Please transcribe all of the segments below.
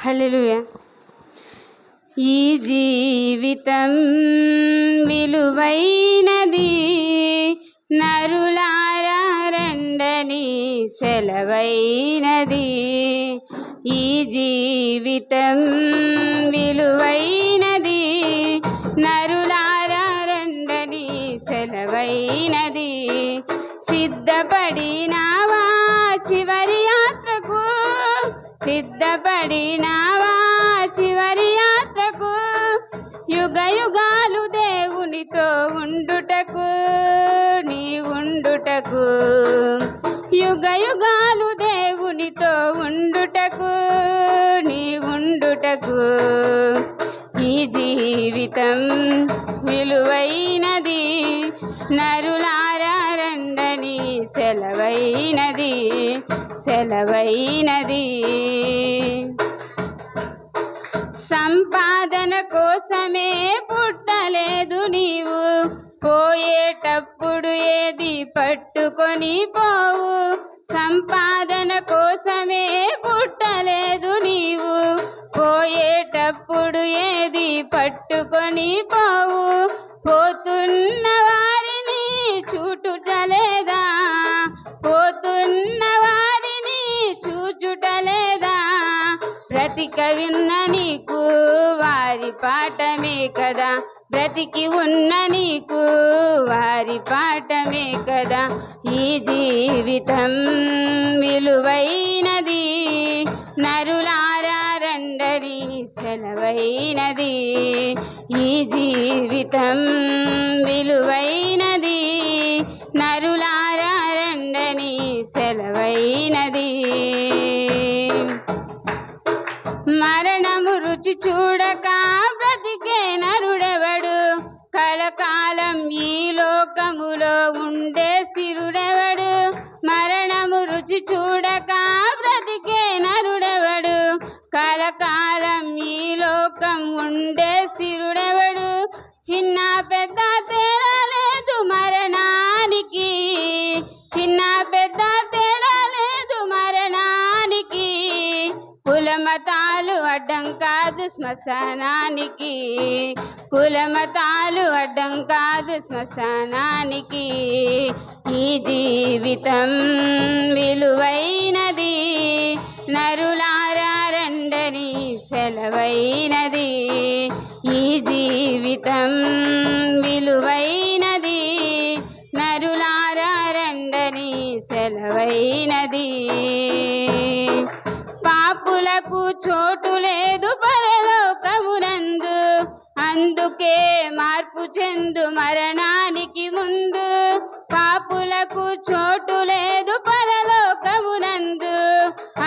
హల్లెలూయా. ఈ జీవితం విలువైనది, నరులారా రండని సెలవైనది. ఈ జీవితం విలువైనది, నరులారా రండని సెలవైనది. సిద్ధపడినావా చివరి యాత్రకు, సిద్ధపడినావా చివరి యాత్రకు, యుగ యుగాలు దేవునితో ఉండుటకు, నీ ఉండుటకు, యుగ యుగాలు దేవునితో ఉండుటకు, నీ ఉండుటకు. ఈ జీవితం విలువైనది, నరులారా రండని సెలవైనది, సెలవైనది. సంపాదన కోసమే పుట్టలేదు నీవు, పోయేటప్పుడు ఏది పట్టుకొని పోవు. సంపాదన కోసమే పుట్టలేదు నీవు, పోయేటప్పుడు ఏది పట్టుకొని పోవు. పోతున్న వారిని చూచుటలేదా, పోతున్న వారిని చూచుటలేదా. బ్రతిక విన్న నీకు వారి పాఠమే కదా, బ్రతికి ఉన్న నీకు వారి పాఠమే కదా. ఈ జీవితం విలువైనది, నరులారా రండని సెలవైనది. ఈ జీవితం విలువైనది, నరులారా రండని సెలవైనది. మరణము రుచి చూడక బ్రతికే నరుడెవడు, కలకాలం ఈ లోకములో ఉండే స్థిరుడెవడు. మరణము రుచి చూడక బ్రతికే నరుడెవడు, కలకాలం ఈ లోకం ఉండే స్థిరుడెవడు. చిన్న పెద్ద తేడా లేదు మరణానికి, చిన్న పెద్ద తేడా లేదు మరణానికి. కులమతాలు అడ్డం కాదు శ్మశానానికి, కులమతాలు అడ్డం కాదు శ్మశానానికి. ఈ జీవితం విలువైనది, నరులారా రండని సెలవైనది. ఈ జీవితం విలువైనది, నరులారా రండని సెలవైనది. పాపులకు చోటు లేదు పరలోకమునందు, అందుకే మార్పు చెందు మరణానికి ముందు. పాపులకు చోటు లేదు పరలోకమునందు,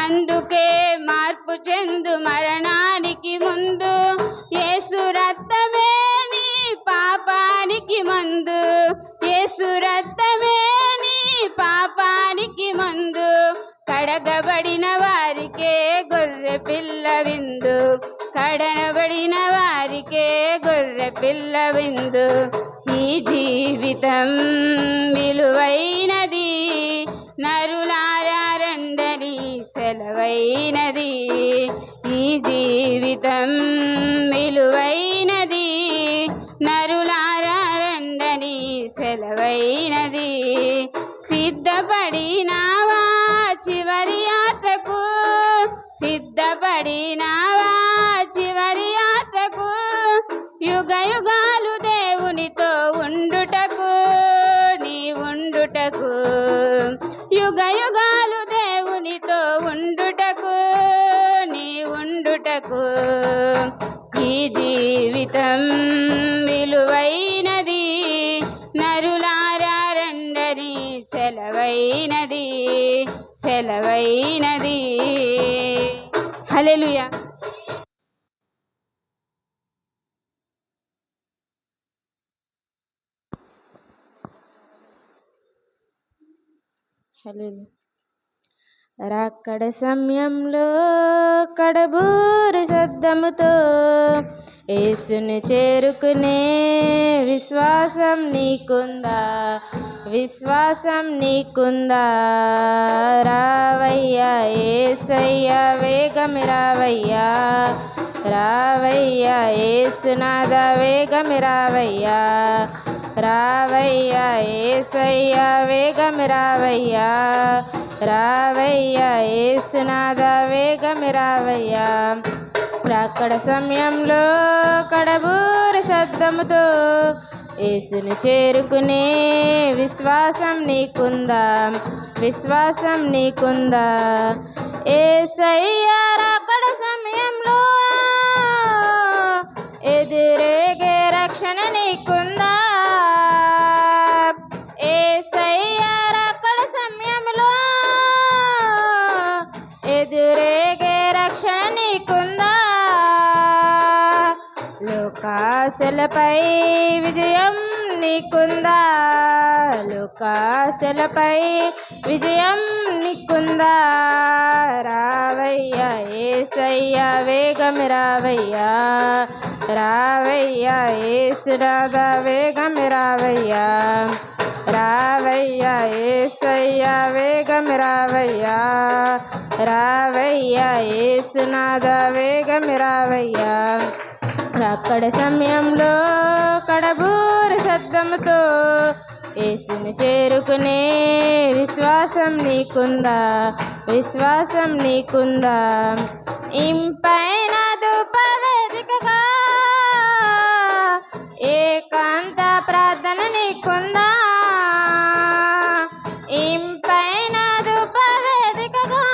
అందుకే మార్పు చెందు మరణానికి ముందు. యేసు రక్తమే నీ పాపానికి మందు, యేసు రక్తమే నీ పాపానికి మందు. కడగబడిన వారికే గొర్రె పిల్ల విందు, కడగబడిన వారికే గొర్రె పిల్ల విందు. ఈ జీవితం విలువైనది, నరులారా రండని సెలవైనది. ఈ జీవితం విలువైనది, నరులారా రండని సెలవైనది. సిద్ధపడినావా చివరి యాత్రకు, సిద్ధపడినావా చివరి యాత్రకు, యుగ యుగాలు దేవునితో ఉండుటకు, నీ ఉండుటకు, యుగ యుగాలు దేవునితో ఉండుటకు, నీ ఉండుటకు. ఈ జీవితం విలువైనది, నరులారా రండని సెలవైనది, సెలవైనది. హల్లెలూయా. హల్లెలూయా. రాకడ సమయంలో కడబూరు శబ్దముతో యేసుని చేరుకునే విశ్వాసం నీకుందా? విశ్వాసం నీకుందా? రావయ్యా యేసయ్యా వేగమి రావయ్యా, రావయ్యా యేసునాథ వేగమి రావయ్యా, రావయ్యా యేసయ్యా వేగమి రావయ్యా, రావయ్యా యేసునాథ వేగమి రావయ్యా. రాకడ సమయంలో కడబూర శబ్దముతో యేసుని చేరుకునే విశ్వాసం నీకుందా? విశ్వాసం నీకుందా? యేసయ్యా రాకడ సమయంలో ఎదురేగే రక్షణ నీకుందా? యేసయ్యా రాకడ సమయంలో ఎదురేగే రక్షణ నీకుందా? లోకాశలపై విజయం నీకుందా? లోకాశలపై విజయం నీకుందా? రావయ్యా యేసయ్యా వేగమి రావయ్యా, రావయ్యా యేసునాథ వేగమి రావయ్యా, రావయ్యా యేసయ్యా వేగమి రావయ్యా, రావయ్యా యేసునాథ వేగమి రావయ్యా. రాకడ సమయంలో కడబూర శబ్దముతో యేసుని చేరుకునే విశ్వాసం నీకుందా? విశ్వాసం నీకుందా? ఇంపైన ధూపవేదికగా ఏకాంత ప్రార్థన నీకుందా? ఇంపైన ధూపవేదికగా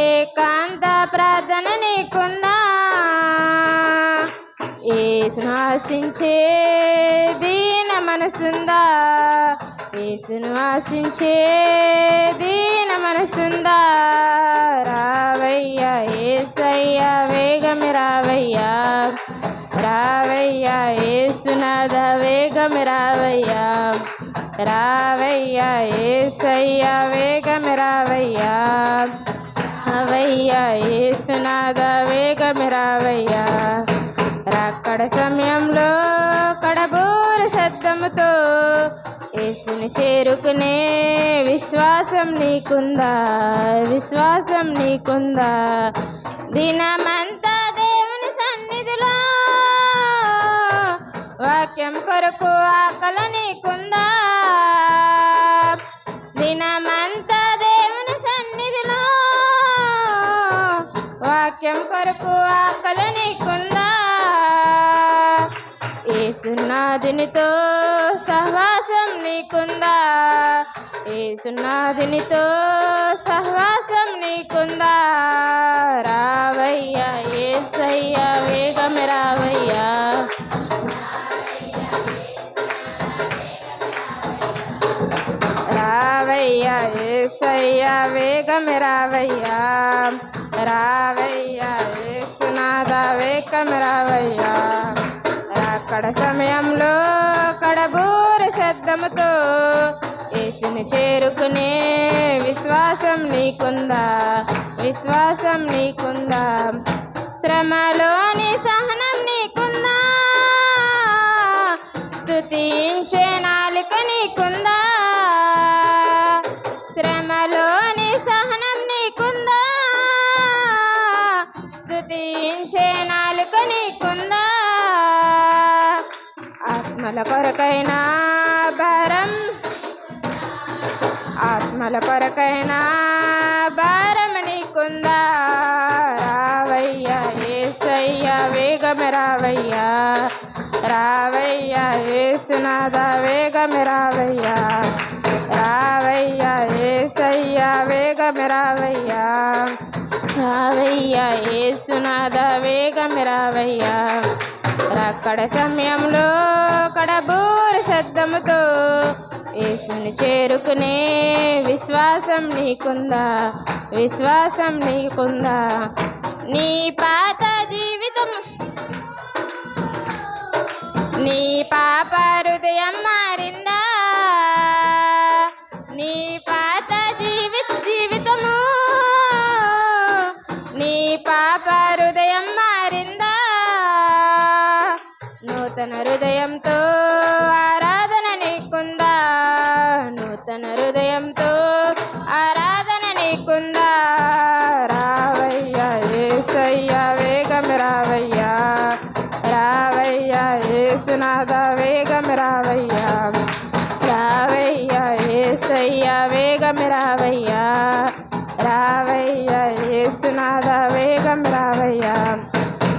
ఏకాంత ప్రార్థన నీకుందా? యేసును ఆశించే దీన మనసుందా? యేసును ఆశించే దీన మనసుందా? రావయ్యా యేసయ్యా వేగమి రావయ్యా, రావయ్యా యేసునాథ వేగమి రావయ్యా, రావయ్యా యేసయ్యా వేగమి రావయ్యా, రావయ్యా యేసునాథ వేగమి రావయ్యా. రాకడ సమయంలో కడబూర శబ్దముతో యేసుని చేరుకునే విశ్వాసం నీకుందా? విశ్వాసం నీకుందా? దినమంతా దేవుని సన్నిధిలో వాక్యం కొరకు ఆకలి నీకుందా? దినమంతా దేవుని సన్నిధిలో వాక్యం కొరకు ఆకలి నీకుందా? యేసునాథునితో సహవాసం నీకుందా? యేసునాథునితో సహవాసం నీకుందా? రావయ్యా యేసయ్యా వేగమి రావయ్యా, రావయ్యా యేసయ్యా వేగమి రావయ్యా, రావయ్యా యేసునాథ వేగమి రావయ్యా. రాకడ సమయంలో కడబూర శబ్దముతో యేసుని చేరుకునే విశ్వాసం నీకుందా? విశ్వాసం నీకుందా? శ్రమలోని సహనం నీకుందా? స్తుతించే నాలుక నీకుందా? శ్రమలోని సహనం నీకుందా? స్తుతించే నాలుక నీకుందా? ఆత్మల కొరకైనా భారం, ఆత్మల కొరకైనా భారం నీకుందా? రావయ్యా యేసయ్యా వేగమి రావయ్యా, రావయ్యా యేసునాథ వేగమి రావయ్యా, రావయ్యా యేసయ్యా వేగమి రావయ్యా, రావయ్యా యేసునాథ వేగమి రావయ్యా. రాకడ సమయంలో కడబూర శబ్దముతో యేసుని చేరుకునే విశ్వాసం నీకుందా? విశ్వాసం నీకుందా? నీ పాత జీవితం, నీ పాప హృదయం మారిందా? నీ పాత జీవితము, నీ పాప హృదయం మారిందా నూతన హృదయంతో ఆరాధన నీకుందా నూతన హృదయంతో ఆరాధన నీకుందా రావయ్యా యేసయ్యా వేగం రావయ్యా రావయ్యా యేసునాథ వేగం రావయ్యా రావయ్యా యేసయ్యా వేగం రావయ్యా రావయ్యా యేసునాథ వేగం రావయ్యా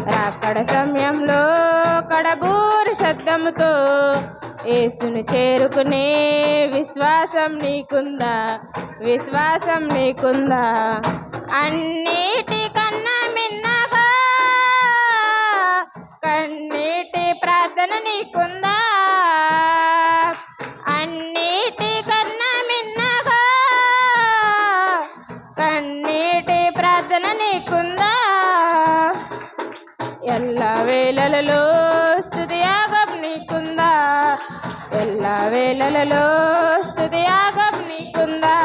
రాకడ సమయంలో కడబూరు శబ్దముతో యేసును చేరుకునే విశ్వాసం నీకుందా విశ్వాసం నీకుందా అన్నిటికన్నా మిన్నగా కన్నీటి ప్రార్థన నీకుందా అన్నిటికన్నా మిన్నగా కన్నీటి ప్రార్థన నీకుందా ఎల్ల వేళలలో స్తుతి యాగం నీకుందా ఎల్ల వేళలలో స్తుతి యాగం నీకుందా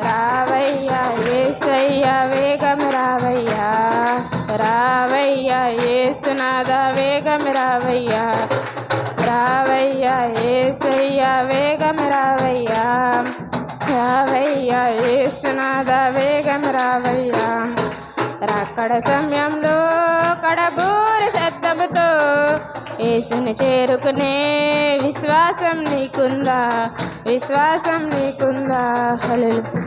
రావయ్యా యేసయ్యా వేగం రావయ్యా రావయ్యా యేసునాథ వేగం రావయ్యా రావయ్యా యేసయ్యా వేగం రావయ్యా రావయ్యా యేసునాథ వేగం రావయ్యా రాకడ సమయంలో కడబూరు శబ్దముతో యేసుని చేరుకునే విశ్వాసం నీకుందా విశ్వాసం నీకుందా హల్లెలూయా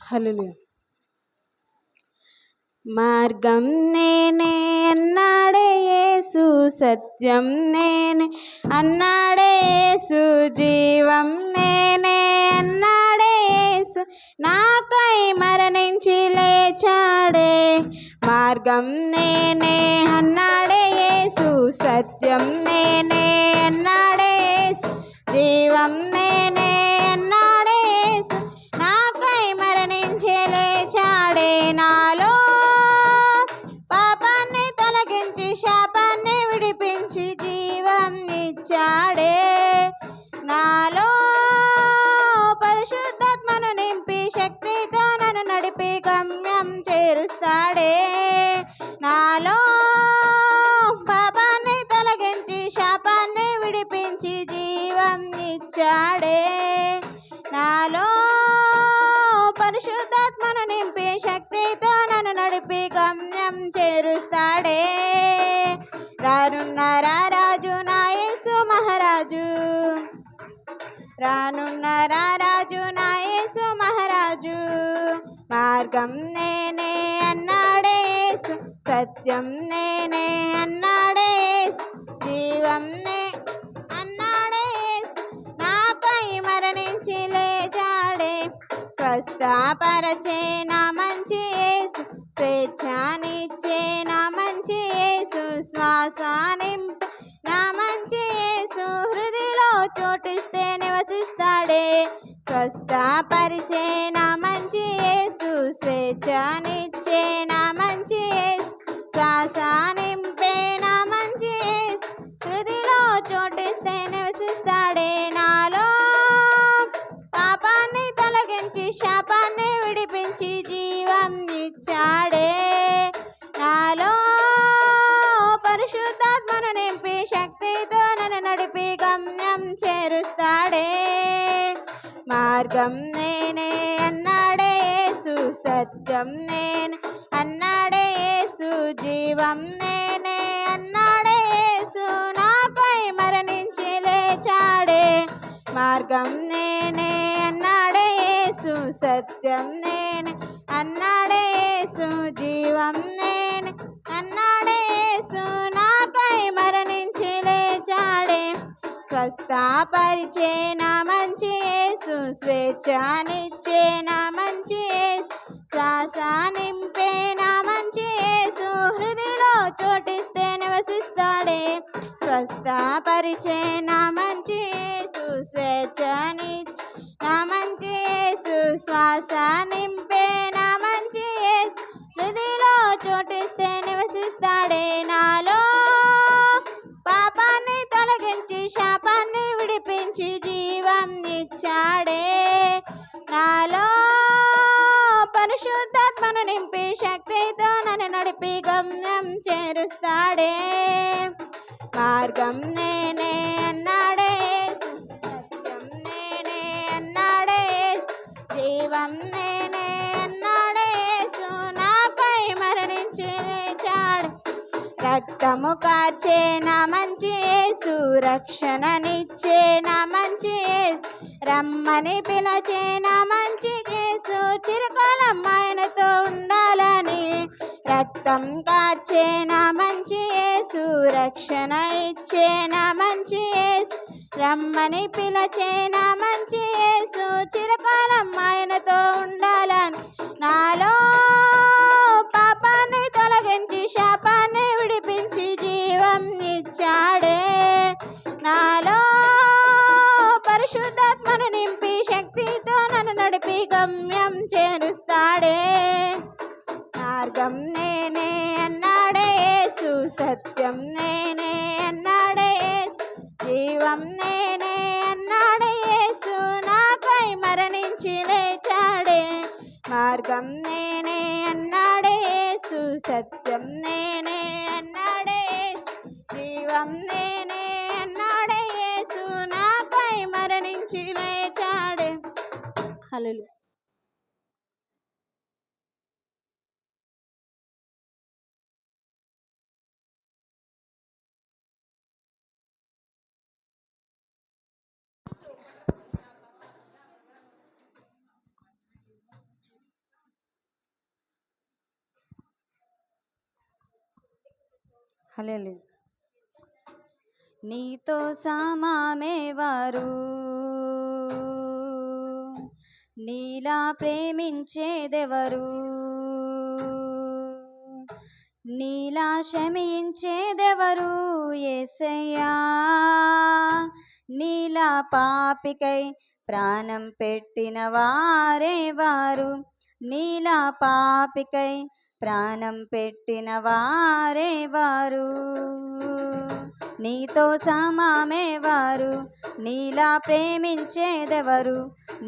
హల్లెలూయా మార్గం నేనే అన్నాడే యేసు సత్యం నేనే అన్నాడే యేసు జీవం నేనే అన్నాడే యేసు నాకై మరణించి లేచాడే మార్గం నేనే అన్నాడే యేసు సత్యం నేనే అన్నాడే యేసు జీవం నేనే అన్నాడే యేసు నాకై మరణించి లేచాడే నాలో పాపాన్ని తొలగించి శాపాన్ని విడిపించి జీవం ఇచ్చాడే నాలో పరిశుద్ధాత్మను నింపి శక్తితో నన్ను నడిపి గమ్యం చేరుస్తాడే నాలో పాపాన్ని తొలగించి శాపాన్ని విడిపించి జీవం ఇచ్చాడే నాలో పరిశుద్ధాత్మను నింపి శక్తితో నన్ను నడిపి గమ్యం చేరుస్తాడే రానున్న రారాజు నా యేసు మహారాజు రానున్న రారాజు నా యేసు మహారాజు మార్గం నేనే అన్నాడే యేసు సత్యం నేనే అన్నాడే యేసు జీవం నే అన్నాడే యేసు నాపై మరణించి లేచాడే స్వస్థపరచే నా మంచి యేసు స్వేచ్ఛనిచ్చే నా మంచి యేసు శ్వాస నింపే నా మంచి యేసు హృదయలో చోటిస్తే నివసిస్తాడే స్వస్థపరిచే నా మంచి యేసు స్వేచ్ఛనిచ్చే నా మంచి యేసు శ్వాస నింపే నా మంచి యేసు హృదయలో చోటిస్తే నివసిస్తాడే నాలో పాపాన్ని తొలగించి శాపాన్ని విడిపించి జీవం ఇచ్చాడే నాలో పరిశుద్ధాత్మను నింపి శక్తితో నన్ను నడిపి గమ్యం చేరుస్తాడే మార్గం నేనే అన్నాడే యేసు సత్యం నేనే అన్నాడే యేసు జీవం నేనే అన్నాడే యేసు నాకై మరణించి లేచాడే మార్గం నేనే అన్నాడే యేసు సత్యం నేనే అన్నాడే యేసు జీవం నేనే అన్నాడే యేసు నాకై మరణించి లేచాడే స్వస్థపరిచే నా మంచి యేసు స్వేచ్ఛనిచ్చే నా మంచి యేసు శ్వాస నింపే నా మంచి యేసు హృదయలో చోటిస్తే నివసిస్తాడే స్వస్థపరిచే నా మంచి యేసు స్వేచ్ఛనిచ్చే నా మంచి యేసు శ్వాస నింపే నా మంచి యేసు శక్తితో నన్ను నడిపి గమ్యం చేరుస్తాడే. మార్గం నేనే అన్నాడే యేసు, సత్యం నేనే అన్నాడే యేసు, జీవం నేనే అన్నాడే యేసు, నాకై మరణించి లేచాడు. రక్తము కార్చే నా మంచి యేసు, రక్షణనిచ్చే నా మంచి యేసు, రమ్మని పిలచే నా మంచి యేసు, చిరకాలం ఆయనతో ఉండాలని. రక్తం కార్చే నా మంచి యేసు, రక్షణ ఇచ్చే నా మంచి యేసు, రమ్మని పిలచే నా మంచి యేసు, చిరకాలం ఆయనతో ఉండాలని. నాలో పాపాన్ని తొలగించి శాపాన్ని విడిపించి జీవం ఇచ్చాడే. నాలో పరిశుద్ధాత్మను నింపి శక్తితో నన్ను నడిపి గమ్యం చేరుస్తాడే. మార్గం నేనే అన్నాడే యేసు, సత్యం నేనే అన్నాడే యేసు, జీవం నేనే అన్నాడే యేసు, నాకై మరణించి లేచాడే. మార్గం నేనే అన్నాడే యేసు, సత్యం నేనే అన్నాడే యేసు, జీవం నేనే అన్నాడే యేసు, నాకై మరణించి లేచాడే. హల్లెలూయా. హల్లెలూయా. నీతో సమామేవారు నీలా ప్రేమించేదెవరు, నీలా క్షమించేదెవరు యేసయ్యా, నీలా పాపికై ప్రాణం పెట్టిన వారేవారు, నీలా పాపికై ప్రాణం పెట్టిన వారేవారు. నీతో సమామేవారు నీలా ప్రేమించేదెవరు,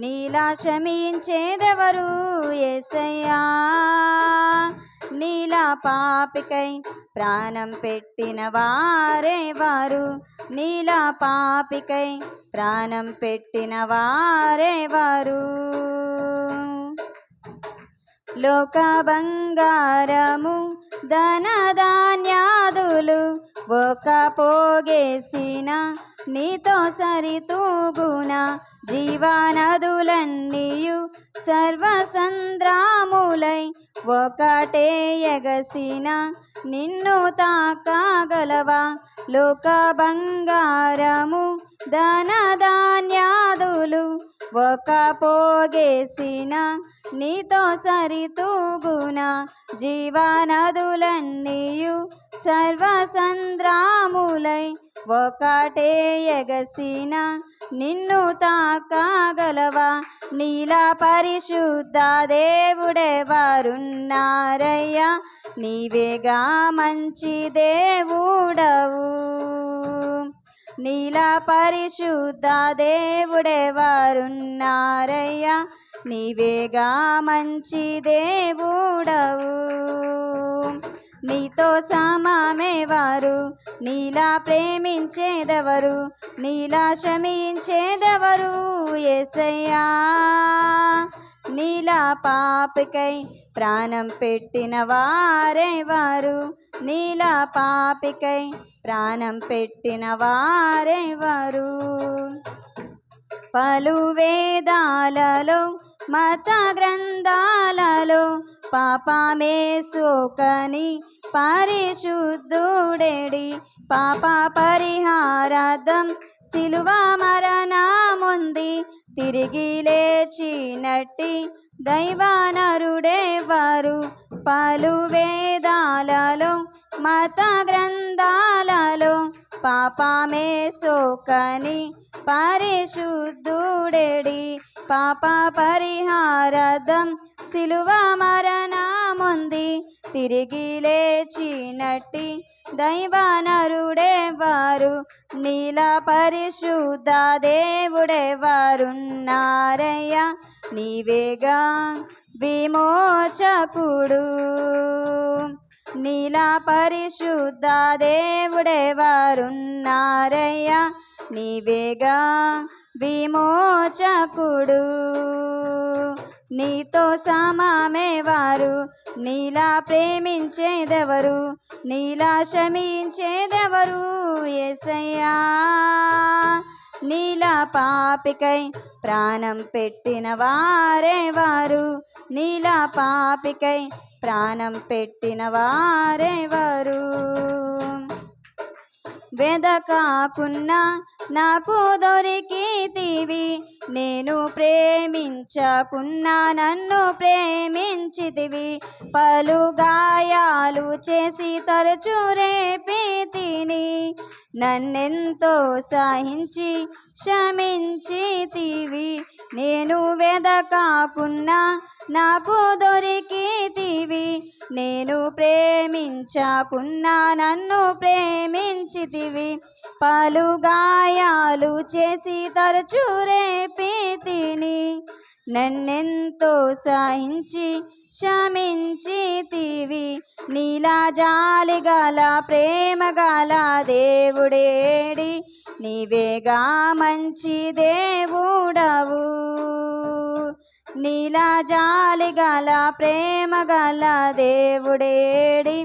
నీలా క్షమించేదెవరు యేసయ్యా, నీలా పాపికై ప్రాణం పెట్టిన వారేవారు, నీలా పాపికై ప్రాణం పెట్టిన వారేవారు. లోక బంగారము ధనధాన్యాదులు ఒక పోగేసిన నీతో సరితూగున, జీవనదులన్నీయు సర్వసంద్రాములై ఒకటే ఎగసిన నిన్ను తాకగలవా. లోక బంగారము ధనధాన్యాదులు ఒక పోగేసిన నీతో సరితూగున, జీవనదులన్నీయు సర్వసంద్రాములై ఒకటే ఎగసిన నిన్ను తాకగలవా. నీలా పరిశుద్ధ దేవుడెవరున్నారయ్యా, నీవేగా మంచి దేవుడవు. నీలా పరిశుద్ధ దేవుడెవరున్నారయ్యా, నీవేగా మంచి దేవుడవు. నీతో సమామేవారు నీలా ప్రేమించేదెవరు, నీలా క్షమించేదెవరు యేసయ్యా, నీలా పాపికై ప్రాణం పెట్టిన వారేవారు, నీలా పాపికై ప్రాణం పెట్టిన వారేవారు. పలు వేదాలలో మత గ్రంథాలలో పాపమే సోకని పరిశుద్ధుడేడి, పాప పరిహారార్థం సిలువ మరణముంది తిరిగి లేచినట్టి దైవనరుడెవరు. పలు వేదాలలో మత గ్రంథాలలో పాపమే సోకని పరిశుద్ధుడేడి, పాప పరిహారార్థం సిలువ మరణముంది తిరిగి లేచినట్టి దైవనరుడెవరు, నీల పరిశుద్ధ దేవుడెవరున్నారయ్యా, నీవేగా విమోచకుడు. నీల పరిశుద్ధ దేవుడెవరున్నారయ్యా, నీవేగా విమోచకుడు. నీతో సమమెవరు, నీలా ప్రేమించేదెవరు, నీలా క్షమించేదెవరు యేసయ్యా. నీలా పాపికై ప్రాణం పెట్టిన వారెవరు, నీలా పాపికై ప్రాణం పెట్టిన వారెవరు. వెదకాకున్నా నాకు దొరికితివి, నేను ప్రేమించకున్నా నన్ను ప్రేమించితివి. పలు గాయాలు చేసి తరచు రేపితిని, నన్నెంతో సహించి క్షమించితివి. నేను వెదకాకున్నా నాకు దొరికితివి, నేను ప్రేమించకున్నా నన్ను ప్రేమించితివి. పలు గాయాలు చేసి తరచు రేపితిని, నన్నెంతో సహించి క్షమించితివి. నీలా జాలిగల ప్రేమగల దేవుడేడి, నీవేగా మంచి దేవుడవు. నీలా జాలిగల ప్రేమగల దేవుడేడి,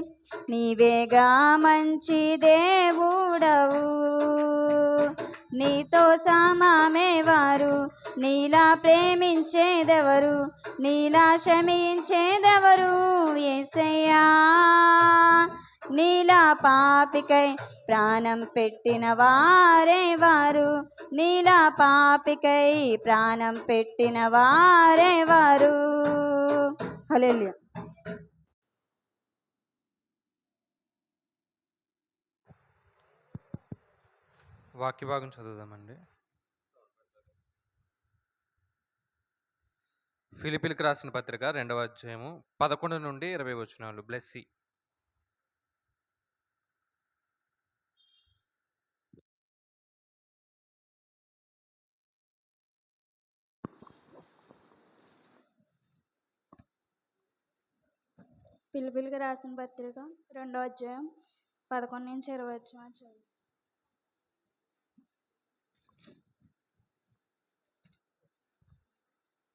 నీవేగా మంచి దేవుడవు. నీతో సమమెవరు, నీలా ప్రేమించేదెవరు, నీలా క్షమించేదెవరు యేసయ్యా. నీలా పాపికై ప్రాణం పెట్టిన వారెవరు, నీలా పాపికై ప్రాణం పెట్టిన వారెవరు. హల్లెలూయా. వాక్య భాగం చదువుదామండి. ఫిలిప్పీలకు రాసిన పత్రిక 2వ అధ్యాయము 11 నుండి 20 వచనాలు. బ్లెస్సీ. పిలిపిలికి రాసిన పత్రిక 2వ అధ్యాయం 11 నుంచి 20 వచనాలు.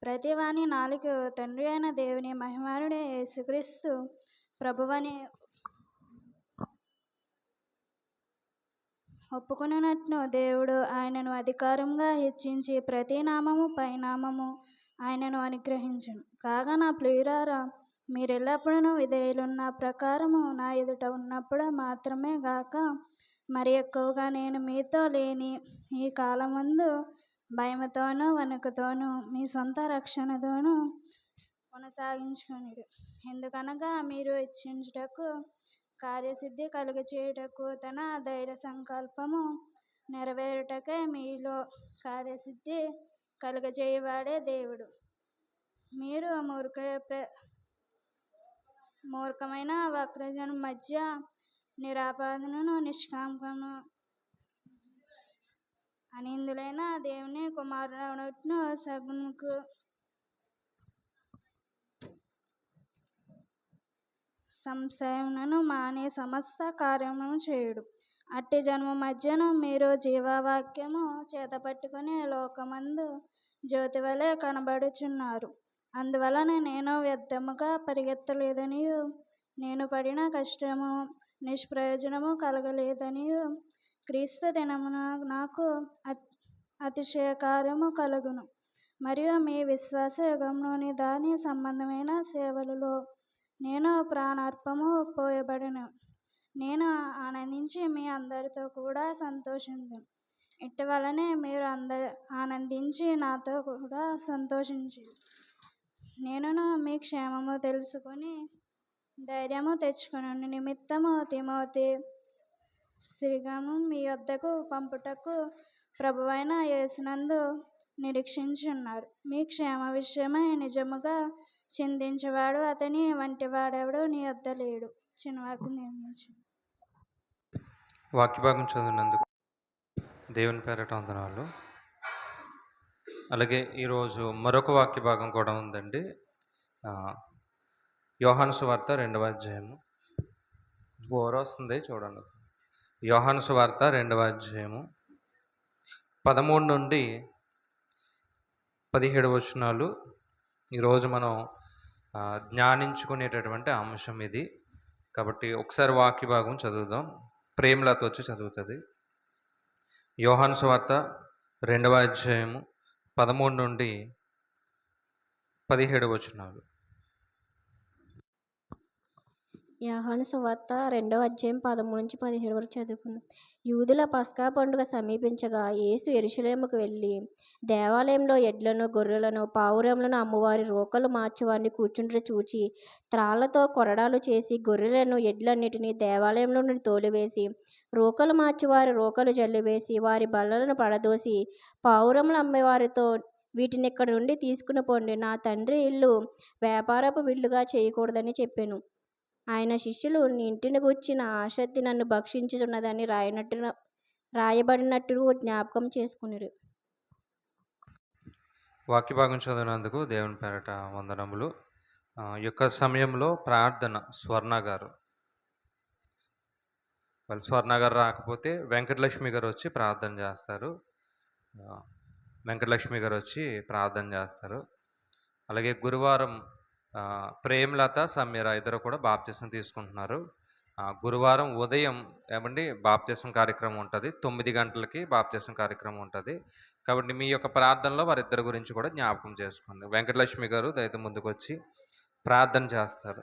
ప్రతివాని నాలుక తండ్రి అయిన దేవుని మహిమానుడే యేసుక్రీస్తు ప్రభువని ఒప్పుకొనున్నట్లు దేవుడు ఆయనను అధికారంగా హెచ్చించి ప్రతి నామము పైనామము ఆయనను అనుగ్రహించును. కాగా నా ప్రియులారా, మీరెల్లప్పుడూ విధేయులున్న ప్రకారము నా ఎదుట ఉన్నప్పుడు మాత్రమే గాక మరి ఎక్కువగా నేను మీతో లేని ఈ కాలమందు భయముతోనూ వణుకుతోనూ మీ సొంత రక్షణతోనూ కొనసాగించుకొనుడి. ఎందుకనగా మీరు ఇచ్చించుటకు కార్యసిద్ధి కలుగచేయుటకు తన ధైర్య సంకల్పము నెరవేరుటకై మీలో కార్యసిద్ధి కలుగచేయువాడే దేవుడు. మీరు మూర్ఖమైన వక్రజనం మధ్య నిరాపదను నిష్కామను అనిందులైన దేవుని కుమారులను సగునుకు సంశయములను మానే సమస్త కార్యములను చేయుడు. అట్టి జన్మ మధ్యను మీరు జీవవాక్యము చేతపట్టుకుని లోకమందు జ్యోతి వలె కనబడుచున్నారు. అందువలన నేను వ్యర్థముగా పరిగెత్తలేదనియు నేను పడిన కష్టము నిష్ప్రయోజనము కలగలేదనియు క్రీస్తు దినమున నాకు అతిశయకార్యము కలుగును. మరియు మీ విశ్వాస యుగంలోని దాని సంబంధమైన సేవలలో నేను ప్రాణార్పము పోయబడను. నేను ఆనందించి మీ అందరితో కూడా సంతోషించును. ఇటీవలనే మీరు అందరు ఆనందించి నాతో కూడా సంతోషించి నేనును మీ క్షేమము తెలుసుకొని ధైర్యము తెచ్చుకుని నిమిత్తము తిమోతి శ్రీగను మీ వద్దకు పంపుటకు ప్రభువైన యేసునందు నిరీక్షించున్నారు. మీ క్షేమ విషయమై నిజముగా చింతించేవాడు అతని వంటి వాడెవడు నీ వద్ద లేడు. చిన్నవాకు నిర్మించు. వాక్య భాగం చదివినందుకు దేవుని పేరట వందనాలు. అలాగే ఈరోజు మరొక వాక్య భాగం కూడా ఉందండి. యోహాను సువార్త 2వ అధ్యాయము. బోర్ వస్తుంది చూడండి. యోహాను సువార్త 2వ అధ్యాయము 13 నుండి 17 వచనాలు. ఈరోజు మనం జ్ఞానించుకునేటటువంటి అంశం ఇది. కాబట్టి ఒకసారి వాక్య భాగం చదువుదాం. ప్రేమలతో వచ్చి చదువుతుంది. యోహాను సువార్త 2వ అధ్యాయము 13 నుండి 17 వచనాలు. యోహాను సువార్త 2వ అధ్యాయం 13 నుంచి 17 వరకు చదువుకుందాం. యూదుల పస్కా పండుగ సమీపించగా యేసు యెరూషలేముకు వెళ్ళి దేవాలయంలో ఎడ్లను గొర్రెలను పావురములను అమ్మువారి రోకలు మార్చువారిని కూర్చుండ్ర చూచి త్రాళ్లతో కొరడాలు చేసి గొర్రెలను ఎడ్లన్నిటినీ దేవాలయంలో నుండి తోలివేసి రోకలు మార్చువారి రోకలు జల్లివేసి వారి బల్లలను పడదోసి పావురములు అమ్మేవారితో వీటిని ఇక్కడి నుండి తీసుకుని పోండి, నా తండ్రి ఇల్లు వ్యాపారపు విల్లుగా చేయకూడదని చెప్పాను. ఆయన శిష్యులు నీ ఇంటిని గూర్చిన ఆసక్తి నన్ను భక్షించుతున్నదని రాయబడినట్టు జ్ఞాపకం చేసుకున్నారు. వాక్య భాగం చదివినందుకు దేవుని పేరట వందనములు. యొక్క సమయంలో ప్రార్థన స్వర్ణ గారు, వాళ్ళు స్వర్ణ గారు రాకపోతే వెంకటలక్ష్మి గారు వచ్చి ప్రార్థన చేస్తారు. అలాగే గురువారం ప్రేమలత సమీర ఇద్దరు కూడా బాప్తిసం తీసుకుంటున్నారు. గురువారం ఉదయం బాప్తిసం కార్యక్రమం ఉంటుంది. 9 గంటలకి బాప్తిసం కార్యక్రమం ఉంటుంది. కాబట్టి మీ యొక్క ప్రార్థనలో వారిద్దరి గురించి కూడా జ్ఞాపకం చేసుకోండి. వెంకటలక్ష్మి గారు దయతో ముందుకు వచ్చి ప్రార్థన చేస్తారు.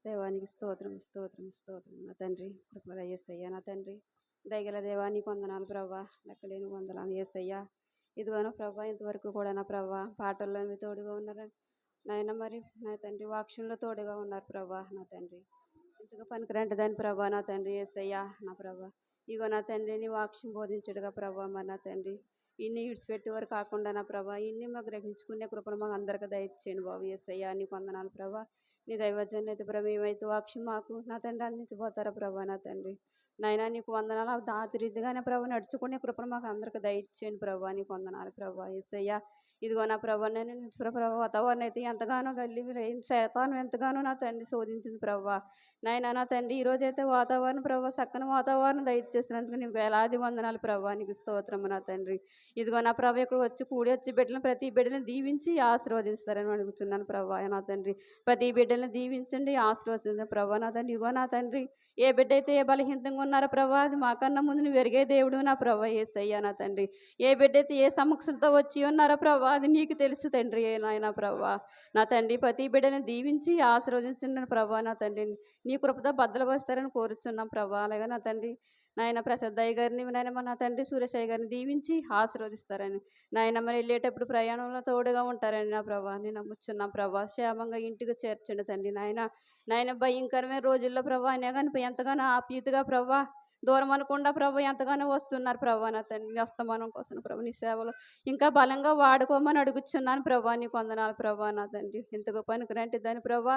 దేవానికి స్తోత్రం స్తోత్రం స్తోత్రం. నా తండ్రి కృపల యేసయ్య, నా తండ్రి దయగల దేవానికి వందనాలు ప్రభా, లెక్కలేని వందనాలు యేసయ్య. ఇదిగోనో ప్రభా, ఇంతవరకు కూడా నా ప్రభా పాటల్లో మీ తోడుగా ఉన్నారు నాయన. మరి నా తండ్రి వాక్యంలో తోడుగా ఉన్నారు ప్రభా. నా తండ్రి ఇంతగా పనికిరంటదని ప్రభా నా తండ్రి యేసయ్య. నా ప్రభా ఇగో నా తండ్రి నీ వాక్యం బోధించడుగా ప్రభా. మరి నా తండ్రి ఇన్ని ఇడిచిపెట్టేవారు కాకుండా నా ప్రభా ఇన్ని మాకు గ్రహించుకునే కృపను మాకు అందరికీ దయచేయండి బాబు యేసయ్య. నీకు వందనాలు ప్రభా. నీ దైవజన్ అయితే ప్రభు ఏమైతే వాక్యం మాకు నా తండ్రి అందించబోతారా ప్రభా. నా తండ్రి నాయన నీకు వందనాలు. దాతిరీతిగానే ప్రభు నడుచుకునే కృపను మాకు అందరికీ దయచేయండి ప్రభా. నీకు వందనాలు ప్రభా యేసయ్య. ఇదిగో నా ప్రభా, నేను ప్రభా వాతావరణం అయితే ఎంతగానో గల్లి శాతాను ఎంతగానో నా తండ్రి శోధించింది ప్రభా. నాయన నా తండ్రి ఈరోజైతే వాతావరణం ప్రభా చక్కని వాతావరణం దయచేసినందుకు నీకు వేలాది వందనాలు ప్రభా. నీకు స్తోత్రము నా తండ్రి. ఇదిగో నా ప్రభా ఇక్కడ వచ్చి కూడి వచ్చి బిడ్డలను ప్రతి బిడ్డలను దీవించి ఆశీర్వదిస్తారని అడుగుతున్నాను ప్రభా. నా తండ్రి ప్రతి బిడ్డలను దీవించండి, ఆశీర్వదించండి ప్రభా. నా తండ్రి ఇదిగో నా తండ్రి ఏ బిడ్డ అయితే ఏ బలహీనంగా ఉన్నారో ప్రభా, అది మాకన్నా ముందు నువ్వు ఎరిగే దేవుడు నా ప్రభా యేసయ్య. నా తండ్రి ఏ బిడ్డ అయితే ఏ సమస్యలతో వచ్చి ఉన్నారో ప్రభా, అది నీకు తెలుసు తండ్రి నాయన ప్రభా. నా తండ్రి ప్రతి బిడ్డని దీవించి ఆశీర్వదించండి ప్రభా. నా తండ్రి నీ కృపతో బద్దలుపరుస్తారని కోరుచున్నాం ప్రభా. అలాగే నా తండ్రి నాయన ప్రసాదయ్య గారిని నాయన నా తండ్రి సురేషయ్య గారిని దీవించి ఆశీర్వదిస్తారని నాయన మరి వెళ్ళేటప్పుడు ప్రయాణంలో తోడుగా ఉంటారని నా ప్రభా నేను నమ్ముచున్నాం ప్రభా. క్షేమంగా ఇంటికి చేర్చండి తండ్రి నాయన భయంకరమైన రోజుల్లో ప్రభా అయినా కానీ ఎంతగానో ఆప్యాయతగా ప్రభా దూరం అనకుండా ప్రభు ఎంతగానో వస్తున్నారు ప్రభా. నా తండ్రి అస్తమానం కోసం ప్రభు నీ సేవలో ఇంకా బలంగా వాడుకోమని అడుగుచున్నాను ప్రభా. నీకు వందనాలు ప్రభా. నా తండ్రి ఇంతగా పనికిరంటే దాని ప్రభా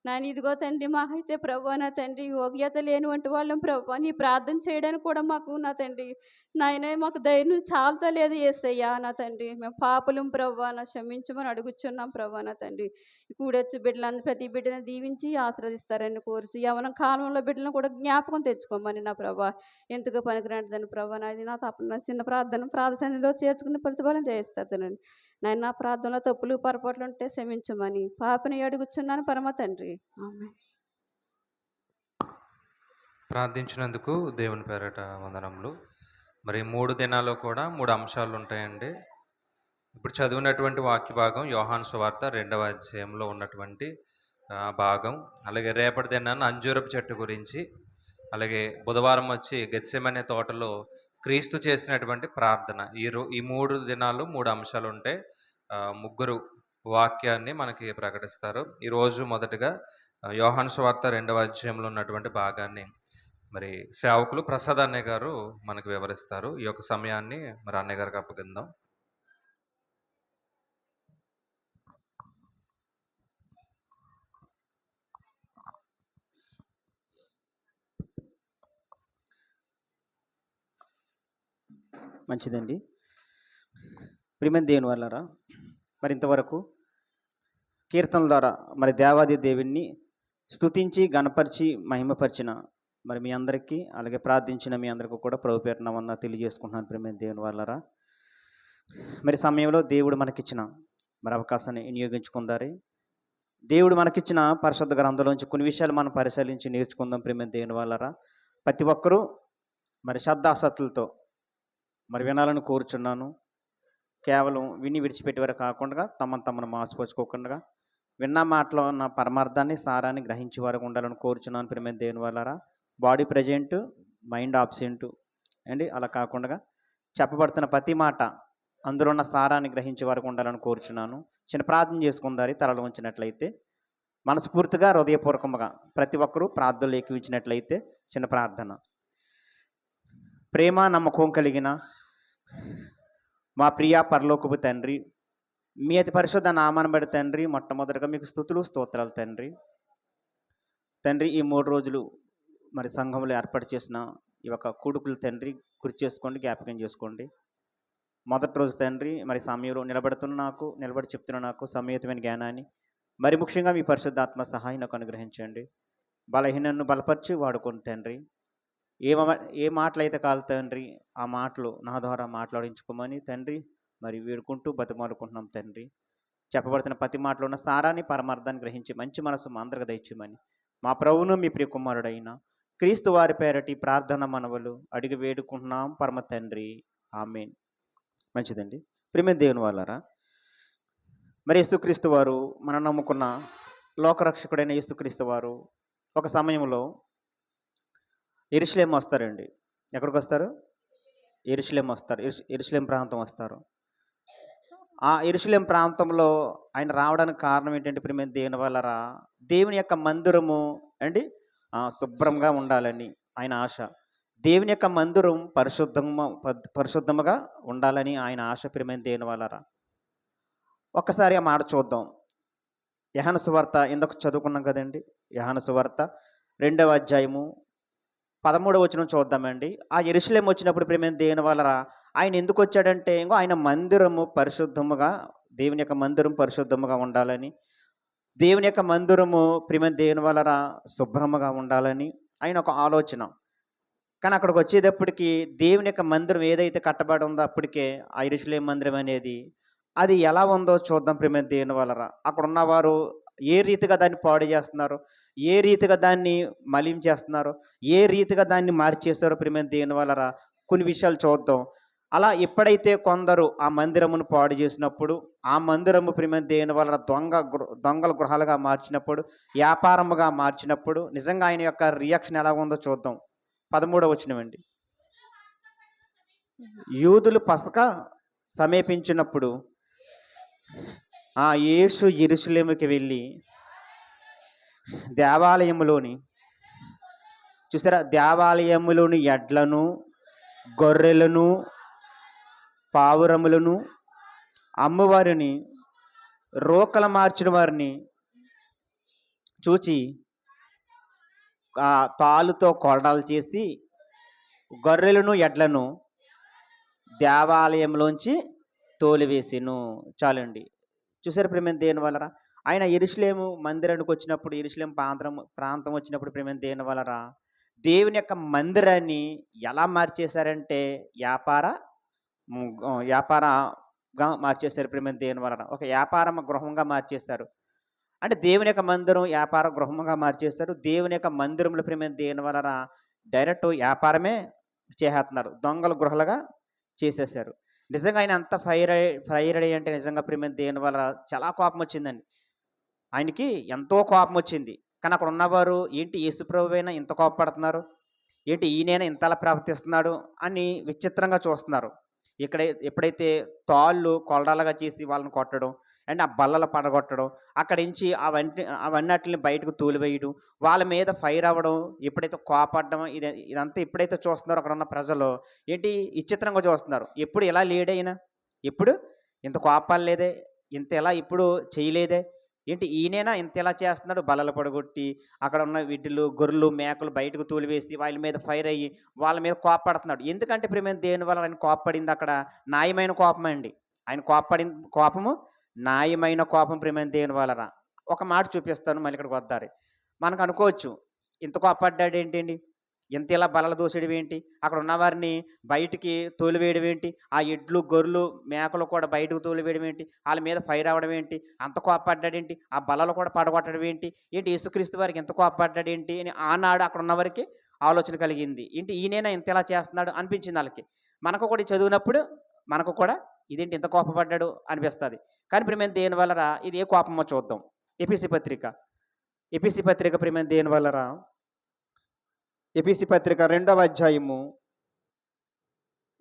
నాయన ఇదిగో తండ్రి మాకైతే ప్రభా నా తండ్రి యోగ్యత లేనివంటి వాళ్ళం ప్రభా. నీ ప్రార్థన చేయడానికి కూడా మాకు నా తండ్రి నాయన మాకు ధైర్యం చాలతా లేదు యేసయ్యా. నా తండ్రి మేము పాపలం ప్రభా, నా క్షమించమని అడుగుచున్నాం ప్రభా. నా తండ్రి కూడొచ్చు బిడ్డలందరూ ప్రతి బిడ్డను దీవించి ఆశీర్వదిస్తారని కోరుచు యవన కాలంలో బిడ్డలను కూడా జ్ఞాపకం తెచ్చుకోమని నా ప్రభా ఎంతగా పనికిరంటదని ప్రభా. నాది నా తప్ప చిన్న ప్రార్థనలో చేర్చుకుని ప్రతిఫలం చేయిస్తానండి నాయన. నా ప్రార్థనలో తప్పులు పొరపాట్లు ఉంటే క్షమించమని పాపని అడుగుచున్నాను పరమ తండ్రి. ఆమేన్. ప్రార్థించినందుకు దేవుని పేరట వందనములు. మరి 3 దినాల్లో కూడా 3 అంశాలు ఉంటాయండి. ఇప్పుడు చదివినటువంటి వాక్య భాగం యోహాను సువార్త 2వ అధ్యాయంలో ఉన్నటువంటి భాగం. అలాగే రేపటి దినాన్ని అంజూరపు చెట్టు గురించి, అలాగే బుధవారం వచ్చి గెత్సెమనే తోటలో క్రీస్తు చేసినటువంటి ప్రార్థన. ఈ 3 దినాలు 3 అంశాలు ఉంటే ముగ్గురు వాక్యాన్ని మనకి ప్రకటిస్తారు. ఈరోజు మొదటగా యోహాను సువార్త 2వ అధ్యాయంలో ఉన్నటువంటి భాగాన్ని మరి సేవకులు ప్రసాద్ అన్నయ్య గారు మనకు వివరిస్తారు. ఈ యొక్క సమయాన్ని మరి అన్నయ్య గారికి అప్పగిద్దాం. మంచిదండి. ప్రియమైన దేవుని వల్లరా మరి ఇంతవరకు కీర్తనల ద్వారా మరి దేవాది దేవుణ్ణి స్తుతించి గణపరిచి మహిమపరిచిన మరి మీ అందరికీ అలాగే ప్రార్థించిన మీ అందరికీ కూడా ప్రభు పేరున వందనాలు తెలియజేసుకుంటున్నాను. ప్రియమైన దేవుని వల్లరా మరి సమయంలో దేవుడు మనకిచ్చిన మరి అవకాశాన్ని వినియోగించుకుందారి. దేవుడు మనకిచ్చిన పరిశుద్ధ గ్రంథంలోంచి కొన్ని విషయాలు మనం పరిశీలించి నేర్చుకుందాం. ప్రియమైన దేవుని వల్లరా ప్రతి ఒక్కరూ మరి శ్రద్ధాసక్తులతో మరి వినాలని కోరుచున్నాను. కేవలం విని విడిచిపెట్టేవారు కాకుండా తమను మాసిపోచుకోకుండా విన్న మాటలో ఉన్న పరమార్థాన్ని సారాన్ని గ్రహించే వారికి ఉండాలని కోరుచున్నాను. ప్రియమైన దేవుని వల్లరా బాడీ ప్రజెంట్ మైండ్ ఆబ్సెంట్ అండి. అలా కాకుండా చెప్పబడుతున్న ప్రతి మాట అందులో ఉన్న సారాన్ని గ్రహించే వారికి ఉండాలని కోరుచున్నాను. చిన్న ప్రార్థన చేసుకుందారి తలలు ఉంచినట్లయితే మనస్ఫూర్తిగా హృదయపూర్వకంగా ప్రతి ఒక్కరూ ప్రార్థనలు ఏకీవించినట్లయితే చిన్న ప్రార్థన. ప్రేమ నమ్మకం కలిగిన మా ప్రియ పరలోకపు తండ్రి, మీ అతి పరిశుద్ధ నామాన్ని బట్టి తండ్రి మొట్టమొదటిగా మీకు స్తుతులు స్తోత్రాలు తండ్రి. ఈ 3 రోజులు మరి సంఘంలో ఏర్పాటు చేసిన ఈ యొక్క కూడుకులు తండ్రి గుర్తు చేసుకోండి, జ్ఞాపకం చేసుకోండి. మొదటి రోజు తండ్రి మరి సమయంలో నిలబడి చెప్తున్న నాకు సమేతమైన జ్ఞానాన్ని మరి ముఖ్యంగా మీ పరిశుద్ధాత్మ సహాయం నాకు అనుగ్రహించండి. బలహీనను బలపరిచి వాడుకోండి తండ్రి. ఏ మాటలు అయితే కాదు తండ్రి ఆ మాటలు నా ద్వారా మాట్లాడించుకోమని తండ్రి మరి వేడుకుంటూ బతిమాలుకుంటున్నాం తండ్రి. చెప్పబడుతున్న ప్రతి మాటలో ఉన్న సారాన్ని పరమార్థాన్ని గ్రహించి మంచి మనసు మా అందరికి దయచేయమని మా ప్రభువును మీ ప్రియ కుమారుడైన క్రీస్తు వారి పేరటి ప్రార్థన మనవలు అడిగి వేడుకుంటున్నాం పరమ తండ్రి, ఆమేన్. మంచిదండి. ప్రియమైన దేవుని వాళ్ళారా మరి యేసుక్రీస్తు వారు మనం నమ్ముకున్న లోకరక్షకుడైన యేసుక్రీస్తు వారు ఒక సమయంలో యెరూషలేము వస్తారండి. ఎక్కడికి వస్తారు? యెరూషలేము వస్తారు. యెరూషలేం ప్రాంతం వస్తారు. ఆ యెరూషలేం ప్రాంతంలో ఆయన రావడానికి కారణం ఏంటంటే ప్రియమైన దేవుని వల్లరా దేవుని యొక్క మందిరము అండి శుభ్రంగా ఉండాలని ఆయన ఆశ. దేవుని యొక్క మందిరం పరిశుద్ధముగా ఉండాలని ఆయన ఆశ. ప్రియమైన దేవుని వల్లరా ఒక్కసారి ఆ మాట చూద్దాం. యోహాను సువార్త ఇందాక చదువుకున్నాం కదండి. యోహాను సువార్త 2వ అధ్యాయము 13వ వచనం చూద్దామండి. ఆ యెరూషలేము వచ్చినప్పుడు ప్రియమైన దేవుని వల్లరా ఆయన ఎందుకు వచ్చాడంటే ఆయన మందిరము పరిశుద్ధముగా, దేవుని యొక్క మందిరం పరిశుద్ధముగా ఉండాలని, దేవుని యొక్క మందిరము ప్రియమైన దేవుని వల్లరా శుభ్రముగా ఉండాలని ఆయన ఒక ఆలోచన. కానీ అక్కడికి వచ్చేటప్పటికి దేవుని యొక్క మందిరం ఏదైతే కట్టబడి ఉందో అప్పటికే ఆ యెరూషలేము మందిరం అనేది అది ఎలా ఉందో చూద్దాం. ప్రియమైన దేవుని వల్లరా అక్కడ ఉన్నవారు ఏ రీతిగా దాన్ని పాడు చేస్తున్నారు, ఏ రీతిగా దాన్ని మలిం చేస్తున్నారు, ఏ రీతిగా దాన్ని మార్చేస్తారో ప్రియమైన దేవుని వల్లరా కొన్ని విషయాలు చూద్దాం. అలా ఎప్పుడైతే కొందరు ఆ మందిరమును పాడు చేసినప్పుడు, ఆ మందిరము ప్రియమైన దేవుని వల్ల దొంగల గృహాలుగా మార్చినప్పుడు, వ్యాపారముగా మార్చినప్పుడు నిజంగా ఆయన యొక్క రియాక్షన్ ఎలా ఉందో చూద్దాం. 13వ వచనం అండి. యూదులు పసక సమీపించినప్పుడు ఆ యేసు యెరూషలేముకి వెళ్ళి దేవాలయములోని చూసారా, దేవాలయములోని ఎడ్లను, గొర్రెలను, పావురములను అమ్మవారిని, రోకల మార్చిన వారిని చూచి ఆ తాళ్ళుతో కొరడాలు చేసి గొర్రెలను ఎడ్లను దేవాలయంలోంచి తోలివేసిను. చాలండి. చూసారు ప్రియమైన దేవుని వల్లరా ఆయన యెరూషలేము మందిరానికి వచ్చినప్పుడు, యెరూషలేం ప్రాంతం వచ్చినప్పుడు ప్రియమైన దేవుని వల్లరా దేవుని యొక్క మందిరాన్ని ఎలా మార్చేశారంటే వ్యాపారంగా మార్చేశారు. ప్రియమైన దేవుని వలన ఒక వ్యాపారం గృహంగా మార్చేస్తారు. అంటే దేవుని యొక్క మందిరం వ్యాపార గృహంగా మార్చేస్తారు. దేవుని యొక్క మందిరంలో ప్రియమైన దేవుని వలన డైరెక్ట్ వ్యాపారమే చేసేస్తున్నారు, దొంగల గృహలుగా చేసేసారు. నిజంగా ఆయన అంత ఫైర్ అంటే నిజంగా ప్రియమైన దేవుని వల్ల చాలా కోపం వచ్చిందండి. ఆయనకి ఎంతో కోపం వచ్చింది. కానీ అక్కడ ఉన్నవారు ఏంటి యేసుప్రభువైనా ఇంత కోపపడుతున్నారు, ఏంటి ఈయన ఇంతలా ప్రవర్తిస్తున్నాడు అని విచిత్రంగా చూస్తున్నారు. ఇక్కడ ఎప్పుడైతే తాళ్ళు కొలడాలుగా చేసి వాళ్ళని కొట్టడం అండ్ ఆ బల్లలు పడగొట్టడం, అక్కడి నుంచి అవన్నిటిని బయటకు తోలివేయడం, వాళ్ళ మీద ఫైర్ అవ్వడం, ఎప్పుడైతే కోపడడం, ఇదంతా ఎప్పుడైతే చూస్తున్నారో అక్కడ ఉన్న ప్రజలు ఏంటి విచిత్రంగా చూస్తున్నారు. ఎప్పుడు ఇలా లేడైనా, ఎప్పుడు ఇంత కోపాలు ఇంత ఇలా ఇప్పుడు చేయలేదే, ఏంటి ఈయనేనా ఇంత ఇలా చేస్తున్నాడు, బల్లలు పడగొట్టి అక్కడ ఉన్న వీటిలు గొర్రెలు మేకలు బయటకు తోలివేసి వాళ్ళ మీద ఫైర్ అయ్యి వాళ్ళ మీద కోపడుతున్నాడు. ఎందుకంటే ప్రేమ దేని వల్ల ఆయన కోపడింది అక్కడ న్యాయమైన కోపం అండి. ఆయన కోపము న్యాయమైన కోపం ప్రేమ దేని వలన. ఒక మాట చూపిస్తాను, మళ్ళీ ఇక్కడికి వద్దారు. మనకు అనుకోవచ్చు ఇంత కోపడ్డాడు ఏంటండి, ఇంత ఇలా బలలు దోసేయడం ఏంటి, అక్కడ ఉన్నవారిని బయటికి తోలివేయడం ఏంటి, ఆ ఎడ్లు గొర్రెలు మేకలు కూడా బయటకు తోలివేయడం ఏంటి, వాళ్ళ మీద ఫైర్ అవ్వడం ఏంటి, అంత కోపడ్డాడేంటి, ఆ బలలు కూడా పడగొట్టడం ఏంటి, యేసుక్రీస్తు వారికి ఎంత కోపడ్డాడేంటి అని ఆనాడు అక్కడ ఉన్నవారికి ఆలోచన కలిగింది. ఏంటి ఈయనైనా ఇంత ఇలా చేస్తున్నాడు అనిపించింది వాళ్ళకి. మనకు కూడా చదివినప్పుడు మనకు కూడా ఇదేంటి ఇంత కోపపడ్డాడు అనిపిస్తుంది. కానీ ప్రేమ దేని వలన ఇది ఏ కోపమో చూద్దాం. ఎపిసి పత్రిక ప్రేమ దేని వలన, ఎపిసి పత్రిక 2వ అధ్యాయము,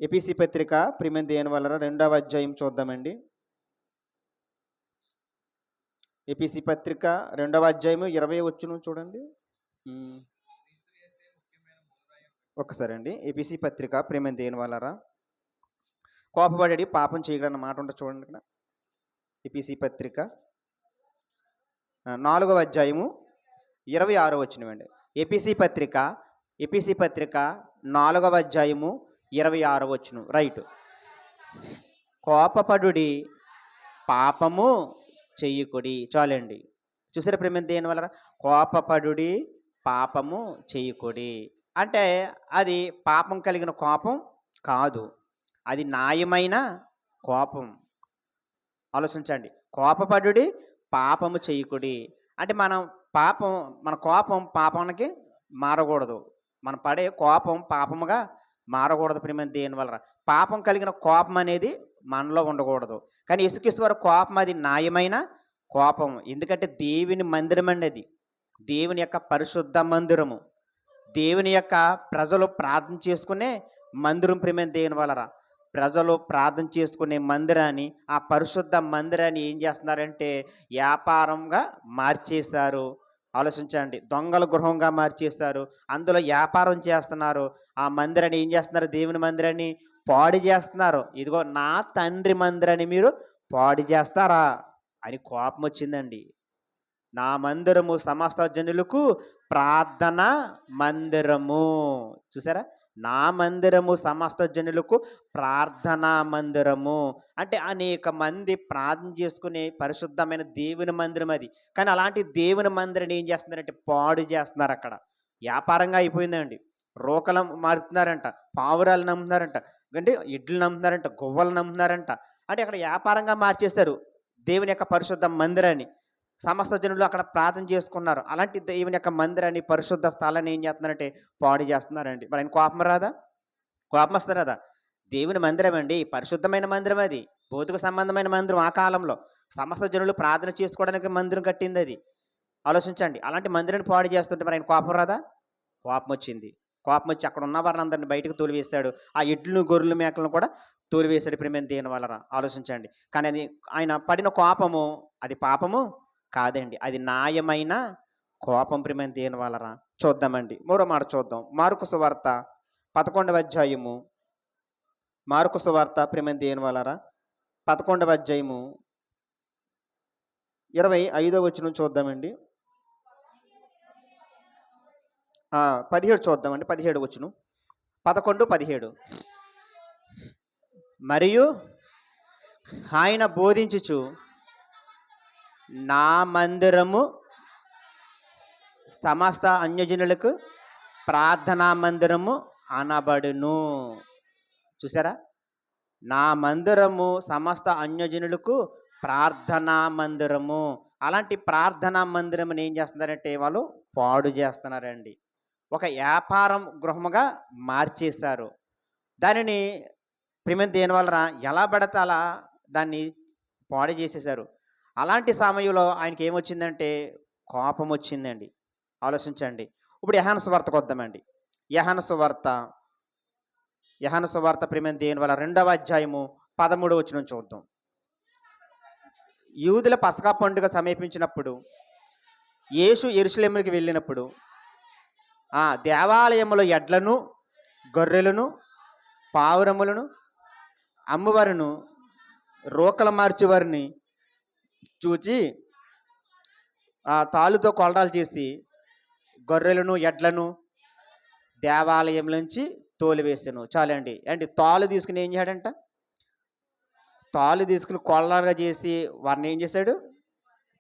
ఎపిసి పత్రిక ప్రేమ దేని వలన 2వ అధ్యాయం చూద్దామండి. ఎపిసి పత్రిక 2వ అధ్యాయము 20 వచ్చును చూడండి. ఒక్కసారి అండి. ఎపిసి పత్రిక ప్రేమ దేని వలన కోపపడి పాపం చేయగలన్న మాట ఉంటుంది చూడండి ఇక్కడ. ఎపిసి పత్రిక 4వ అధ్యాయము 26 వచనమండి. ఎపిసి పత్రిక 4వ అధ్యాయము 26 వచనం. రైట్. కోపపడుడి పాపము చెయ్యకుడి. చాలండి. చూసారా ప్రేమ దేని వలన, కోపపడుడి పాపము చెయ్యకుడి అంటే అది పాపం కలిగిన కోపం కాదు, అది న్యాయమైన కోపం. ఆలోచించండి. కోపపడుడి పాపము చెయ్యకుడి అంటే మన కోపం పాపానికి మారకూడదు, మనం పడే కోపం పాపముగా మారకూడదు. ప్రేమ దేని వలన పాపం కలిగిన కోపం అనేది మనలో ఉండకూడదు. కానీ యేసుక్రీస్తు వారి కోపం అది న్యాయమైన కోపం. ఎందుకంటే దేవుని మందిరం అండి, అది దేవుని యొక్క పరిశుద్ధ మందిరము, దేవుని యొక్క ప్రజలు ప్రార్థన చేసుకునే మందిరం. ప్రేమ దేని వలన ప్రజలు ప్రార్థన చేసుకునే మందిరాన్ని, ఆ పరిశుద్ధ మందిరాన్ని ఏం చేస్తున్నారంటే వ్యాపారంగా మార్చేశారు. ఆలోచించండి. దొంగల గృహంగా మార్చేశారు, అందులో వ్యాపారం చేస్తున్నారు. ఆ మందిరాన్ని ఏం చేస్తున్నారు, దేవుని మందిరాన్ని పాడు చేస్తున్నారు. ఇదిగో నా తండ్రి మందిరాన్ని మీరు పాడు చేస్తారా అని కోపం వచ్చిందండి. నా మందిరము సమస్త జనులకు ప్రార్థన మందిరము. చూసారా, నా మందిరము సమస్త జనులకు ప్రార్థనా మందిరము అంటే అనేక మంది ప్రార్థన చేసుకునే పరిశుద్ధమైన దేవుని మందిరం అది. కానీ అలాంటి దేవుని మందిరాన్ని ఏం చేస్తున్నారంటే పాడు చేస్తున్నారు. అక్కడ వ్యాపారంగా అయిపోయిందండి. రోకలు మారుతున్నారంట, పావురాలు నమ్ముతున్నారంట, అంటే ఎడ్లు నమ్ముతున్నారంట, గువ్వలు నమ్ముతున్నారంట. అంటే అక్కడ వ్యాపారంగా మార్చేస్తారు దేవుని యొక్క పరిశుద్ధ మందిరాన్ని. సమస్త జనులు అక్కడ ప్రార్థన చేసుకున్నారు. అలాంటి దేవుని యొక్క మందిరాన్ని, పరిశుద్ధ స్థలాన్ని ఏం చేస్తున్నారంటే పాడు చేస్తున్నారండి. మరి ఆయన కోపం రాదా? కోపం వస్తుంది కదా. దేవుని మందిరం అండి, పరిశుద్ధమైన మందిరం, అది భౌతిక సంబంధమైన మందిరం. ఆ కాలంలో సమస్త జనులు ప్రార్థన చేసుకోవడానికి మందిరం కట్టింది అది. ఆలోచించండి. అలాంటి మందిరాన్ని పాడు చేస్తుంటే మరి ఆయన కోపం రాదా? కోపం వచ్చింది. కోపం వచ్చి అక్కడ ఉన్న వారిని అందరిని బయటకు తోలివేశాడు. ఆ ఎడ్లు గొర్రెలు మేకలను కూడా తోలివేశాడు. ప్రేమ దేని వలన ఆలోచించండి. కానీ అది ఆయన పడిన కోపము అది పాపము కాదండి, అది న్యాయమైన కోపం. ప్రేమ దేని వలన చూద్దామండి. మరో మాట చూద్దాం. మార్కు సువార్త 11వ అధ్యాయము, మార్కు సువార్త ప్రేమ దేని వలన 11వ అధ్యాయము 25వ వచనం చూద్దామండి. 17 చూద్దామండి. 17 వచనం, 11, 17. మరియు ఆయన బోధించుచు నా మందిరము సమస్త అన్యజనులకు ప్రార్థనా మందిరము అనబడును. చూసారా, నా మందిరము సమస్త అన్యజనులకు ప్రార్థనా మందిరము. అలాంటి ప్రార్థనా మందిరముని ఏం చేస్తున్నారంటే వాళ్ళు పాడు చేస్తున్నారండి. ఒక వ్యాపారం గృహముగా మార్చేశారు దానిని. ప్రేమ దేని వలన ఎలా పడితే అలా దాన్ని పాడు చేసేశారు. అలాంటి సమయంలో ఆయనకి ఏమొచ్చిందంటే కోపం వచ్చిందండి. ఆలోచించండి. ఇప్పుడు యోహాను సువార్తకు వద్దామండి. యోహాను సువార్త ప్రియమైన దేవుని వల్ల 2వ అధ్యాయము 13వ వచనం చూద్దాం. యూదుల పస్కా పండుగ సమీపించినప్పుడు యేసు యెరూషలేముకి వెళ్ళినప్పుడు ఆ దేవాలయములో ఎడ్లను, గొర్రెలను, పావురములను అమ్మవారును, రోకల మార్చేవారిని చూచి ఆ తాళ్ళుతో కొలరాలు చేసి గొర్రెలను, ఎడ్లను దేవాలయం నుంచి తోలివేసాను. చాలండి. అండి తాళ్ళు తీసుకుని ఏం చేశాడంట? తాళ్ళు తీసుకుని కొల్లాలుగా చేసి వారిని ఏం చేశాడు?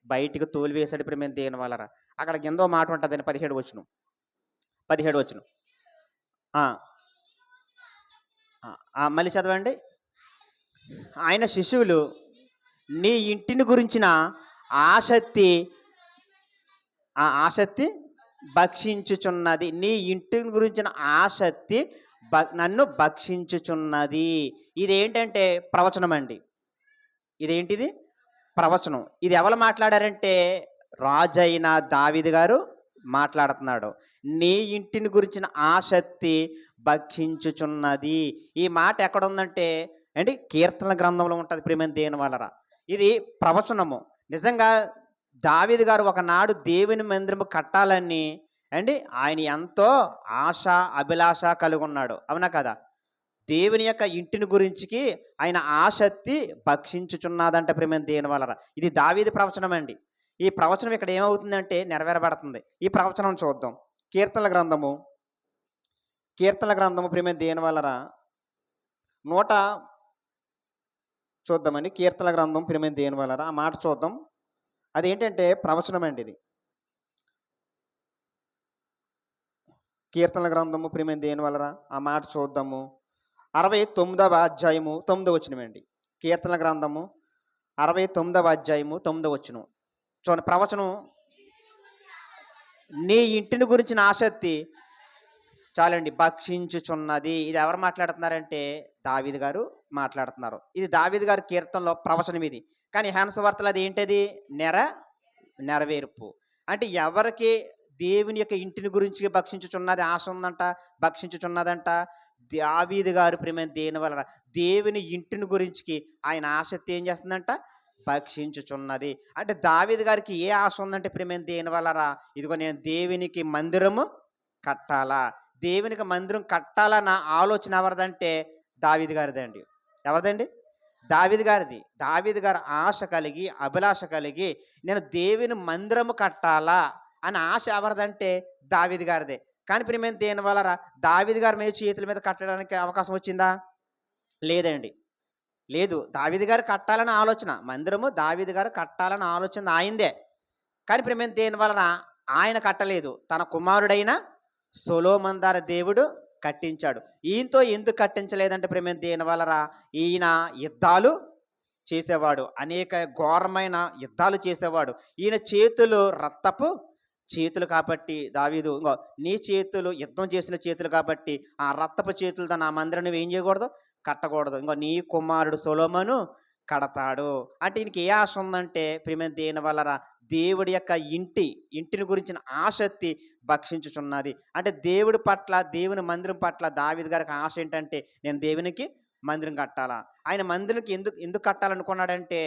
బయటికి తోలివేశాడు. ప్రియమైన దేవుని వలన అక్కడ కిందో మాట ఉంటుందని 17 వచనం. ఆ, మళ్ళీ చదవండి. ఆయన శిశువులు నీ ఇంటిని గురించిన ఆసక్తి భక్షించుచున్నది. నీ ఇంటిని గురించిన ఆసక్తి నన్ను భక్షించుచున్నది. ఇదేంటంటే ప్రవచనం అండి. ఇదేంటిది? ప్రవచనం. ఇది ఎవరు మాట్లాడారంటే రాజైన దావీదు గారు మాట్లాడుతున్నాడు. నీ ఇంటిని గురించిన ఆసక్తి భక్షించుచున్నది. ఈ మాట ఎక్కడ ఉందంటే అండి కీర్తన గ్రంథంలో ఉంటుంది. ప్రియమైన దేవుని వలన ఇది ప్రవచనము. నిజంగా దావీదు గారు ఒకనాడు దేవుని మందిరము కట్టాలని అండి ఆయన ఎంతో ఆశ అభిలాష కలిగి ఉన్నాడు. అవునా కదా? దేవుని యొక్క ఇంటిని గురించికి ఆయన ఆసక్తి భక్షించుచున్నదంట. ప్రియమైన దేవుని వలన ఇది దావీదు ప్రవచనం అండి. ఈ ప్రవచనం ఇక్కడ ఏమవుతుందంటే నెరవేరబడుతుంది. ఈ ప్రవచనం చూద్దాం. కీర్తనల గ్రంథము ప్రియమైన దేవుని వలన 100 చూద్దామండి. కీర్తనల గ్రంథం ప్రియమైన దేవుని వలన ఆ మాట చూద్దాం. అదేంటంటే ప్రవచనం అండి. ఇది కీర్తనల గ్రంథము ప్రియమైన దేవుని వలన ఆ మాట చూద్దాము. 69వ అధ్యాయము 9వ వచనం అండి. కీర్తనల గ్రంథము 69వ అధ్యాయము 9వ వచనం చూడండి. ప్రవచనం నీ ఇంటిని గురించిన ఆసక్తి చాలండి భక్షించుచున్నది. ఇది ఎవరు మాట్లాడుతున్నారంటే దావీదు గారు మాట్లాడుతున్నారు. ఇది దావీదు గారి కీర్తనలో ప్రవచనం ఇది. కానీ యోహాను సువార్తలో అది ఏంటది? నెరవేర్పు. అంటే ఎవరికి దేవుని యొక్క ఇంటిని గురించి భక్షించుచున్నది ఆశ ఉందంట, భక్షించుచున్నదంట? దావీదు గారు ప్రియమైన దేవుని వలన దేవుని ఇంటిని గురించి ఆయన ఆసక్తి ఏం చేస్తుందంట? భక్షించుచున్నది. అంటే దావీదు గారికి ఏ ఆశ ఉందంటే ప్రియమైన దేవుని వలన ఇదిగో నేను దేవునికి మందిరము కట్టాలా, దేవునికి మందిరం కట్టాలన్న ఆలోచన ఎవరిదంటే దావీదు గారిదండి. ఎవరిదండి? దావీదు గారిది. దావీదు గారు ఆశ కలిగి అభిలాష కలిగి నేను దేవుని మందిరము కట్టాలా అని ఆశ ఎవరిదంటే దావీదు గారిదే. కానీ ప్రియమైన దేని వలన దావీదు గారి మీద చేతుల మీద కట్టడానికి అవకాశం వచ్చిందా? లేదండి, లేదు. దావీదు గారు కట్టాలని ఆలోచన, మందిరము దావీదు గారు కట్టాలని ఆలోచన ఆయనదే. కానీ ప్రియమైన దేని వలన ఆయన కట్టలేదు, తన కుమారుడైన సొలొమోను ద్వారా దేవుడు కట్టించాడు. ఈయనతో ఎందుకు కట్టించలేదంటే ప్రియమైన దేని వలన ఈయన యుద్ధాలు చేసేవాడు, అనేక ఘోరమైన యుద్ధాలు చేసేవాడు. ఈయన చేతులు రక్తపు చేతులు కాబట్టి దావీదు ఇంకో నీ చేతులు యుద్ధం చేసిన చేతులు కాబట్టి ఆ రక్తపు చేతులతో నా మందిరం నువ్వు ఏం చేయకూడదు, కట్టకూడదు. ఇంకో నీ కుమారుడు సొలొమోను కడతాడు. అంటే ఈయనకి ఏ ఆశ ఉందంటే ప్రియమైన దేని వలన దేవుడి యొక్క ఇంటిని గురించిన ఆసక్తి భక్షించుచున్నది. అంటే దేవుడి పట్ల దేవుని మందిరం పట్ల దావీదు గారికి ఆశ ఏంటంటే నేను దేవునికి మందిరం కట్టాలా. ఆయన మందిరానికి ఎందుకు కట్టాలనుకున్నాడంటే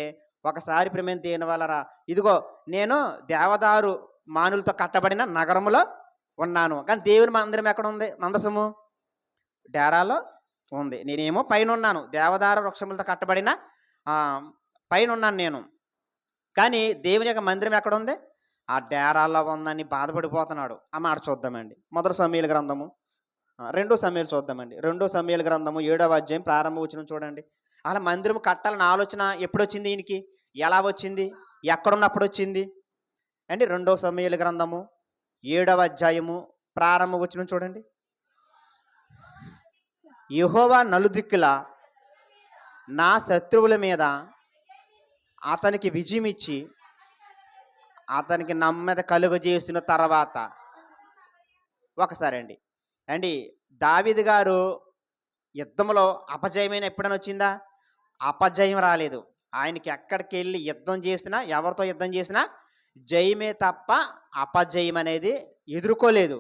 ఒకసారి ప్రియమైన దేని వలన ఇదిగో నేను దేవదారు మానులతో కట్టబడిన నగరంలో ఉన్నాను, కానీ దేవుని మందిరం ఎక్కడ ఉంది? మందసము డేరాలో ఉంది. నేనేమో పైన ఉన్నాను, దేవదారు వృక్షములతో కట్టబడిన పైన ఉన్నాను నేను, కానీ దేవుని యొక్క మందిరం ఎక్కడ ఉంది? ఆ డేరాల్లో ఉందని బాధపడిపోతున్నాడు. ఆ మాట చూద్దామండి. 1 సమూయేలు గ్రంథము 2 సమూయేలు చూద్దామండి. 2 సమూయేలు గ్రంథము 7వ అధ్యాయం ప్రారంభ వచనం చూడండి. అలా మందిరం కట్టాలని ఆలోచన ఎప్పుడు వచ్చింది ఈయనకి? ఎలా వచ్చింది? ఎక్కడున్నప్పుడు వచ్చింది అండి? 2 సమూయేలు గ్రంథము 7వ అధ్యాయము ప్రారంభ వచనం చూడండి. యెహోవా నలుదిక్కుల నా శత్రువుల మీద అతనికి విజయం ఇచ్చి అతనికి నమ్మద కలుగజేసిన తర్వాత ఒకసారి అండి దావీదు గారు యుద్ధంలో అపజయమైన ఎప్పుడైనా వచ్చిందా? అపజయం రాలేదు. ఆయనకి ఎక్కడికి వెళ్ళి యుద్ధం చేసినా, ఎవరితో యుద్ధం చేసినా జయమే తప్ప అపజయం అనేది ఎదుర్కోలేదు.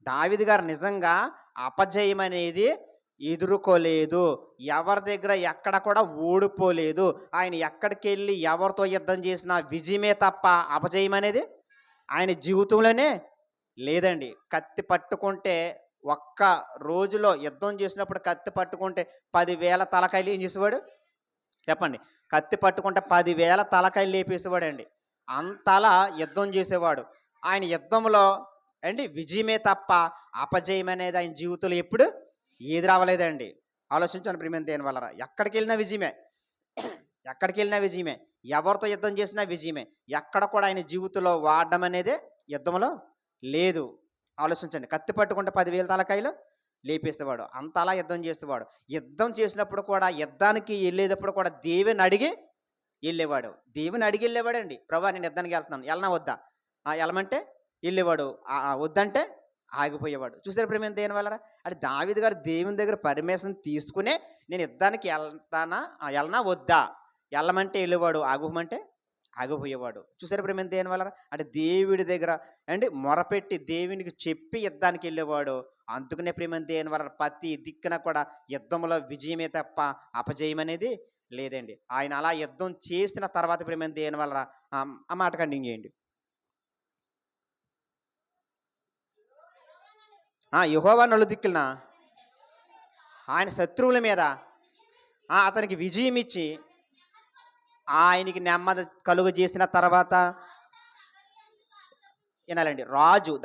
దావీదు గారు నిజంగా అపజయం అనేది ఎదుర్కోలేదు. ఎవరి దగ్గర ఎక్కడ కూడా ఓడిపోలేదు. ఆయన ఎక్కడికెళ్ళి ఎవరితో యుద్ధం చేసినా విజయమే తప్ప అపజయం అనేది ఆయన జీవితంలోనే లేదండి. కత్తి పట్టుకుంటే ఒక్క రోజులో యుద్ధం చేసినప్పుడు కత్తి పట్టుకుంటే 10,000 తలకాయలు ఏం చేసేవాడు? చెప్పండి. కత్తి పట్టుకుంటే 10,000 తలకాయలు లేపేసేవాడండి. అంతలా యుద్ధం చేసేవాడు. ఆయన యుద్ధంలో విజయమే తప్ప అపజయం అనేది ఆయన జీవితంలో ఎప్పుడు ఎదురవ్వలేదండి. ఆలోచించండి ప్రియమైన దేవుని వలన. ఎక్కడికెళ్ళినా విజయమే. ఎక్కడికెళ్ళినా విజయమే. ఎవరితో యుద్ధం చేసినా విజయమే. ఎక్కడ కూడా ఆయన జీవితంలో వాడడం అనేదే యుద్ధంలో లేదు. ఆలోచించండి. కత్తి పట్టుకుంటే 10,000 తలకాయలు లేపేసేవాడు. అంతలా యుద్ధం చేసేవాడు. యుద్ధం చేసినప్పుడు కూడా యుద్ధానికి వెళ్ళేటప్పుడు కూడా దేవుని అడిగి వెళ్ళేవాడు. దేవుని అడిగి వెళ్ళేవాడండి. ప్రభా నేను యుద్ధానికి వెళ్తున్నాను. వెళ్ళనా వద్దా? వెళ్ళమంటే వెళ్ళేవాడు. వద్దంటే ఆగిపోయేవాడు. చూసారు ప్రియమైన దేవుని వలన. అంటే దావీదు గారు దేవుని దగ్గర పర్మిషన్ తీసుకునే నేను యుద్ధానికి వెళ్ళనా వద్దా? వెళ్ళమంటే వెళ్ళేవాడు, ఆగిపోమంటే ఆగిపోయేవాడు. చూసారు ప్రియమైన దేవుని వలన. అంటే దేవుడి దగ్గర మొరపెట్టి దేవునికి చెప్పి యుద్ధానికి వెళ్ళేవాడు. అందుకనే ప్రియమైన దేవుని వలన ప్రతి దిక్కున కూడా యుద్ధంలో విజయమే తప్ప అపజయం అనేది లేదండి. ఆయన అలా యుద్ధం చేసిన తర్వాత ప్రియమైన దేవుని వలన ఆ మాట కంటిన్యూ చేయండి. యెహోవా నలుదిక్కులన ఆయన శత్రువుల మీద అతనికి విజయం ఇచ్చి ఆయనకి నెమ్మది కలుగు చేసిన తర్వాత వినాలండి.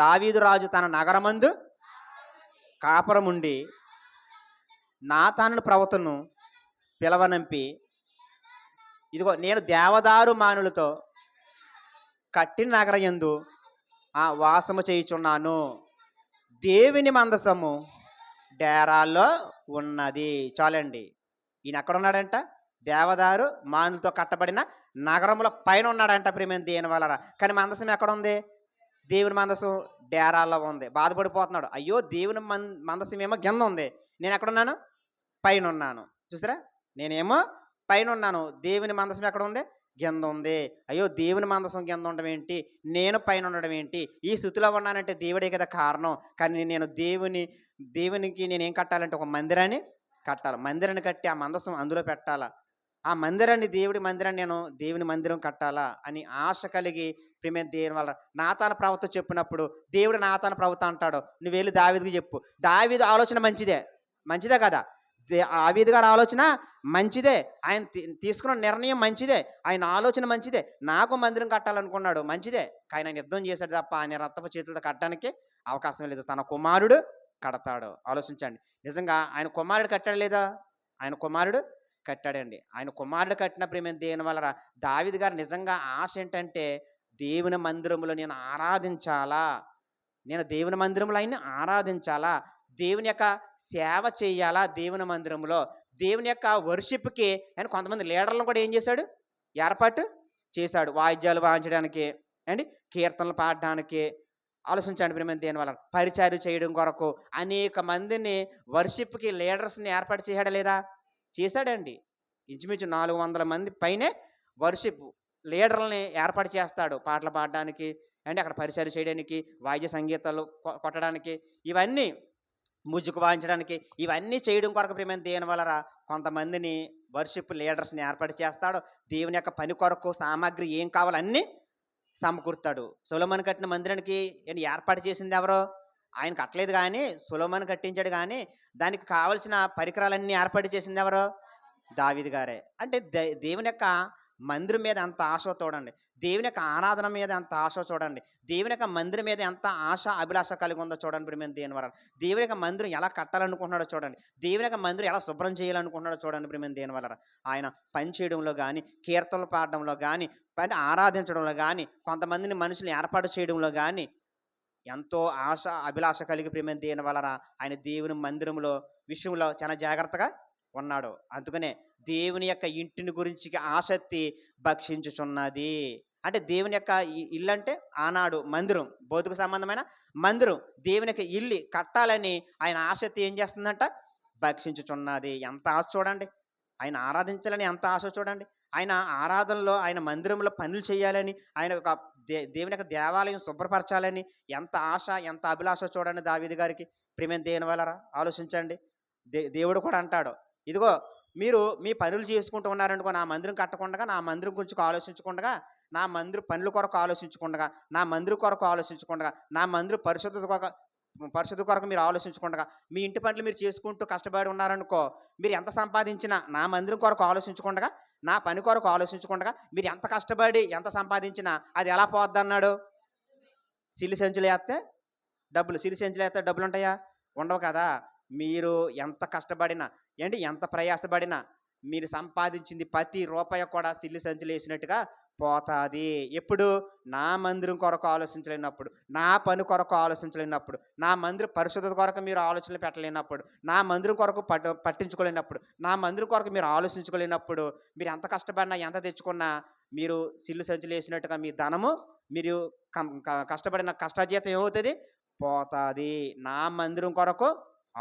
దావీదు రాజు తన నగరమందు కాపురముండి నాతాను ప్రవక్తను పిలవనంపి, ఇదిగో నేను దేవదారు మానులతో కట్టిన నగరయందు వాసము చేయుచున్నాను. దేవుని మందసము డేరాల్లో ఉన్నది. చాలండి. ఈయన ఎక్కడ ఉన్నాడంట? దేవదారు మానులతో కట్టబడిన నగరముల పైన ఉన్నాడంట ప్రియమైన దేవుని వలన. కానీ మందసం ఎక్కడ ఉంది? దేవుని మందసం డేరాల్లో ఉంది. బాధపడిపోతున్నాడు. అయ్యో దేవుని మందసం ఏమో కింద ఉంది, నేను ఎక్కడున్నాను? పైన ఉన్నాను. చూసారా, నేనేమో పైన ఉన్నాను, దేవుని మందసం ఎక్కడ ఉంది? కింద ఉంది. అయ్యో దేవుని మందసం కింద ఉండడం ఏంటి, నేను పైన ఉండడం ఏంటి? ఈ స్థితిలో ఉన్నానంటే దేవుడే కదా కారణం. కానీ నేను దేవునికి నేనేం కట్టాలంటే ఒక మందిరాన్ని కట్టాలి. మందిరాన్ని కట్టి ఆ మందసం అందులో పెట్టాలా. ఆ మందిరాన్ని నేను దేవుని మందిరం కట్టాలా అని ఆశ కలిగి ప్రియమైన దేవుని వల్ల నాతాను ప్రవక్త చెప్పినప్పుడు దేవుడు నాతాను ప్రవక్త అంటాడు, నువ్వు వెళ్ళి దావీదుకి చెప్పు. దావీదు ఆలోచన మంచిదే కదా. దావీదు గారి ఆలోచన మంచిదే. ఆయన తీసుకున్న నిర్ణయం మంచిదే. ఆయన ఆలోచన మంచిదే. నాకు మందిరం కట్టాలనుకున్నాడు, మంచిదే. కానీ ఆయన యుద్ధం చేశాడు తప్ప ఆయన రక్తపు చేతులతో కట్టడానికి అవకాశం లేదు. తన కుమారుడు కడతాడు. ఆలోచించండి. నిజంగా ఆయన కుమారుడు కట్టాడు లేదా? ఆయన కుమారుడు కట్టాడండి. ఆయన కుమారుడు కట్టిన ప్రియమైన దేవుని వలన దావీదు గారు నిజంగా ఆశ ఏంటంటే దేవుని మందిరంలో నేను ఆరాధించాలా, నేను దేవుని మందిరంలో ఆయన్ని ఆరాధించాలా, దేవుని యొక్క సేవ చేయాలా. దేవుని మందిరంలో దేవుని యొక్క వర్షిప్కి ఆయన కొంతమంది లీడర్లను కూడా ఏం చేశాడు? ఏర్పాటు చేశాడు. వాయిద్యాలు వాయించడానికి కీర్తనలు పాడడానికి. ఆలోచించండి ప్రియమైన దేవుని వలన. పరిచర్య చేయడం కొరకు అనేక మందిని వర్షిప్కి లీడర్స్ని ఏర్పాటు చేశాడా లేదా? చేశాడండి. ఇంచుమించు 400 మంది పైనే వర్షిప్ లీడర్లని ఏర్పాటు చేస్తాడు. పాటలు పాడడానికి అక్కడ పరిచర్య చేయడానికి, వాయిద్య సంగీతాలు కొట్టడానికి, ఇవన్నీ మ్యూజిక్ వాయించడానికి, ఇవన్నీ చేయడం కొరకు ప్రియమైన దేవుని వలన కొంతమందిని వర్షిప్ లీడర్స్ని ఏర్పాటు చేస్తాడు. దేవుని యొక్క పని కొరకు సామాగ్రి ఏం కావాలో అన్నీ సమకూర్తాడు. సొలొమోను కట్టిన మందిరానికి ఏర్పాటు చేసింది ఎవరో? ఆయన కట్టలేదు, కానీ సొలొమోను కట్టించాడు. కానీ దానికి కావలసిన పరికరాలన్నీ ఏర్పాటు చేసింది ఎవరో? దావీదు గారే. అంటే దేవుని యొక్క మందిరం మీద ఎంత ఆశ చూడండి. దేవుని యొక్క ఆరాధన మీద ఎంత ఆశ చూడండి. దేవుని యొక్క మందిరం మీద ఎంత ఆశ అభిలాష కలిగి ఉందో చూడండి ప్రియమైన దేవుని వలన. దేవుని యొక్క మందిరం ఎలా కట్టాలనుకుంటున్నాడో చూడండి. దేవుని యొక్క మందిరం ఎలా శుభ్రం చేయాలనుకుంటున్నాడో చూడండి ప్రియమైన దేవుని వలన. ఆయన పని చేయడంలో కానీ, కీర్తనలు పాడడంలో కానీ, ఆరాధించడంలో కానీ, కొంతమందిని మనుషులు ఏర్పాటు చేయడంలో కానీ ఎంతో ఆశ అభిలాష కలిగి ప్రియమైన దేవుని వలన ఆయన దేవుని మందిరంలో విషయంలో చాలా జాగ్రత్తగా ఉన్నాడు. అందుకనే దేవుని యొక్క ఇంటిని గురించి ఆసక్తి భక్షించుచున్నది. అంటే దేవుని యొక్క ఇల్లు అంటే ఆనాడు మందిరం, భౌతిక సంబంధమైన మందిరం, దేవుని యొక్క ఇల్లు కట్టాలని ఆయన ఆసక్తి ఏం చేస్తుందంట? భక్షించుచున్నది. ఎంత ఆశ చూడండి. ఆయన ఆరాధించాలని ఎంత ఆశ చూడండి. ఆయన ఆరాధనలో, ఆయన మందిరంలో పనులు చేయాలని, ఆయన ఒక దేవుని యొక్క దేవాలయం శుభ్రపరచాలని ఎంత ఆశ, ఎంత అభిలాష చూడండి దావీదు గారికి. ప్రియమైన దేవుని వలన ఆలోచించండి. దేవుడు కూడా అంటాడు, ఇదిగో మీరు మీ పనులు చేసుకుంటూ ఉన్నారనుకో, నా మందిరం కట్టకుండగా, నా మందిరం గురించి ఆలోచించకుండగా, నా మందిరం పనుల కొరకు ఆలోచించకుండగా, నా మందిరం కొరకు ఆలోచించకుండగా, నా మందిరం పరిశుద్ధ కొరకు మీరు ఆలోచించకుండగా, మీ ఇంటి పనులు మీరు చేసుకుంటూ కష్టపడి ఉన్నారనుకో, మీరు ఎంత సంపాదించినా నా మందిరం కొరకు ఆలోచించకుండగా, నా పని కొరకు ఆలోచించకుండగా, మీరు ఎంత కష్టపడి ఎంత సంపాదించినా అది ఎలా పోద్ది అన్నాడు? సిల్లి సంచులు వేస్తే సిల్లి సంచులు వేస్తే డబ్బులు ఉంటాయా? ఉండవు కదా. మీరు ఎంత కష్టపడినా ఎంత ప్రయాసపడినా మీరు సంపాదించింది ప్రతి రూపాయి కూడా సిల్లి సంచులు వేసినట్టుగా పోతాది. ఎప్పుడు? నా మందిరం కొరకు ఆలోచించలేనప్పుడు, నా పని కొరకు ఆలోచించలేనప్పుడు, నా మందిరం పరిశుద్ధత కొరకు మీరు ఆలోచనలు పెట్టలేనప్పుడు, నా మందిరం కొరకు పట్టించుకోలేనప్పుడు, నా మందిరం కొరకు మీరు ఆలోచించుకోలేనప్పుడు, మీరు ఎంత కష్టపడినా ఎంత తెచ్చుకున్నా మీరు సిల్లు సంచులు వేసినట్టుగా మీ ధనము, మీరు కష్టపడిన కష్టాజీతం ఏమవుతుంది? పోతాది. నా మందిరం కొరకు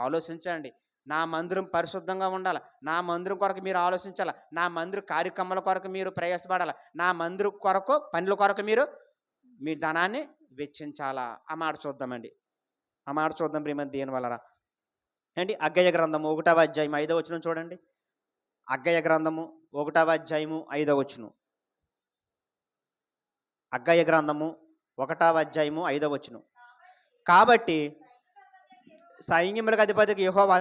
ఆలోచించండి. నా మందిరం పరిశుద్ధంగా ఉండాలి. నా మందిరం కొరకు మీరు ఆలోచించాలి. నా మందిర కార్యక్రమాల కొరకు మీరు ప్రయాసపడాలి. నా మందిరం కొరకు పనుల కొరకు మీరు మీ ధనాన్ని వెచ్చించాలా. ఆ మాట చూద్దామండి. ఆ మాట చూద్దాం ప్రియమైన దేవుని వలన. హగ్గయి గ్రంథము 1వ అధ్యాయం 5వ వచనం చూడండి. హగ్గయి గ్రంథము 1వ అధ్యాయము 5వ వచనం. హగ్గయి గ్రంథము 1వ అధ్యాయము 5వ వచనం. కాబట్టి సైన్యములకు అధిపతికి యెహోవా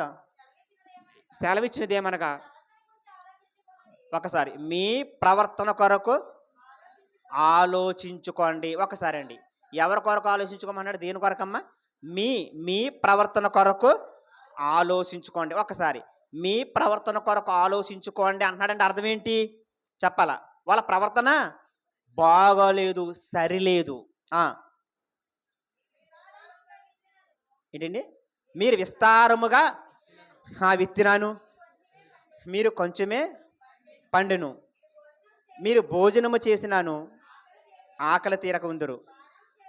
సెలవిచ్చినదేమనగా, ఒకసారి మీ ప్రవర్తన కొరకు ఆలోచించుకోండి. ఒకసారి అండి, ఎవరి కొరకు ఆలోచించుకోమన్నాడు? దేని కొరకమ్మా? మీ ప్రవర్తన కొరకు ఆలోచించుకోండి. ఒకసారి మీ ప్రవర్తన కొరకు ఆలోచించుకోండి అంటున్నాడంటే అర్థం ఏంటి చెప్పాలా? వాళ్ళ ప్రవర్తన బాగోలేదు, సరిలేదు. ఏంటండి? మీరు విస్తారముగా విత్తినాను, మీరు కొంచెమే పండును, మీరు భోజనము చేసినాను ఆకలి తీరక ఉందురు,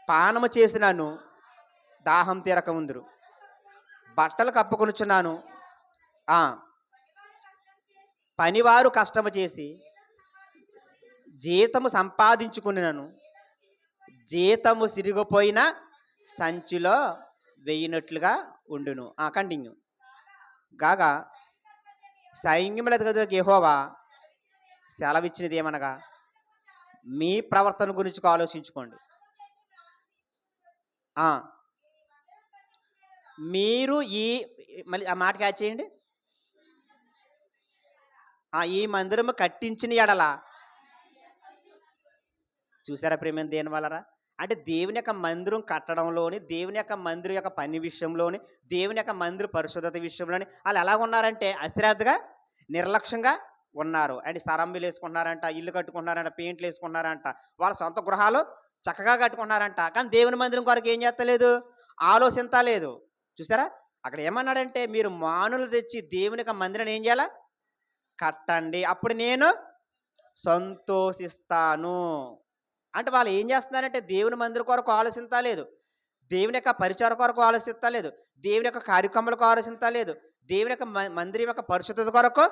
పానము చేసినాను దాహం తీరక ఉందురు, బట్టలు కప్పుకొనుచున్నాను, పనివారు కష్టము చేసి జీతము సంపాదించుకున్నాను, జీతము సిరిగిపోయిన సంచిలో వేయినట్లుగా ఉండును. కంటిన్యూ. కాగా సైన్యముల అధిపతికి యెహోవా సెలవిచ్చినది ఏమనగా, మీ ప్రవర్తన గురించి ఆలోచించుకోండి. మీరు మళ్ళీ ఆ మాట క్యాచ్ చేయండి. ఈ మందిరము కట్టించిన ఎడల, చూసారా ప్రేమ దేని వలన? అంటే దేవుని యొక్క మందిరం కట్టడంలోని, దేవుని యొక్క మందిరం యొక్క పని విషయంలోని, దేవుని యొక్క మందిర పరిశుద్ధత విషయంలోని వాళ్ళు ఎలా ఉన్నారంటే అశ్రద్ధగా, నిర్లక్ష్యంగా ఉన్నారు. అండ్ సరంబిలు వేసుకుంటున్నారంట, ఇల్లు కట్టుకుంటున్నారంట, పెయింట్లు వేసుకుంటున్నారంట, వాళ్ళ సొంత గృహాలు చక్కగా కట్టుకుంటున్నారంట. కానీ దేవుని మందిరం కొరకు ఏం చేస్తలేదు? ఆలోచించలేదు. చూసారా? అక్కడ ఏమన్నాడంటే, మీరు మానులు తెచ్చి దేవుని యొక్క మందిరాన్ని ఏం చేయాలా? కట్టండి, అప్పుడు నేను సంతోషిస్తాను. అంటే వాళ్ళు ఏం చేస్తున్నారంటే దేవుని మందిరం కొరకు ఆలోచించలేదు, దేవుని యొక్క పరిచార కొరకు ఆలోచించలేదు, దేవుని యొక్క కార్యక్రమాలకు ఆలోచించలేదు, దేవుని యొక్క మందిరం యొక్క పరిశుద్ధత కొరకు,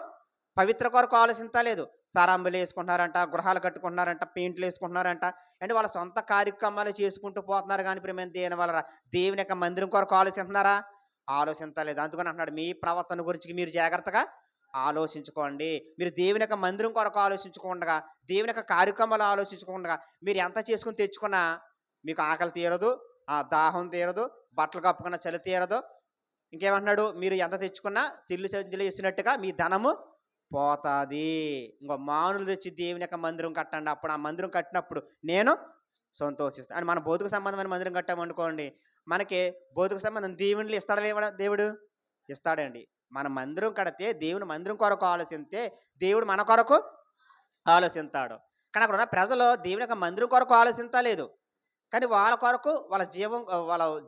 పవిత్ర కొరకు ఆలోచించలేదు. సారాంబులు వేసుకుంటున్నారంట, గృహాలు కట్టుకుంటున్నారంట, పెయింట్లు వేసుకుంటున్నారంట. అంటే వాళ్ళ సొంత కార్యక్రమాలు చేసుకుంటూ పోతున్నారు. కానీ ప్రేమ దేని వల్ల దేవుని యొక్క మందిరం కొరకు ఆలోచిస్తున్నారా? ఆలోచించలేదు. అందుకని అంటున్నాడు, మీ ప్రవర్తన గురించి మీరు జాగ్రత్తగా ఆలోచించుకోండి. మీరు దేవుని యొక్క మందిరం కొరకు ఆలోచించుకుండగా, దేవుని యొక్క కార్యక్రమాలు ఆలోచించుకుండగా, మీరు ఎంత చేసుకుని తెచ్చుకున్నా మీకు ఆకలి తీరదు, దాహం తీరదు, బట్టలు కప్పుకున్న చలి తీరదు. ఇంకేమంటున్నాడు? మీరు ఎంత తెచ్చుకున్నా సిల్లు సంచులు వేసినట్టుగా మీ ధనము పోతుంది. ఇంకో మానులు తెచ్చి దేవుని యొక్క మందిరం కట్టండి, అప్పుడు ఆ మందిరం కట్టినప్పుడు నేను సంతోషిస్తాను. అని మన భౌతిక సంబంధమైన మందిరం కట్టామనుకోండి, మనకి భౌతిక సంబంధం దీవెనలు ఇస్తాడా లేవడా? దేవుడు ఇస్తాడండి. మన మందిరం కడితే దేవుని మందిరం కొరకు ఆలోచిస్తే దేవుడు మన కొరకు ఆలోచిస్తాడు. కానీ అక్కడ ఉన్న ప్రజలు దేవుని యొక్క మందిరం కొరకు ఆలోచించలేదు, కానీ వాళ్ళ కొరకు, వాళ్ళ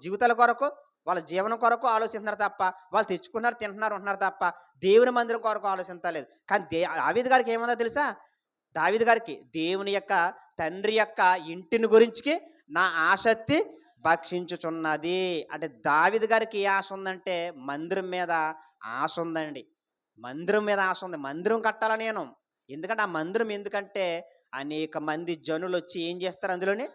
జీవితాల కొరకు, వాళ్ళ జీవనం కొరకు ఆలోచిస్తున్నారు తప్ప, వాళ్ళు తెచ్చుకున్నారు, తింటున్నారు, ఉంటున్నారు తప్ప దేవుని మందిరం కొరకు ఆలోచించలేదు. కానీ దావీదు గారికి ఏముందో తెలుసా? దావీదు గారికి దేవుని యొక్క తండ్రి యొక్క ఇంటిని గురించి నా ఆసక్తి భక్షించుచున్నది. అంటే దావీదు గారికి ఏ ఆశ ఉందంటే మందిరం మీద ఆశ ఉందండి. మందిరం మీద ఆశ ఉంది. మందిరం కట్టాలా నేను. ఎందుకంటే ఆ మందిరం ఎందుకంటే అనేక మంది జనులు వచ్చి ఏం చేస్తారు? అందులోని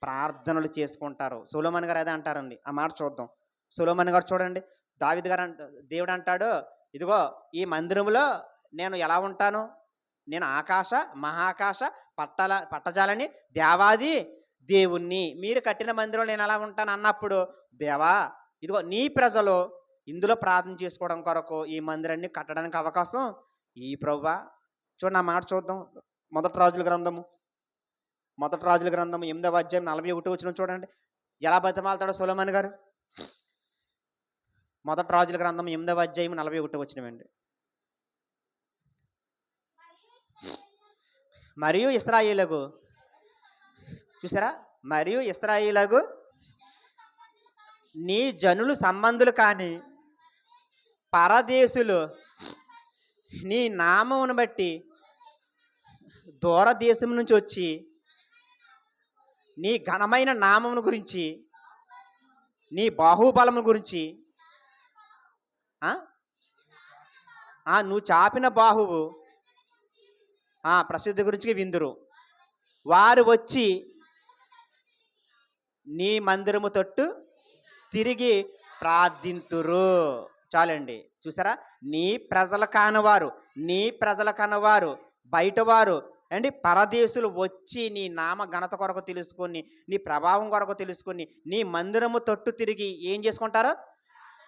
ప్రార్థనలు చేసుకుంటారు. సొలొమోను గారు అదే అంటారండి. ఆ మాట చూద్దాం. సొలొమోను గారు చూడండి, దావీదు గారు దేవుడు అంటాడు, ఇదిగో ఈ మందిరంలో నేను ఎలా ఉంటాను, నేను ఆకాశ మహాకాశ పట్టజాలని దేవాది దేవుణ్ణి, మీరు కట్టిన మందిరంలో నేను ఎలా ఉంటాను అన్నప్పుడు, దేవా ఇదిగో నీ ప్రజలు ఇందులో ప్రార్థన చేసుకోవడం కొరకు ఈ మందిరాన్ని కట్టడానికి అవకాశం ఈ ప్రభువా. చూడండి ఆ మాట చూద్దాం. మొదటి రాజుల గ్రంథము 8వ అధ్యాయం 41 వచనం చూడండి. ఎలా బతిమాలతాడో సొలొమోను గారు. మొదటి రాజుల గ్రంథం 8వ అధ్యాయం 41 వచనం అండి. మరియు ఇశ్రాయేలుకు, చూసారా, మరియు ఇశ్రాయేలుకు నీ జనులు సంబంధులు కాని పరదేశులు నీ నామమును బట్టి దూరదేశం నుంచి వచ్చి నీ ఘనమైన నామమును గురించి, నీ బాహుబలము గురించి, నువ్వు చాపిన బాహువు ప్రసిద్ధి గురించి విందురు. వారు వచ్చి నీ మందిరము తట్టు తిరిగి ప్రార్థింతురు. చాలండి. చూసారా, నీ ప్రజల కనవారు బయటవారు అండి పరదేశులు వచ్చి నీ నామ ఘనత కొరకు తెలుసుకొని, నీ ప్రభావం కొరకు తెలుసుకొని నీ మందిరము తట్టు తిరిగి ఏం చేసుకుంటారు,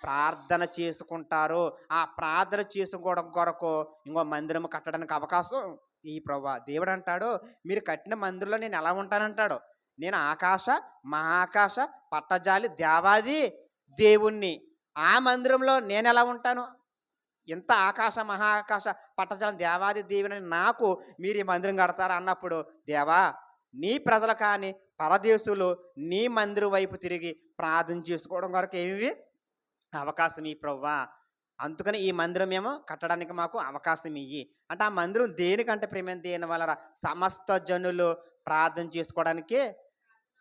ప్రార్థన చేసుకుంటారు. ఆ ప్రార్థన చేసుకోవడం కొరకు ఇంకో మందిరము కట్టడానికి అవకాశం ఈ ప్రభువా. దేవుడు అంటాడు, మీరు కట్టిన మందిరంలో నేను ఎలా ఉంటానంటాడు, నేను ఆకాశ మహాకాశ పట్టజాలి దేవాది దేవుణ్ణి. ఆ మందిరంలో నేను ఎలా ఉంటాను, ఇంత ఆకాశ మహాకాశ పట్టజాలం దేవాది దేవుని నాకు మీరు ఈ మందిరం కడతారా అన్నప్పుడు, దేవా నీ ప్రజలు కానీ పరదేశులు నీ మందిరం వైపు తిరిగి ప్రార్థన చేసుకోవడం కొరకు ఏమి అవకాశం ఈ ప్రభువా. అందుకని ఈ మందిరం ఏమో కట్టడానికి మాకు అవకాశం ఇయ్యి అంటే, ఆ మందిరం దేనికంటే ప్రేమ దేని వలన సమస్త జనులు ప్రార్థన చేసుకోవడానికి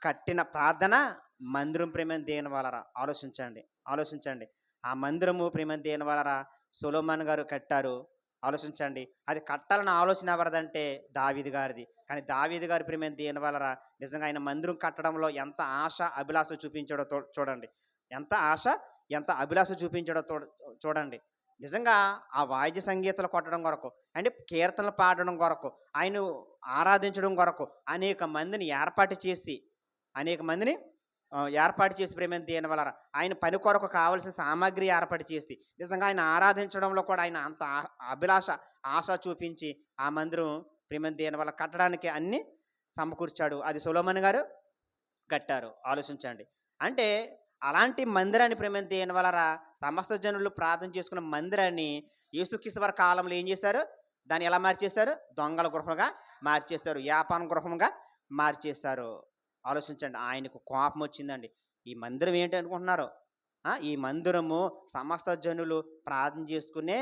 కట్టిన ప్రార్థన మందిరం ప్రేమ దేని వలన. ఆలోచించండి. ఆ మందిరము ప్రేమ దేని వలన సొలొమోను గారు కట్టారు. ఆలోచించండి. అది కట్టాలన్న ఆలోచన ఎవరిదంటే దావీదు గారిది. కానీ దావీదు గారి ప్రేమ దేని వలన నిజంగా ఆయన మందిరం కట్టడంలో ఎంత ఆశ అభిలాష చూపించాడో చూడండి. ఎంత అభిలాష చూపించాడో చూడండి. నిజంగా ఆ వాయిద్య సంగీతాలు కొట్టడం కొరకు అంటే కీర్తనలు పాడడం కొరకు, ఆయన ఆరాధించడం కొరకు అనేక మందిని ఏర్పాటు చేసి ప్రేమ దేని వలన ఆయన పని కొరకు కావలసిన సామాగ్రి ఏర్పాటు చేసి నిజంగా ఆయన ఆరాధించడంలో కూడా ఆయన అంత ఆశ చూపించి ఆ మందిరం ప్రేమ దేని వల్ల కట్టడానికి అన్ని సమకూర్చాడు. అది సొలొమోను గారు కట్టారు. ఆలోచించండి. అంటే అలాంటి మందిరాన్ని ప్రేమ దేని వలన సమస్త జనులు ప్రార్థన చేసుకున్న మందిరాన్ని యేసుక్రీస్తు వారి కాలంలో ఏం చేశారు, దాన్ని ఎలా మార్చేశారు, దొంగల గృహంగా మార్చేశారు, యాపాన గృహంగా మార్చేశారు. ఆలోచించండి. ఆయనకు కోపం వచ్చిందండి. ఈ మందిరం ఏంటి అనుకుంటున్నారు, ఈ మందిరము సమస్త జనులు ప్రార్థన చేసుకునే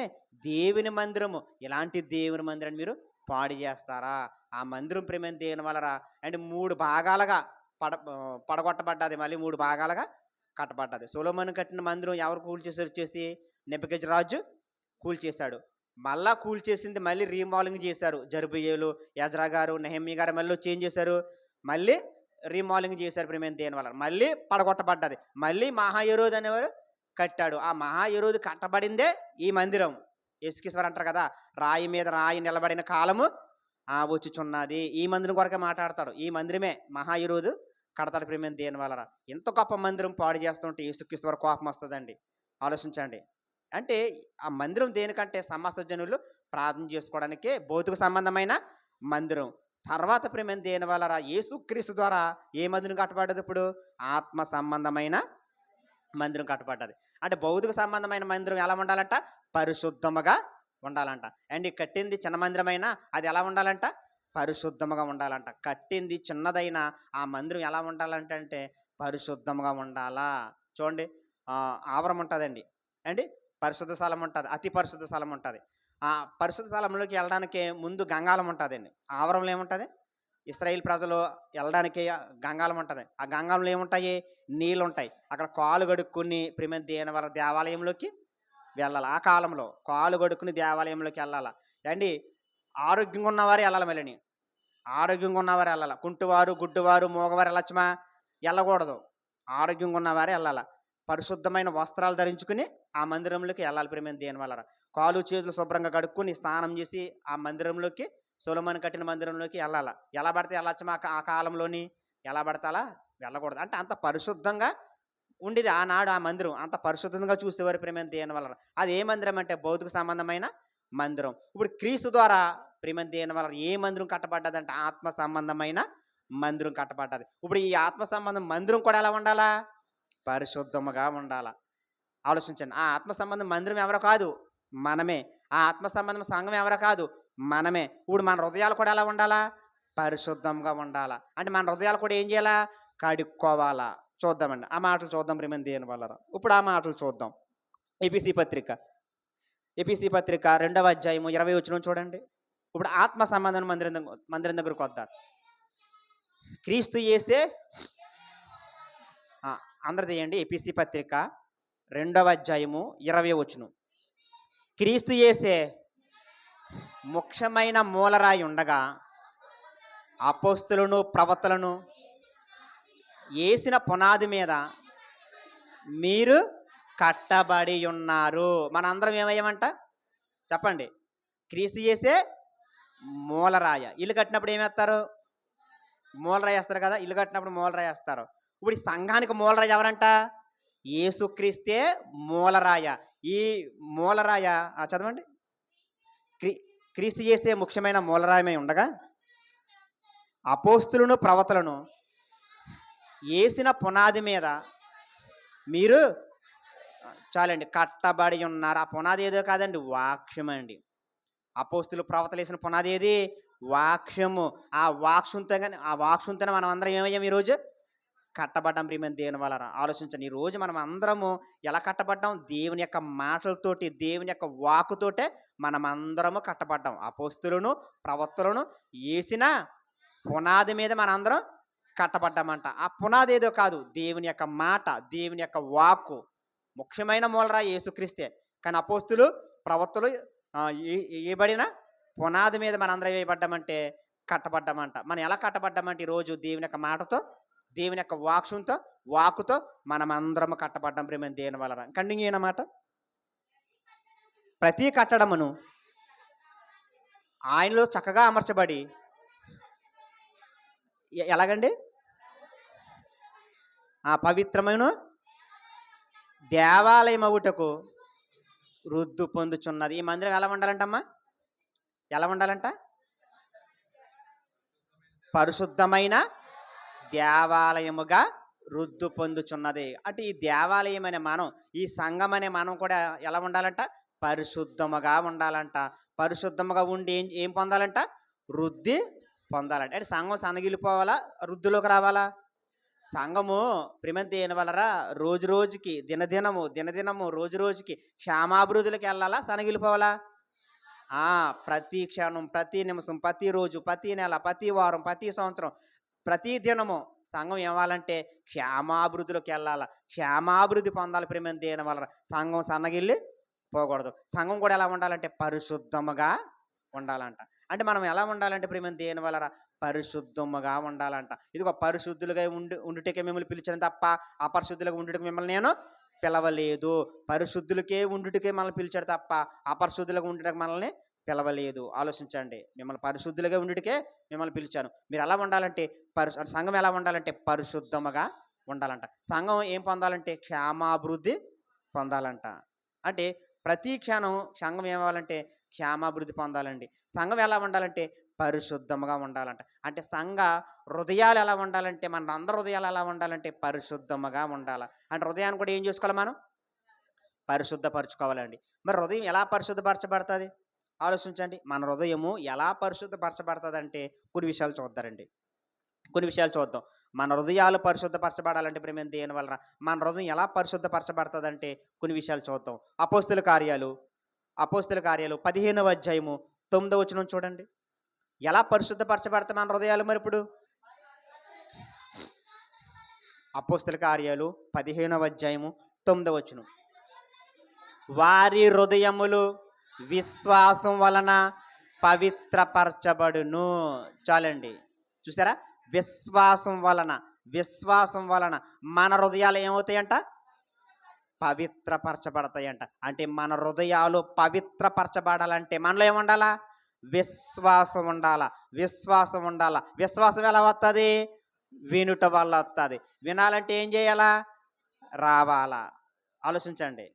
దేవుని మందిరము. ఇలాంటి దేవుని మందిరాన్ని మీరు పాడు చేస్తారా? ఆ మందిరం ప్రేమ దేవుని వలన అండ్ 3 భాగాలుగా పడగొట్టబడ్డది, మళ్ళీ 3 భాగాలుగా కట్టబడ్డది. సొలొమోను కట్టిన మందిరం ఎవరు కూల్చేసారు, వచ్చేసి నెబుకద్నెజరు కూల్చేశాడు. మళ్ళా కూల్చేసింది మళ్ళీ రీమాలింగ్ చేశారు. జెరుబ్బయలు, ఎజ్రా గారు, నెహెమ్యా గారు మళ్ళీ వచ్చి ఏం చేశారు, మళ్ళీ రీమాలింగ్ చేశారు ప్రేమ దేని వల్ల. మళ్ళీ పడగొట్టబడ్డది. మళ్ళీ మహాయరోదు అనేవారు కట్టాడు. ఆ మహాయరోదు కట్టబడిందే ఈ మందిరం. యేసుక్రీస్తు అంటారు కదా, రాయి మీద రాయి నిలబడిన కాలము వచ్చుచున్నది. ఈ మందిరం కొరకే మాట్లాడతాడు. ఈ మందిరమే మహాయరోదు కడతాడు ప్రేమ దేని వల్ల. ఎంత గొప్ప మందిరం పాడు చేస్తుంటే యేసుక్రీస్తు వారి కోపం వస్తుందండి. ఆలోచించండి. అంటే ఆ మందిరం దేనికంటే సమస్త జనులు ప్రార్థన చేసుకోవడానికే భౌతిక సంబంధమైన మందిరం. తర్వాత ప్రేమ దేని వల్ల యేసుక్రీస్తు ద్వారా ఏ మందిరం కట్టబడ్డది, ఇప్పుడు ఆత్మ సంబంధమైన మందిరం కట్టబడ్డది. అంటే భౌతిక సంబంధమైన మందిరం ఎలా ఉండాలంట, పరిశుద్ధముగా ఉండాలంట. అండ్ కట్టింది చిన్న మందిరమైనా అది ఎలా ఉండాలంట, పరిశుద్ధముగా ఉండాలంట. కట్టింది చిన్నదైనా ఆ మందిరం ఎలా ఉండాలంటే పరిశుద్ధముగా ఉండాలా. చూడండి, ఆవరం ఉంటుందండి అండి, పరిశుద్ధ స్థలం ఉంటుంది, అతి పరిశుద్ధ స్థలం ఉంటుంది. ఆ పరిశుద్ధ స్థలంలోకి వెళ్ళడానికి ముందు గంగాళం ఉంటుందండి. ఆవరంలో ఏముంటుంది, ఇశ్రాయేల్ ప్రజలు వెళ్ళడానికి గంగాళం ఉంటుంది. ఆ గంగాళంలో ఏముంటాయి, నీళ్ళు ఉంటాయి. అక్కడ కాలు కడుక్కుని ప్రేమ దేని వల్ల దేవాలయంలోకి వెళ్ళాలి. ఆ కాలంలో కాలు కడుక్కుని దేవాలయంలోకి వెళ్ళాలా అండి. ఆరోగ్యంగా ఉన్నవారు వెళ్ళాలి. మళ్ళీ ఆరోగ్యంగా ఉన్నవారు వెళ్ళాల. కుంటివారు, గుడ్డివారు, మూగవారు వెళ్ళొచ్చుమా? వెళ్ళకూడదు. ఆరోగ్యంగా ఉన్నవారే వెళ్ళాల. పరిశుద్ధమైన వస్త్రాలు ధరించుకుని ఆ మందిరంలోకి వెళ్ళాలి ప్రియమైన దేవుని వలన. కాలు చేతులు శుభ్రంగా కడుక్కొని స్నానం చేసి ఆ మందిరంలోకి, సొలొమోను కట్టిన మందిరంలోకి వెళ్ళాల. ఎలా పడితే వెళ్ళొచ్చుమా ఆ కాలంలోని? ఎలా పడితే అలా వెళ్ళకూడదు. అంటే అంత పరిశుద్ధంగా ఉండేది ఆనాడు ఆ మందిరం. అంత పరిశుద్ధంగా చూసేవారు ప్రియమైన దేవుని వలన. అది ఏ మందిరం అంటే భౌతిక సంబంధమైన మందిరం. ఇప్పుడు క్రీస్తు ద్వారా ప్రియమైన దేవుని వలన ఏ మందిరం కట్టబడ్డదంటే ఆత్మ సంబంధమైన మందిరం కట్టబడ్డది. ఇప్పుడు ఈ ఆత్మ సంబంధం మందిరం కూడా ఎలా ఉండాలా? పరిశుద్ధముగా ఉండాలా. ఆలోచించండి. ఆ ఆత్మ సంబంధం మందిరం ఎవరో కాదు, మనమే. ఆ ఆత్మ సంబంధం సంఘం ఎవరో కాదు, మనమే. ఇప్పుడు మన హృదయాలు కూడా ఎలా ఉండాలా? పరిశుద్ధంగా ఉండాలా. అంటే మన హృదయాలు కూడా ఏం చేయాలా? కడుక్కోవాలా. చూద్దామండి ఆ మాటలు చూద్దాం ప్రియమైన దేవుని వలన. ఇప్పుడు ఆ మాటలు చూద్దాం. ఎపిసి పత్రిక 2వ అధ్యాయము 20 వచనం చూడండి. ఇప్పుడు ఆత్మ సంబంధం మందిరం దగ్గరకు వద్దాం. క్రీస్తు యేసే అందరు తీయండి. ఎపిసి పత్రిక 2వ అధ్యాయము 20 వచనం. క్రీస్తు యేసే ముఖ్యమైన మూలరాయి ఉండగా అపోస్తులను ప్రవక్తలను వేసిన పునాది మీద మీరు కట్టబడి ఉన్నారు. మనందరం ఏమయ్యామంట చెప్పండి? క్రీస్తు యేసే మూలరాయ. ఇల్లు కట్టినప్పుడు ఏమేస్తారు? మూలరాయి వేస్తారు కదా. ఇల్లు కట్టినప్పుడు మూలరాయి వేస్తారు. ఇప్పుడు ఈ సంఘానికి మూలరాయి ఎవరంట? యేసుక్రీస్తే మూలరాయ. ఈ మూలరాయ చదవండి. క్రీస్తు యేసే ముఖ్యమైన మూలరాయమై ఉండగా అపోస్తులను ప్రవక్తలను వేసిన పునాది మీద మీరు చాలండి కట్టబడి ఉన్నారు. ఆ పునాది ఏదో కాదండి, వాక్యం అండి. అపోస్తులు ప్రవక్తలు వేసిన పునాది ఏది? వాక్యము. ఆ వాక్యంతోనే మనం అందరం ఏమయ్యాం? ఈరోజు కట్టబడ్డాం ప్రియమైన దేవుని వలన. ఆలోచించండి. ఈరోజు మనం అందరము ఎలా కట్టబడ్డాం? దేవుని యొక్క మాటలతోటి, దేవుని యొక్క వాక్కుతోటే మనం అందరము కట్టబడ్డాం. అపోస్తులను ప్రవక్తలను వేసిన పునాది మీద మనందరం కట్టబడ్డామంట. ఆ పునాది ఏదో కాదు, దేవుని యొక్క మాట, దేవుని యొక్క వాక్కు. ముఖ్యమైన మూలరాయి యేసుక్రీస్తే. కానీ అపోస్తులు ప్రవక్తలు వేయబడిన పునాది మీద మనందరం వేయబడ్డామంటే కట్టబడ్డామంట. మనం ఎలా కట్టబడ్డామంటే ఈరోజు దేవుని యొక్క మాటతో, దేవుని యొక్క వాక్కుతో మనం అందరం కట్టబడ్డాం ప్రియమైన దేవుని వలన. కంటిన్యూ అయినమాట. ప్రతి కట్టడమును ఆయనలో చక్కగా అమర్చబడి ఎలాగండి? ఆ పవిత్రమైన దేవాలయం అవుటకు రుద్దు పొందుచున్నది. ఈ మందిరం ఎలా ఉండాలంటమ్మా? ఎలా ఉండాలంట? పరిశుద్ధమైన దేవాలయముగా రుద్దు పొందుచున్నది. అంటే ఈ దేవాలయం అనే మనం, ఈ సంఘం అనే మనం కూడా ఎలా ఉండాలంట? పరిశుద్ధముగా ఉండాలంట. పరిశుద్ధముగా ఉండి ఏం పొందాలంట? రుద్ది పొందాలంట. అంటే సంఘం సన్నగిలిపోవాలా? రుద్దులోకి రావాలా? సంఘము ప్రియమైన దేవుని వలన రోజు రోజుకి దినదినము రోజు రోజుకి క్షేమాభివృద్ధిలోకి వెళ్ళాలా? సన్నగిలిపోవాలా? ప్రతి క్షణం, ప్రతి నిమిషం, ప్రతిరోజు, ప్రతి నెల, ప్రతి వారం, ప్రతి సంవత్సరం, ప్రతి దినము సంఘం ఏమాలంటే క్షేమాభివృద్ధిలోకి వెళ్ళాలా? క్షేమాభివృద్ధి పొందాలి ప్రియమైన దేవుని వలన. సంఘం సన్నగిల్లి పోకూడదు. సంఘం కూడా ఎలా ఉండాలంటే పరిశుద్ధముగా ఉండాలంట. అంటే మనం ఎలా ఉండాలంటే ప్రియమైన దేవుని వలన పరిశుద్ధముగా ఉండాలంట. ఇదిగో పరిశుద్ధులుగా ఉండుటకే మిమ్మల్ని పిలిచిన తప్ప అపరిశుద్ధులుగా ఉండుటకు మిమ్మల్ని నేను పిలవలేదు. పరిశుద్ధులకే ఉండుటకే మనల్ని పిలిచాడు తప్ప అపరిశుద్ధులుగా ఉండుటకు మనల్ని పిలవలేదు. ఆలోచించండి. మిమ్మల్ని పరిశుద్ధులుగా ఉండుటకే మిమ్మల్ని పిలిచాను. మీరు ఎలా ఉండాలంటే సంఘం ఎలా ఉండాలంటే పరిశుద్ధముగా ఉండాలంట. సంఘం ఏం పొందాలంటే క్షేమాభివృద్ధి పొందాలంట. అంటే ప్రతి క్షణం సంఘం ఏమవ్వాలంటే క్షేమాభివృద్ధి పొందాలండి. సంఘం ఎలా ఉండాలంటే పరిశుద్ధముగా ఉండాలంట. అంటే సంఘ హృదయాలు ఎలా ఉండాలంటే మన అందరి హృదయాలు ఎలా ఉండాలంటే పరిశుద్ధముగా ఉండాలి. అంటే హృదయాన్ని కూడా ఏం చేసుకోవాలి? మనం పరిశుద్ధపరచుకోవాలండి. మరి హృదయం ఎలా పరిశుద్ధపరచబడుతుంది? ఆలోచించండి. మన హృదయము ఎలా పరిశుద్ధపరచబడుతుంది అంటే కొన్ని విషయాలు చూద్దాం. మన హృదయాలు పరిశుద్ధపరచబడాలంటే ప్రేమ దేని వలన మన హృదయం ఎలా పరిశుద్ధపరచబడుతుంది అంటే కొన్ని విషయాలు చూద్దాం. అపోస్తుల కార్యాలు 15వ అధ్యాయము 9వ వచనం చూడండి. ఎలా పరిశుద్ధపరచబడతాయి మన హృదయాలు? మరి ఇప్పుడు అపోస్తుల కార్యాలు 15వ అధ్యాయము 9వ వచనం. వారి హృదయములు విశ్వాసం వలన పవిత్రపరచబడును. చాలండి. చూసారా? విశ్వాసం వలన మన హృదయాలు ఏమవుతాయంట? పవిత్రపరచబడతాయంట. అంటే మన హృదయాలు పవిత్రపరచబడాలంటే మనలో ఏముండాలా? విశ్వాసం ఉండాలా. విశ్వాసం ఎలా వస్తుంది? వినుట వల్ల వస్తుంది. వినాలంటే ఏం చేయాలా? రావాలా. ఆలోచించండి.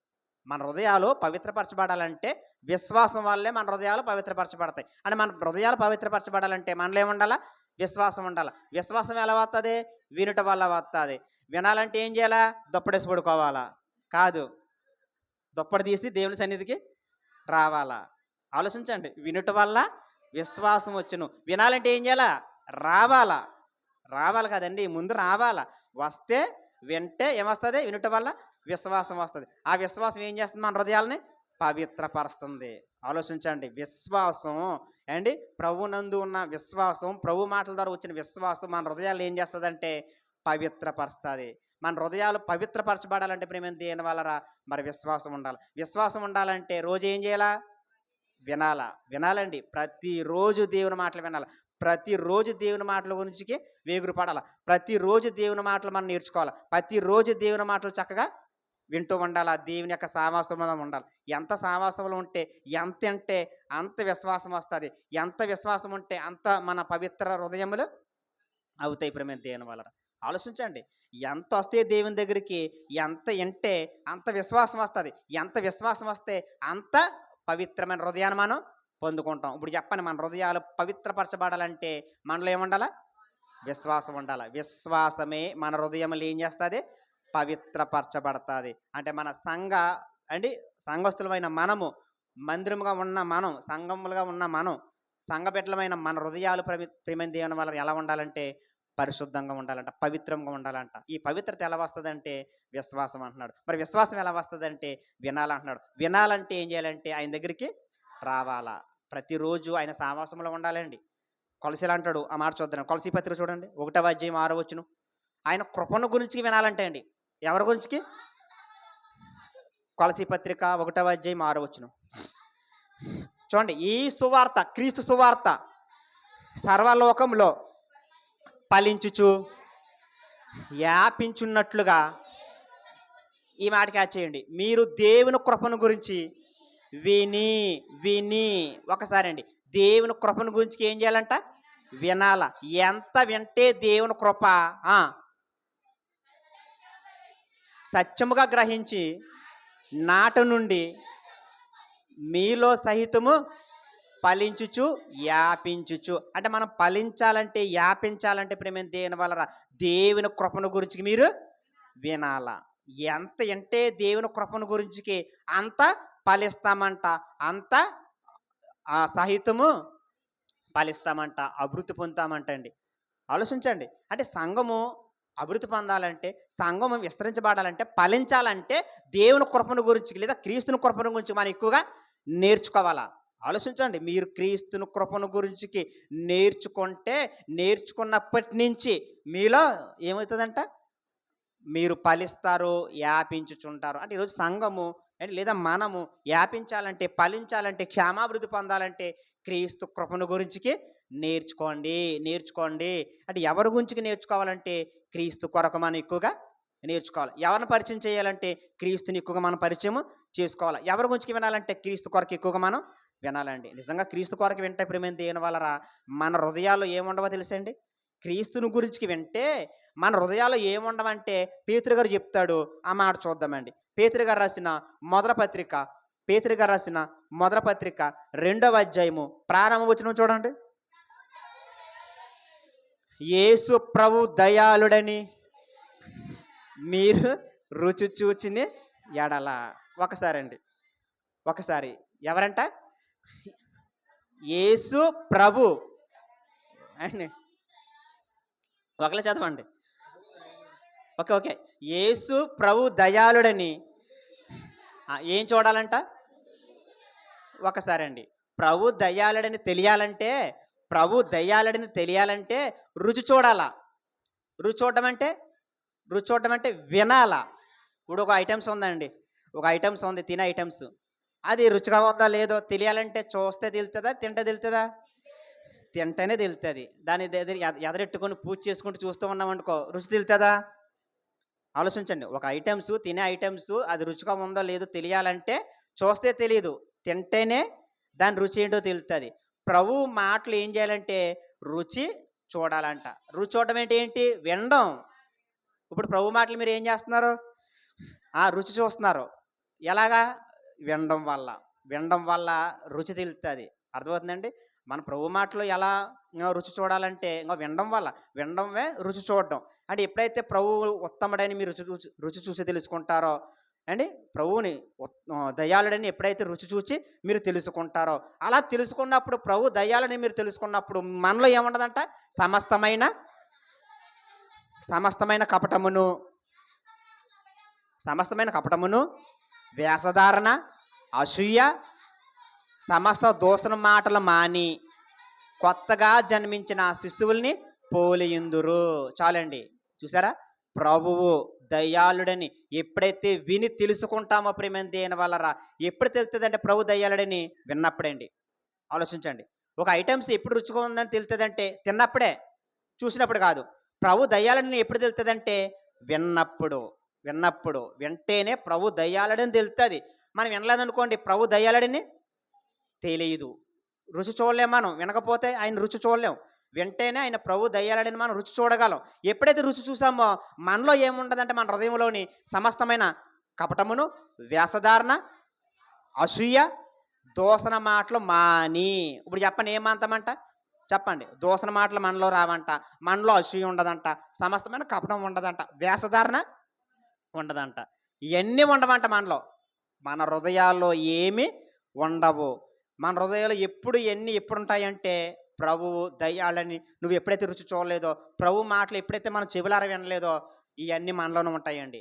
మన హృదయాలు పవిత్రపరచబడాలంటే విశ్వాసం వల్లే మన హృదయాలు పవిత్రపరచబడతాయి. అంటే మన హృదయాలు పవిత్రపరచబడాలంటే మనలో ఏముండాలా? విశ్వాసం ఉండాలి. విశ్వాసం ఎలా వస్తుంది? వినుట వల్ల వస్తుంది. వినాలంటే ఏం చేయాలా? దుప్పడేసి పడుకోవాలా? కాదు, దుప్పటి తీసి దేవుని సన్నిధికి రావాలా. ఆలోచించండి. వినుట వల్ల విశ్వాసం వచ్చును. వినాలంటే ఏం చేయాలా? రావాలి కదండి. ముందు రావాలా. వస్తే వింటే ఏమొస్తుంది? వినుట వల్ల విశ్వాసం వస్తుంది. ఆ విశ్వాసం ఏం చేస్తుంది? మన హృదయాలని పవిత్రపరుస్తుంది. ఆలోచించండి. విశ్వాసం అండి, ప్రభునందు ఉన్న విశ్వాసం, ప్రభు మాటల ద్వారా వచ్చిన విశ్వాసం మన హృదయాలు ఏం చేస్తుందంటే పవిత్రపరుస్తుంది. మన హృదయాలు పవిత్రపరచబడాలంటే ప్రేమ దేని వలరా? మరి విశ్వాసం ఉండాలి. విశ్వాసం ఉండాలంటే రోజు ఏం చేయాలా? వినాలండి. ప్రతిరోజు దేవుని మాటలు వినాలి. ప్రతిరోజు దేవుని మాటల గురించి వేగురు పడాలి. ప్రతిరోజు దేవుని మాటలు మనం నేర్చుకోవాలి. ప్రతిరోజు దేవుని మాటలు చక్కగా వింటూ ఉండాలి. ఆ దేవుని యొక్క సావాసంలో ఉండాలి. ఎంత సావాసంలో ఉంటే ఎంత అంటే అంత విశ్వాసం వస్తుంది. ఎంత విశ్వాసం ఉంటే అంత మన పవిత్ర హృదయములు అవుతాయి ప్రేమ దేవుని వలన. ఆలోచించండి. ఎంత వస్తే దేవుని దగ్గరికి, ఎంత అంటే అంత విశ్వాసం వస్తుంది. ఎంత విశ్వాసం వస్తే అంత పవిత్రమైన హృదయాన్ని మనం పొందుకుంటాం. ఇప్పుడు చెప్పండి, మన హృదయాలు పవిత్రపరచబడాలంటే మనలో ఏముండాలా? విశ్వాసం ఉండాలి. విశ్వాసమే మన హృదయంలో ఏం చేస్తుంది? పవిత్రపరచబడుతుంది. అంటే మన సంఘస్థులమైన మనము, మందిరముగా ఉన్న మనం, సంఘములుగా ఉన్న మనం, సంఘబిడ్డలమైన మన హృదయాలు ప్రేమ దేవుని వల్ల ఎలా ఉండాలంటే పరిశుద్ధంగా ఉండాలంట, పవిత్రంగా ఉండాలంట. ఈ పవిత్రత ఎలా వస్తుందంటే విశ్వాసం అంటున్నాడు. మరి విశ్వాసం ఎలా వస్తుందంటే వినాలంటున్నాడు. వినాలంటే ఏం చేయాలంటే ఆయన దగ్గరికి రావాలా. ప్రతిరోజు ఆయన సావాసంలో ఉండాలండి. కొలసీలు అంటాడు, ఆ మాట చూద్దాం. కొలసీ పత్రిక చూడండి, 1వ అధ్యాయం 6వ వచనం. ఆయన కృపను గురించి వినాలంటే అండి. ఎవరి గురించి? కొలసీ పత్రిక 1వ అధ్యాయం 6వ వచనం చూడండి. ఈ సువార్త, క్రీస్తు సువార్త సర్వలోకంలో ఫలించుచు వ్యాపించున్నట్లుగా, ఈ మాట క్యాచ్ చేయండి, మీరు దేవుని కృపను గురించి విని ఒకసారి అండి, దేవుని కృపను గురించి ఏం చేయాలంట? వినాల. ఎంత వింటే దేవుని కృప సత్యముగా గ్రహించి నాట నుండి మీలో సహితము ఫలించుచు వ్యాపించుచు. అంటే మనం ఫలించాలంటే, వ్యాపించాలంటే ప్రేమ దేవుని వలన దేవుని కృపను గురించి మీరు వినాల. ఎంత అంటే దేవుని కృపను గురించి అంత ఫలిస్తామంట, అంత సహితము ఫలిస్తామంట, అభివృద్ధి పొందుతామంట అండి. ఆలోచించండి. అంటే సంఘము అభివృద్ధి పొందాలంటే, సంఘము విస్తరించబడాలంటే, ఫలించాలంటే దేవుని కృపను గురించి లేదా క్రీస్తుని కృపను గురించి మనం ఎక్కువగా నేర్చుకోవాలా. ఆలోచించండి. మీరు క్రీస్తుని కృపను గురించి నేర్చుకుంటే, నేర్చుకున్నప్పటి నుంచి మీలో ఏమవుతుందంట? మీరు ఫలిస్తారు, వ్యాపించుచుంటారు. అంటే ఈరోజు సంఘము లేదా మనము వ్యాపించాలంటే, ఫలించాలంటే, క్షేమాభివృద్ధి పొందాలంటే క్రీస్తు కృపను గురించి నేర్చుకోండి. అంటే ఎవరి గురించి నేర్చుకోవాలంటే క్రీస్తు కొరకు మనం ఎక్కువగా నేర్చుకోవాలి. ఎవరిని పరిచయం చేయాలంటే క్రీస్తుని ఎక్కువగా మనం పరిచయం చేసుకోవాలి. ఎవరి గురించి వినాలంటే క్రీస్తు కొరకు ఎక్కువగా మనం వినాలండి. నిజంగా క్రీస్తు కొరకు వింటే ప్రేమ దేని వలన మన హృదయాల్లో ఏముండవో తెలుసండి? క్రీస్తుని గురించి వింటే మన హృదయాల్లో ఏముండవంటే పేతురు గారు చెప్తాడు. ఆ మాట చూద్దామండి. పేతురు గారు రాసిన మొదటి పత్రిక 2వ అధ్యాయము ప్రారంభ వచనం చూడండి. యేసు ప్రభు దయాళుడని మీరు రుచి చూచిన ఎడల. ఒకసారి ఎవరంట? యేసు ప్రభు అండి. ఒకలే చదవండి. ఓకే. యేసు ప్రభు దయాళుడని ఏం చూడాలంట? ఒకసారి అండి. ప్రభు దయాళుడని తెలియాలంటే రుచి చూడాలా. రుచి చూడడం అంటే వినాలా. ఇప్పుడు ఒక ఐటమ్స్ ఉందండి, తినే ఐటమ్స్. అది రుచిగా ఉందా లేదో తెలియాలంటే చూస్తే తెలుస్తుందా, తింటే తెలుస్తుందా? తింటేనే తెలుస్తుంది. దాని ఎదరెట్టుకొని పూజ చేసుకుంటూ చూస్తూ ఉన్నామనుకో రుచి తెలుస్తుందా? ఆలోచించండి. ఒక ఐటెమ్స్ తినే ఐటెమ్స్ అది రుచిగా ఉందో లేదో తెలియాలంటే చూస్తే తెలియదు. తింటేనే దాని రుచి ఏంటో తెలుస్తుంది. ప్రభువు మాటలు ఏం చేయాలంటే రుచి చూడాలంట. రుచి చూడడం అంటే ఏంటి? వినడం. ఇప్పుడు ప్రభు మాటలు మీరు ఏం చేస్తున్నారు? రుచి చూస్తున్నారు. ఎలాగా? వినడం వల్ల. వినడం వల్ల రుచి తెలుస్తుంది. అర్థమవుతుందండి? మన ప్రభు మాటలు ఎలా రుచి చూడాలంటే వినడం వల్ల. వినడమే రుచి చూడడం. అంటే ఎప్పుడైతే ప్రభువు ఉత్తముడని మీరు రుచి చూసి తెలుసుకుంటారో అండి, ప్రభువుని దయాళుడని ఎప్పుడైతే రుచి చూచి మీరు తెలుసుకుంటారో, అలా తెలుసుకున్నప్పుడు ప్రభు దయాళుడని మీరు తెలుసుకున్నప్పుడు మనలో ఏముండదంట? సమస్తమైన సమస్తమైన కపటమును సమస్తమైన కపటమును, వేషధారణ, అసూయ, సమస్త దూషణ మాటలు మాని కొత్తగా జన్మించిన శిశువుల్ని పోలియుందురు. చాలండి. చూసారా? ప్రభువు దయాళుడని ఎప్పుడైతే విని తెలుసుకుంటామో ప్రియమైన దేని వల్లరా, ఎప్పుడు తెలుస్తుందంటే ప్రభు దయాళుడని విన్నప్పుడండి. ఆలోచించండి. ఒక ఐటమ్స్ ఎప్పుడు రుచిగా ఉందని తెలుస్తుందంటే తిన్నప్పుడే, చూసినప్పుడు కాదు. ప్రభు దయాళుడని ఎప్పుడు తెలుస్తుందంటే విన్నప్పుడు. విన్నప్పుడు వింటేనే ప్రభు దయాళుడని తెలుస్తుంది. మనం వినలేదనుకోండి ప్రభు దయాళుడని తెలియదు. రుచి చూడలేం మనం. వినకపోతే ఆయన రుచి చూడలేం. వింటేనే ఆయన ప్రభు దయాళుడని మనం రుచి చూడగలం. ఎప్పుడైతే రుచి చూసామో మనలో ఏముండదంటే మన హృదయంలోని సమస్తమైన కపటమును, వేషధారణ, అసూయ, దూషణ మాటలు మాని. ఇప్పుడు చెప్పండి ఏం మాంతమంట? చెప్పండి. దూషణ మాటలు మనలో రావంట, మనలో అసూయ ఉండదంట, సమస్తమైన కపటం ఉండదంట, వేషధారణ ఉండదంట, ఇవన్నీ ఉండవంట మనలో. మన హృదయాల్లో ఏమి ఉండవు. మన హృదయాలు ఎప్పుడు ఉంటాయంటే ప్రభువు దయ్యాలని నువ్వు ఎప్పుడైతే రుచి చూడలేదో, ప్రభు మాటలు ఎప్పుడైతే మనం చెవులార వినలేదో ఇవన్నీ మనలోనే ఉంటాయండి.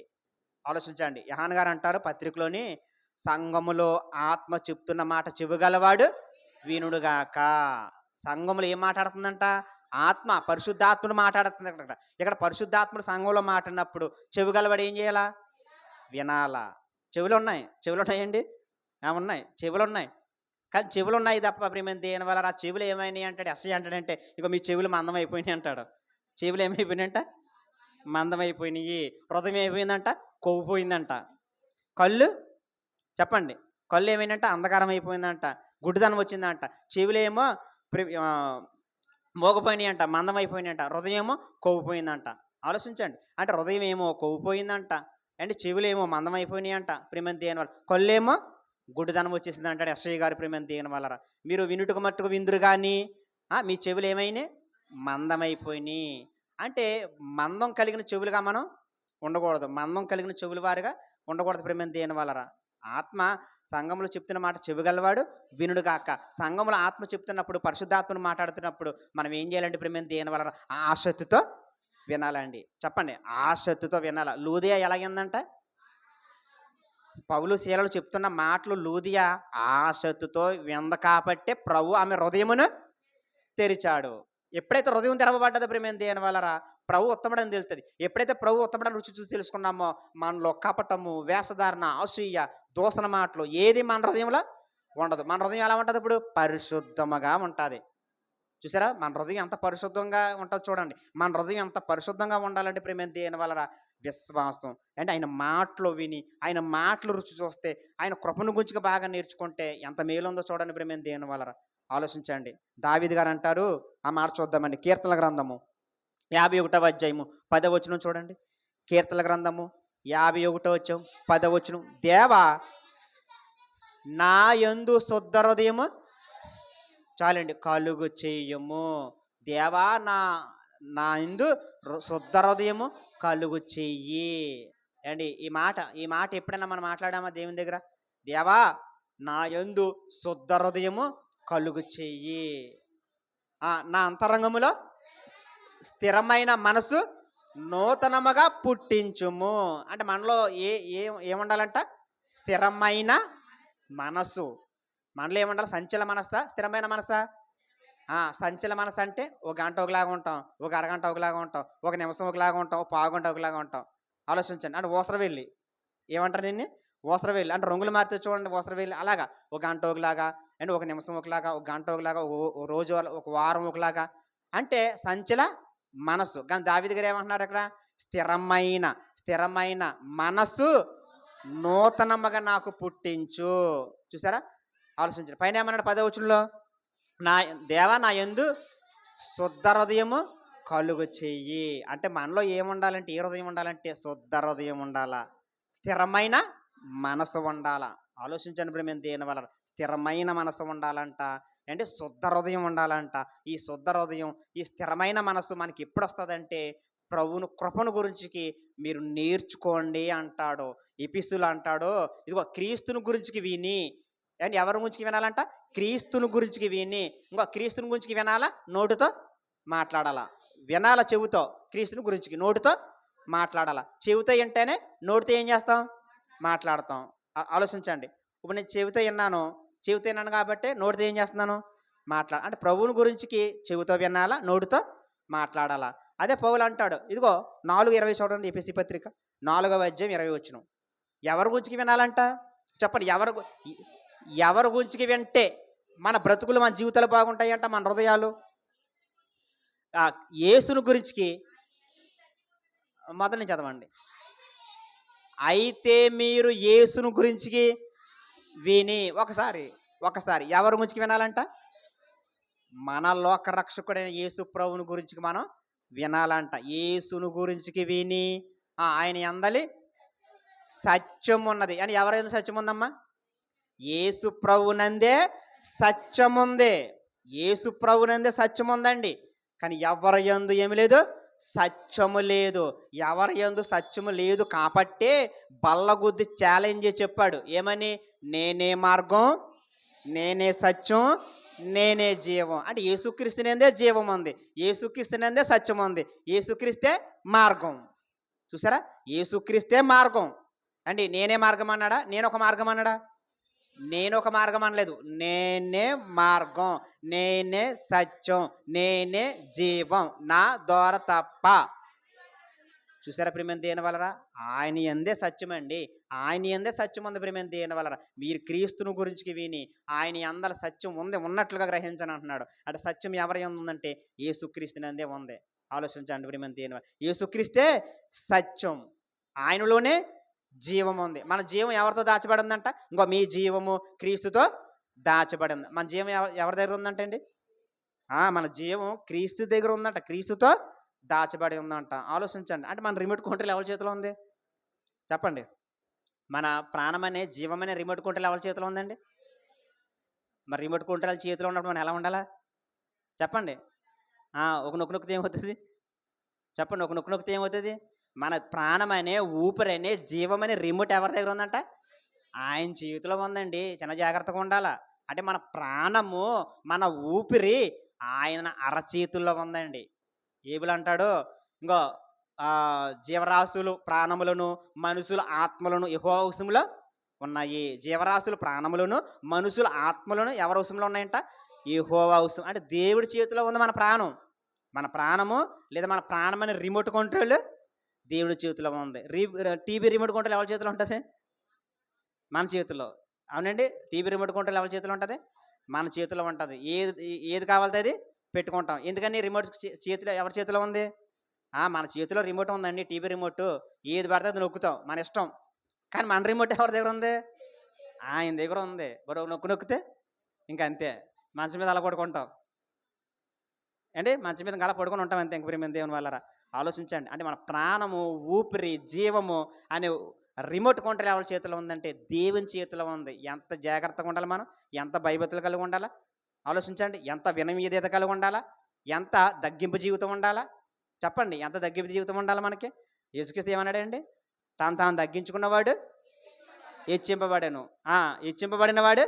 ఆలోచించండి. యోహాను గారు అంటారు పత్రికలోని, సంఘములో ఆత్మ చెప్తున్న మాట చెవిగలవాడు వినుడుగాక. సంఘములో ఏం మాట్లాడుతుందంట? ఆత్మ, పరిశుద్ధాత్ముడు మాట్లాడుతుంది. ఇక్కడ పరిశుద్ధాత్ముడు సంఘంలో మాట్లాడినప్పుడు చెవిగలవాడు ఏం చేయాలా? వినాలా. చెవులు ఉన్నాయండి? ఉన్నాయి, చెవులు ఉన్నాయి. కానీ చెవులు ఉన్నాయి తప్ప ప్రియమైన దేని వల్ల ఆ చెవులు ఏమైనాయి అంటాడు. ఎస్ఐ అంటాడంటే ఇక మీ చెవులు మందం అయిపోయినాయి అంటాడు. చెవులు ఏమైపోయినాయంట? మందం అయిపోయినాయి. హృదయం అయిపోయిందంట? కొవ్వుపోయిందంట. కళ్ళు చెప్పండి. కళ్ళు ఏమైందంట? అంధకారం అయిపోయిందంట, గుడ్డిదనం వచ్చిందంట. చెవులేమో మోగపోయినాయి అంట, మందం అయిపోయినాయంట. హృదయం ఏమో కొవ్వుపోయిందంట. ఆలోచించండి. అంటే హృదయం ఏమో కొవ్వుపోయిందంట, అంటే చెవులేమో మందం అయిపోయినాయి అంట ప్రియమైన దేని వల్ల. కళ్ళేమో గుడ్డిదనం వచ్చేసింది అంటాడు ఎస్ఐ గారు ప్రియమైన దేని వల్ల. మీరు వినుటకు మట్టుకు విందురు కానీ మీ చెవులు ఏమైనాయి? మందమైపోయినాయి. అంటే మందం కలిగిన చెవులుగా మనం ఉండకూడదు. మందం కలిగిన చెవుల వారిగా ఉండకూడదు ప్రియమైన దేని వల్లరా. ఆత్మ సంఘంలో చెప్తున్న మాట చెవిగలవాడు వినుడుగాక. సంఘంలో ఆత్మ చెప్తున్నప్పుడు, పరిశుద్ధాత్మను మాట్లాడుతున్నప్పుడు మనం ఏం చేయాలంటే ప్రియమైన దేని వల్ల ఆసక్తితో వినాలండి. చెప్పండి. ఆసక్తితో వినాల. లూదియా ఎలాగిందంట? పౌలు శీలలు చెప్తున్న మాటలు లూదియా ఆసక్తితో వింద కాబట్టే ప్రభు ఆమె హృదయమును తెరిచాడు. ఎప్పుడైతే హృదయం తెరవబడ్డదో ప్రియమైన దేని వల్లరా ప్రభు ఉత్తముడని తెలుస్తుంది. ఎప్పుడైతే ప్రభు ఉత్తముడని రుచి చూసి తెలుసుకున్నామో మనలో కపటము, వేషధారణ, అసూయ, దూషణ మాటలు ఏది మన హృదయంలో ఉండదు. మన హృదయం ఎలా ఉంటుంది? ఇప్పుడు పరిశుద్ధముగా ఉంటుంది. చూసారా? మన హృదయం ఎంత పరిశుద్ధంగా ఉంటుంది చూడండి. మన హృదయం ఎంత పరిశుద్ధంగా ఉండాలంటే ప్రియమైన దేని వల్ల విశ్వాసం. అంటే ఆయన మాటలు విని, ఆయన మాటలు రుచి చూస్తే, ఆయన కృపను గురించి బాగా నేర్చుకుంటే ఎంత మేలుందో చూడండి ప్రియమైన దేని వల్ల. ఆలోచించండి. దావీదు గారు అంటారు, ఆ మాట చూద్దామండి. కీర్తనల గ్రంథము 51వ అధ్యాయము 10వ వచనం చూడండి. కీర్తనల గ్రంథము 51వ అధ్యాయం 10వ వచనం. దేవా నా యందు శుద్ధ హృదయము చాలండి కలుగు చెయ్యము. దేవా నా యందు శుద్ధ హృదయము కలుగు చెయ్యి. అండి ఈ మాట ఎప్పుడైనా మనం మాట్లాడామా దేవుని దగ్గర? దేవా నా యందు శుద్ధ హృదయము కలుగు చెయ్యి. నా అంతరంగములో స్థిరమైన మనసు నూతనముగా పుట్టించుము. అంటే మనలో ఏముండాలంట? స్థిరమైన మనసు. మనలో ఏముండాలి? సంచల మనసా, స్థిరమైన మనసా? సంచల మనసు అంటే ఒక గంట ఒకలాగా ఉంటాం, ఒక అరగంట ఒకలాగా ఉంటాం, ఒక నిమిషం ఒకలాగా ఉంటాం, ఒక పావుగంట ఒకలాగా ఉంటాం. ఆలోచించండి. అంటే ఊసర వెళ్ళి ఏమంటారు దీన్ని? ఊసరవేళ్ళు అంటే రంగులు మారితే చూడండి ఊసరవేళ్ళు అలాగా ఒక గంట ఒకలాగా అండ్ ఒక నిమిషం ఒకలాగా ఒక గంట ఒకలాగా ఓ రోజు ఒక వారం ఒకలాగా అంటే సంచల మనసు కానీ దావీదు గారు ఏమంటున్నారు అక్కడ స్థిరమైన స్థిరమైన మనసు నూతనముగా నాకు పుట్టించు. చూసారా ఆలోచించారు పైన ఏమన్నాడు 10వ వచనంలో నా దేవా నా యందు శుద్ధ హృదయము కలుగు చెయ్యి. అంటే మనలో ఏముండాలంటే ఏ హృదయం ఉండాలంటే శుద్ధ హృదయం ఉండాలా, స్థిరమైన మనసు ఉండాలా. ఆలోచించండి ఇప్పుడు మేము దేని వల్ల స్థిరమైన మనసు ఉండాలంట అంటే శుద్ధ హృదయం ఉండాలంట. ఈ శుద్ధ హృదయం ఈ స్థిరమైన మనసు మనకి ఎప్పుడు వస్తుందంటే ప్రభువును కృపను గురించికి మీరు నేర్చుకోండి అంటాడు. ఎపిసులు అంటాడు ఇదిగో క్రీస్తుని గురించికి విని అండ్ ఎవరి గురించి వినాలంట క్రీస్తుని గురించికి విని ఇంకో క్రీస్తుని గురించికి వినాలా నోటితో మాట్లాడాలా, వినాలా చెవుతో క్రీస్తుని గురించికి నోటితో మాట్లాడాలా. చెవితో వింటేనే నోటితో ఏం చేస్తాం మాట్లాడతాం. ఆలోచించండి ఇప్పుడు నేను చెవితో విన్నాను కాబట్టి నోటితో ఏం చేస్తున్నాను అంటే ప్రభువుని గురించికి చెవితో వినాలా నోటితో మాట్లాడాలా. అదే పౌలు అంటాడు ఇదిగో 4:20 చూడండి ఎఫెసీ పత్రిక 4వ అధ్యాయం 20 వచనం. ఎవరి గురించికి వినాలంట చెప్పండి. ఎవరి గురించికి వింటే మన బ్రతుకులు మన జీవితాలు బాగుంటాయంట మన హృదయాలు. యేసును గురించికి మొదటి నుంచి చదవండి. అయితే మీరు యేసును గురించికి విని ఒకసారి ఎవరి గురించి వినాలంట మన లోకరక్షకుడైన యేసు ప్రభువుని గురించి మనం వినాలంట. యేసును గురించికి విని ఆయన యందలి సత్యం ఉన్నది అని ఎవరైనా సత్యం ఉందమ్మా యేసు ప్రభునందే సత్యం ఉంది. యేసు ప్రభునందే సత్యం ఉందండి. కానీ ఎవరి యందు ఏమి లేదు సత్యము లేదు. ఎవరి యందు సత్యము లేదు కాబట్టే బల్లగుద్ది ఛాలెంజ్ చెప్పాడు ఏమని నేనే మార్గం నేనే సత్యం నేనే జీవం. అంటే యేసుక్రీస్తునందే జీవం ఉంది, యేసుక్రీస్తునందే సత్యం ఉంది, యేసుక్రీస్తే మార్గం. చూసారా యేసుక్రీస్తే మార్గం అండి. నేనే మార్గం అన్నాడా నేను ఒక మార్గం అన్నాడా నేను ఒక మార్గం అనలేదు. నేనే మార్గం నేనే సత్యం నేనే జీవం నా ద్వారా తప్ప. చూసారా ప్రేమ దేని వలరా ఆయన ఎందే సత్యం అండి. ఆయన ఎందే సత్యం ఉంది ప్రేమ దేని వలరా మీరు క్రీస్తుని గురించి విని ఆయన అందల సత్యం ఉంది ఉన్నట్లుగా గ్రహించని అంటున్నాడు. అంటే సత్యం ఎవరి ఉందంటే యేసుక్రీస్తుని అందే ఉంది. ఆలోచించండి ప్రేమ దేని వల్ల యేసుక్రీస్తే సత్యం, ఆయనలోనే జీవం ఉంది. మన జీవం ఎవరితో దాచబడి ఉందంట ఇంకో మీ జీవము క్రీస్తుతో దాచబడి ఉంది. మన జీవం ఎవరి దగ్గర ఉందంట అండి మన జీవం క్రీస్తు దగ్గర ఉందంట, క్రీస్తుతో దాచబడి ఉందంట. ఆలోచించండి అంటే మన రిమోట్ కంట్రోల్ ఎవరి చేతిలో ఉంది చెప్పండి. మన ప్రాణం అనే జీవం అనే రిమోట్ కంట్రోల్ ఎవరి చేతిలో ఉందండి. మరి రిమోట్ కంట్రోల్ చేతిలో ఉన్నప్పుడు మనం ఎలా ఉండాలా చెప్పండి. ఒక నొక్కు నొక్కితే ఏమవుతుంది చెప్పండి, ఒక నొక్కు నొక్కితే ఏమవుతుంది. మన ప్రాణం అనే ఊపిరి అనే జీవం అనే రిమోట్ ఎవరి దగ్గర ఉందంట ఆయన చేతిలో ఉందండి. చిన్న జాగ్రత్తగా ఉండాలా. అంటే మన ప్రాణము మన ఊపిరి ఆయన అరచేతుల్లో ఉందండి. ఏబులు అంటాడు ఇంకో జీవరాశులు ప్రాణములను మనుషుల ఆత్మలను యెహోవా వశంలో ఉన్నాయి. జీవరాశులు ప్రాణములను మనుషుల ఆత్మలను ఎవరి వశంలో ఉన్నాయంట యెహోవా వశం. అంటే దేవుడి చేతిలో ఉంది మన ప్రాణం. మన ప్రాణము లేదా మన ప్రాణం అనే రిమోట్ కంట్రోల్ దేవుడి చేతిలో ఉంది. టీవీ రిమోట్ కంట్రోల్ ఎవరి చేతిలో ఉంటుంది మన చేతిలో. అవునండి టీవీ రిమోట్ కంట్రోల్ ఎవరి చేతిలో ఉంటుంది మన చేతిలో ఉంటుంది. ఏది కావాలితే అది పెట్టుకుంటాం. ఎందుకని రిమోట్ చేతిలో ఎవరి చేతిలో ఉంది మన చేతిలో రిమోట్ ఉందండి. టీవీ రిమోట్ ఏది పడితే అది నొక్కుతాం మన ఇష్టం. కానీ మన రిమోట్ ఎవరి దగ్గర ఉంది ఆయన దగ్గర ఉంది. బరువు నొక్కితే ఇంకా అంతే మంచం మీద అలా పడుకుంటాం అంటే మంచం మీద అలా పడుకొని ఉంటాం అంతే. ఇంక ప్రేమ దేవుని వల్ల ఆలోచించండి. అంటే మన ప్రాణము ఊపిరి జీవము అనే రిమోట్ కంట్రోల్ ఎవరి చేతిలో ఉందంటే దేవుని చేతిలో ఉంది. ఎంత జాగ్రత్తగా ఉండాలి మనం, ఎంత భయభక్తులు కలిగి ఉండాలా ఆలోచించండి. ఎంత వినమ్యత కలిగి ఉండాలా, ఎంత తగ్గింపు జీవితం ఉండాలా చెప్పండి. ఎంత తగ్గింపు జీవితం ఉండాలి మనకి. యేసుక్రీస్తు ఏమన్నాడండి తాను తగ్గించుకున్నవాడు హెచ్చింపబడను, హెచ్చింపబడిన వాడు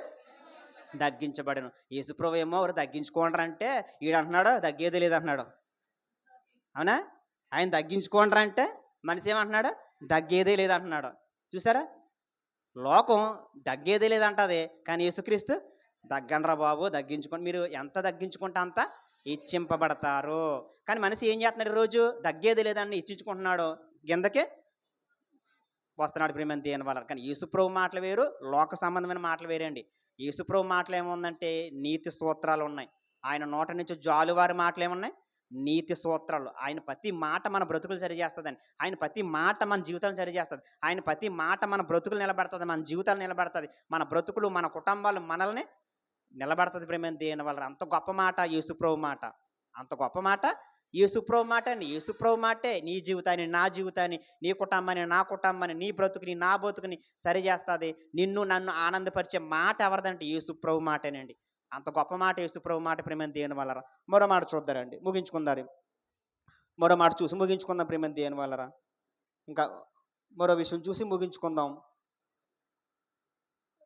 తగ్గించబడను. యేసుప్రభు ఏమో ఎవరు తగ్గించుకోండ్రంటే ఈడు అంటున్నాడు తగ్గేది లేదంటున్నాడు. అవునా ఆయన తగ్గించుకోండ్రంటే మనిషి ఏమంటున్నాడు తగ్గేదే లేదంటున్నాడు. చూసారా లోకం తగ్గేదే లేదంటది కానీ యేసుక్రీస్తు తగ్గండ్రా బాబు తగ్గించుకోండి. మీరు ఎంత తగ్గించుకుంటే అంత హెచ్చింపబడతారు. కానీ మనిషి ఏం చేస్తున్నాడు రోజు తగ్గేది లేదని హెచ్చించుకుంటున్నాడు కిందకే వస్తున్నాడు ప్రియమైన దేవుని వల్ల. కానీ యేసుప్రభు మాటలు వేరు, లోక సంబంధమైన మాటలు వేరండి. యేసుప్రభు మాటలు ఏముందంటే నీతి సూత్రాలు ఉన్నాయి. ఆయన నోట నుంచి జాలువారి మాటలు ఏమున్నాయి? నీతి సూత్రాలు. ఆయన ప్రతి మాట మన బ్రతుకులు సరిచేస్తుందండి. ఆయన ప్రతి మాట మన జీవితాలను సరిచేస్తుంది. ఆయన ప్రతి మాట మన బ్రతుకులు నిలబెడుతుంది, మన జీవితాలు నిలబెడుతుంది, మన బ్రతుకులు, మన కుటుంబాలు మనల్ని నిలబడుతుంది ప్రియమైన దేవుని వల్ల. అంత గొప్ప మాట యేసుప్రభు మాట. అంత గొప్ప మాట యేసుప్రభు మాట అండి. యేసుప్రభు మాటే నీ జీవితాన్ని, నా జీవితాన్ని, నీ కుటుంబాన్ని, నా కుటుంబాన్ని, నీ బ్రతుకుని, నా బ్రతుకుని సరి చేస్తుంది. నిన్ను నన్ను ఆనందపరిచే మాట ఎవరిదంటే యేసుప్రభు మాటేనండి. అంత గొప్ప మాట యేసుప్రభు మాట ప్రియమైన దేవుని వల్లరా. మరో మాట చూద్దారండి, ముగించుకుందారు. మరో మాట చూసి ముగించుకుందాం ప్రియమైన దేవుని వల్లరా. ఇంకా మరో విషయం చూసి ముగించుకుందాం.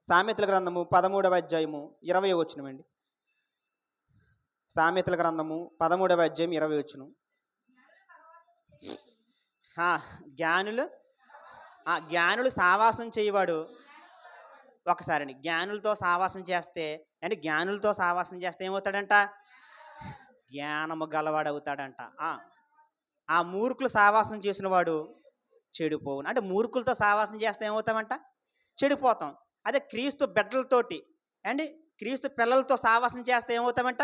సామెతల గ్రంథము 13వ అధ్యాయము 20వ వచనమండి. సామెతల గ్రంథము 13వ అధ్యాయం 20వ వచనం. జ్ఞానులు జ్ఞానులు సావాసం చేయవాడు. ఒకసారి జ్ఞానులతో సావాసం చేస్తే అంటే జ్ఞానులతో సావాసం చేస్తే ఏమవుతాడంట? జ్ఞానము గలవాడు అవుతాడంట. ఆ మూర్ఖులు సావాసం చేసిన వాడు చెడిపోవును. అంటే మూర్ఖులతో సావాసం చేస్తే ఏమవుతామంట? చెడిపోతాం. అదే క్రీస్తు బిడ్డలతోటి అండి, క్రీస్తు పిల్లలతో సావాసం చేస్తే ఏమవుతామంట?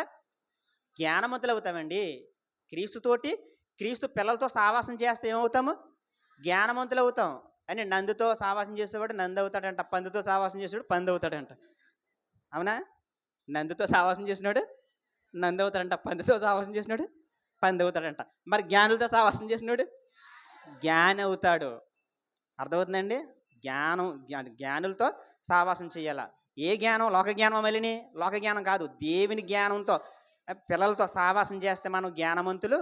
జ్ఞానవంతులు అవుతామండి. క్రీస్తు పిల్లలతో సావాసం చేస్తే ఏమవుతాము? జ్ఞానవంతులు అవుతాం. అని నందుతో సావాసం చేసేవాడు నంది అవుతాడంట, పందితో సావాసం చేసేవాడు పంది అవుతాడంట. అవునా? నందితో సావాసం చేసినాడు నంది అవుతాడంట, పందితో సావాసం చేసినాడు పంది అవుతాడంట. మరి జ్ఞానులతో సావాసం చేసినాడు జ్ఞాని అవుతాడు. అర్థమవుతుందండి? జ్ఞానులతో సావాసం చేయాల. ఏ జ్ఞానం? లోక జ్ఞానం. మళ్ళీ లోక జ్ఞానం కాదు, దేవుని జ్ఞానంతో పిల్లలతో సావాసం చేస్తే మనం జ్ఞానవంతులు